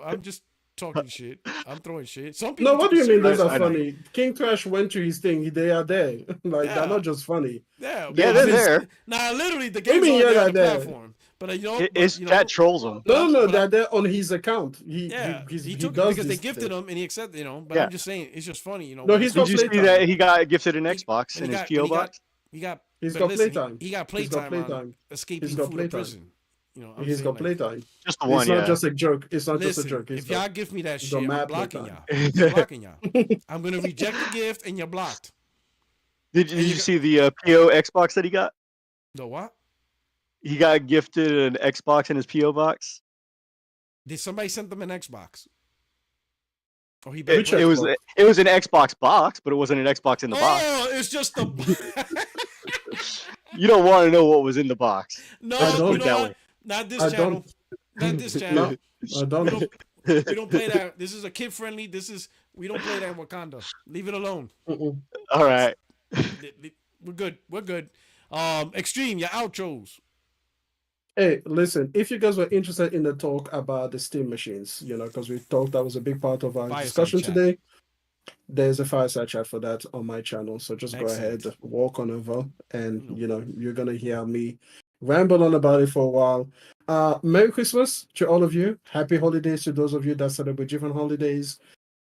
I'm just talking shit. I'm throwing shit. Some people. No, what do you mean those are funny? King Trash went to his thing. They are there. They're not just funny. Yeah, they're there. Nah, literally the game's on the platform. But his chat trolls him. No, they're there on his account. He took it because they gifted him and he accepted. But I'm just saying it's just funny. No, did you see that he got gifted an Xbox in his PO box? He got He's but got listen, playtime. he got He's got playtime on playtime. escaping He's got food or playtime. prison. You know, I'm He's saying got like, playtime. Just the It's one, not yeah. just a joke. It's not just a listen, joke. if y'all give me that he's got shit, I'm mad blocking playtime. y'all. I'm blocking y'all. I'm gonna reject the gift, and you're blocked. Did And you see the PO Xbox that he got? The what? He got gifted an Xbox in his PO box. Did somebody send them an Xbox? Or he It, Which play? it was Xbox? it was an Xbox box, but it wasn't an Xbox in the box. Oh, it's just the. You don't want to know what was in the box. No, I Let's put you don't. it know that what? way. Not this I channel. don't. Not this No, channel. I don't. We don't play that. This is a kid friendly. We don't play that in Wakanda. Leave it alone. Mm-mm. All right. We're good. We're good. Extreme, your outros. Hey, listen, if you guys were interested in the talk about the Steam machines, because we talked, that was a big part of our Fireside discussion chat. today. There's a fireside chat for that on my channel. So just Excellent. go ahead, walk on over, and you're gonna hear me ramble on about it for a while. Merry Christmas to all of you. Happy holidays to those of you that celebrate different holidays.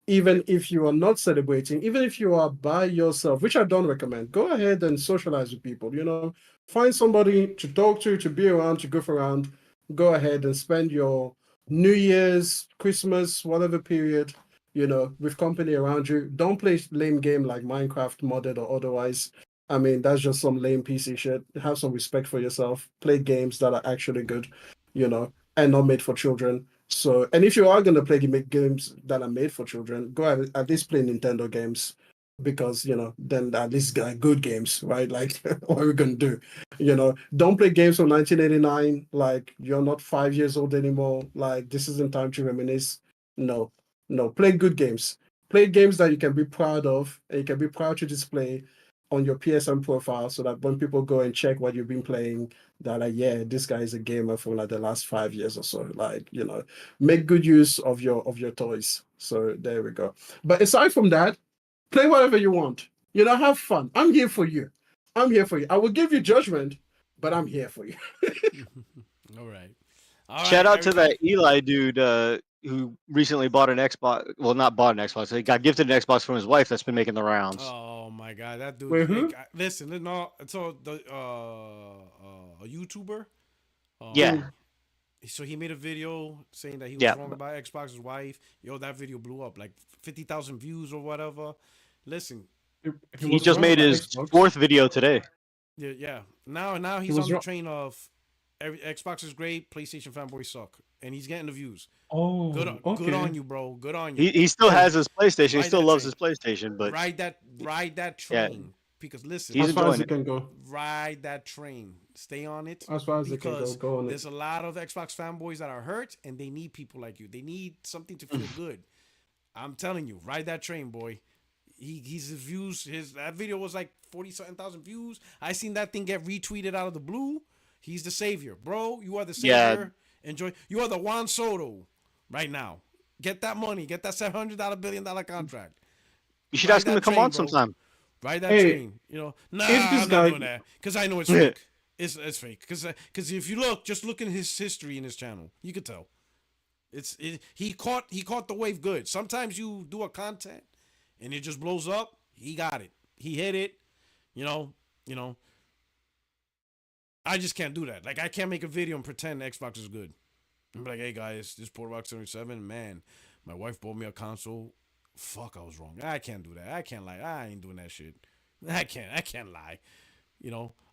Even if you are not celebrating, even if you are by yourself, which I don't recommend, go ahead and socialize with people. Find somebody to talk to be around, to goof around. Go ahead and spend your New Year's, Christmas, whatever period, with company around you. Don't play lame game like Minecraft modded or otherwise. I mean, that's just some lame PC shit. Have some respect for yourself. Play games that are actually good, and not made for children. So, and if you are going to play games that are made for children, go ahead, at least play Nintendo games because, then at least good games, right? Like, what are we going to do? Don't play games from 1989. Like, you're not 5 years old anymore. Like, this isn't time to reminisce. No, play good games. Play games that you can be proud of and you can be proud to display on your PSN profile so that when people go and check what you've been playing, they're like, yeah, this guy is a gamer for like the last 5 years or so. Like, make good use of your toys. So there we go. But aside from that, play whatever you want. Have fun. I'm here for you. I will give you judgment, but I'm here for you. All right. Shout out to everybody. that Eli dude who recently bought an Xbox. Well, not bought an Xbox. He got gifted an Xbox from his wife. That's been making the rounds. Oh my god, that dude. Wait, who? Listen, no. So the a YouTuber. Yeah. So he made a video saying that he was wrong about Xbox's wife. Yo, that video blew up like 50,000 views or whatever. Listen, he just made his fourth video today. Yeah. Now he's on the train of Xbox is great, PlayStation fanboys suck, and he's getting the views. Oh, good on you, bro. Good on you. He still has his PlayStation. He still loves his PlayStation, but ride that train because listen, he's as far as enjoying it can go. Ride that train. Stay on it. As far as it can go, go on it. There's a lot of Xbox fanboys that are hurt, and they need people like you. They need something to feel good. I'm telling you, ride that train, boy. His views, that video was like 40-something thousand views. I seen that thing get retweeted out of the blue. He's the savior, bro. You are the savior. Yeah. Enjoy. You are the Juan Soto right now. Get that money. Get that $700 billion contract. You should ask him to come on sometime. Ride that train. Nah, I'm not doing that because I know it's fake. It's fake because if you just look at his history in his channel, you could tell. He caught the wave good. Sometimes you do a content and it just blows up. He got it. He hit it. I just can't do that. Like, I can't make a video and pretend Xbox is good. I'm like, hey guys, this Puerto77, man, my wife bought me a console. Fuck, I was wrong. I can't do that. I can't lie. I ain't doing that shit. I can't lie.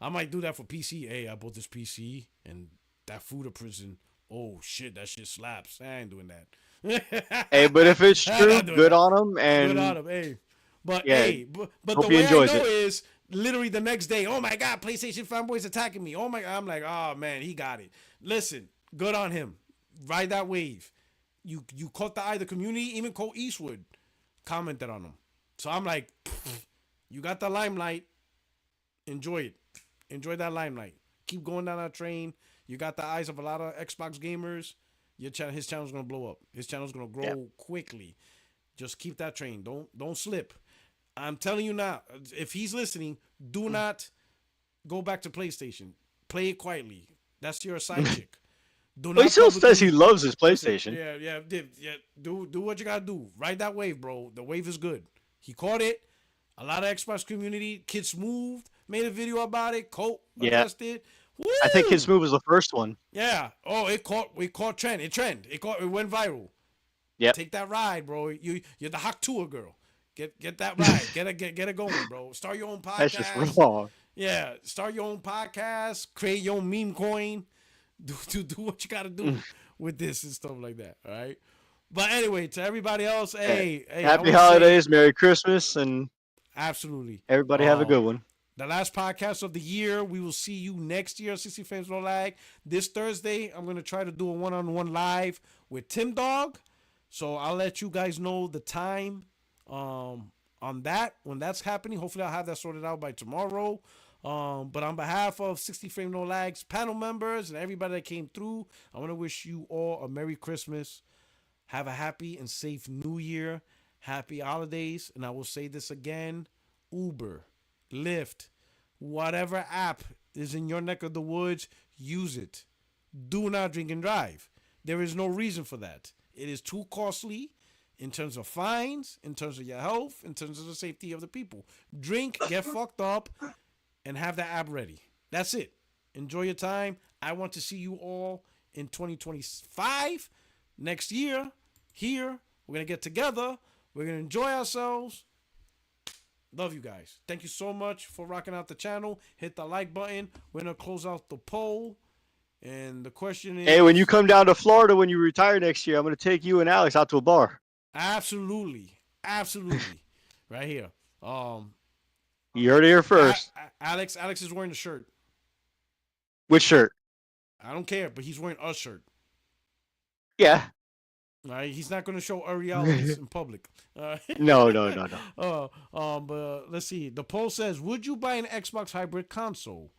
I might do that for PC. Hey, I bought this PC and that food of prison. Oh shit, that shit slaps. I ain't doing that. Hey, but if it's true, good on him. And good on him. Hey, but yeah, but the way I know is literally the next day. Oh my god, PlayStation fanboys attacking me. Oh my god, I'm like, oh man, he got it. Listen, good on him. Ride that wave. You caught the eye of the community. Even Cole Eastwood commented on him. So I'm like, you got the limelight. Enjoy it. Enjoy that limelight. Keep going down that train. You got the eyes of a lot of Xbox gamers. His channel's gonna blow up. His channel's gonna grow quickly. Just keep that train. Don't slip. I'm telling you now. If he's listening, do not go back to PlayStation. Play it quietly. That's your side chick. He still says he loves his PlayStation. Yeah. Do what you gotta do. Ride that wave, bro. The wave is good. He caught it. A lot of Xbox community kids moved. made a video about it. Colt Yeah. addressed it. Woo! I think his move was the first one. Yeah. Oh, it caught trend. It went viral. Yep. Take that ride, bro. You're the hot tour girl. Get that ride. Get it going, bro. Start your own podcast. That's just wrong. Yeah. Start your own podcast. Create your own meme coin. Do what you gotta do with this and stuff like that. All right. But anyway, to everybody else, hey, happy holidays, Merry Christmas, and absolutely. Everybody have a good one. The last podcast of the year. We will see you next year. 60 Frames No Lag. This Thursday, I'm gonna try to do a one-on-one live with Tim Dog. So I'll let you guys know the time on that when that's happening. Hopefully I'll have that sorted out by tomorrow. But on behalf of 60 Frame No Lags panel members and everybody that came through, I want to wish you all a Merry Christmas. Have a happy and safe New Year. Happy holidays. And I will say this again. Uber, Lyft, whatever app is in your neck of the woods, use it. Do not drink and drive. There is no reason for that. It is too costly in terms of fines, in terms of your health, in terms of the safety of the people. Drink, get fucked up, and have that app ready. That's it. Enjoy your time. I want to see you all in 2025. Next year, here, we're going to get together. We're going to enjoy ourselves. Love you guys. Thank you so much for rocking out the channel. Hit the like button. We're going to close out the poll. And the question is... Hey, when you come down to Florida when you retire next year, I'm going to take you and Alex out to a bar. Absolutely. Right here. You heard it here first. Alex is wearing a shirt. Which shirt? I don't care, but he's wearing a shirt. Yeah. All right, he's not going to show areolas in public. No. But let's see. The poll says, would you buy an Xbox hybrid console?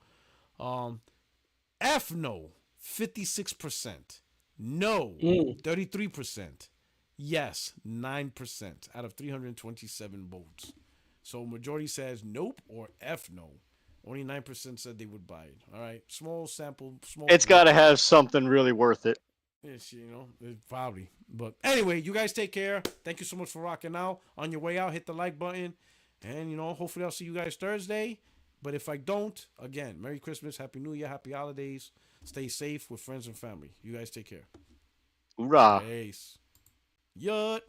F no, 56%. No, 33%. Yes, 9% out of 327 votes. So majority says nope or F no. Only 9% said they would buy it. All right, small sample. It's got to have something really worth it. It's, probably. But anyway, you guys take care. Thank you so much for rocking out. On your way out, hit the like button. And, hopefully I'll see you guys Thursday. But if I don't, again, Merry Christmas, Happy New Year, Happy Holidays. Stay safe with friends and family. You guys take care. Hoorah. Peace. Yut.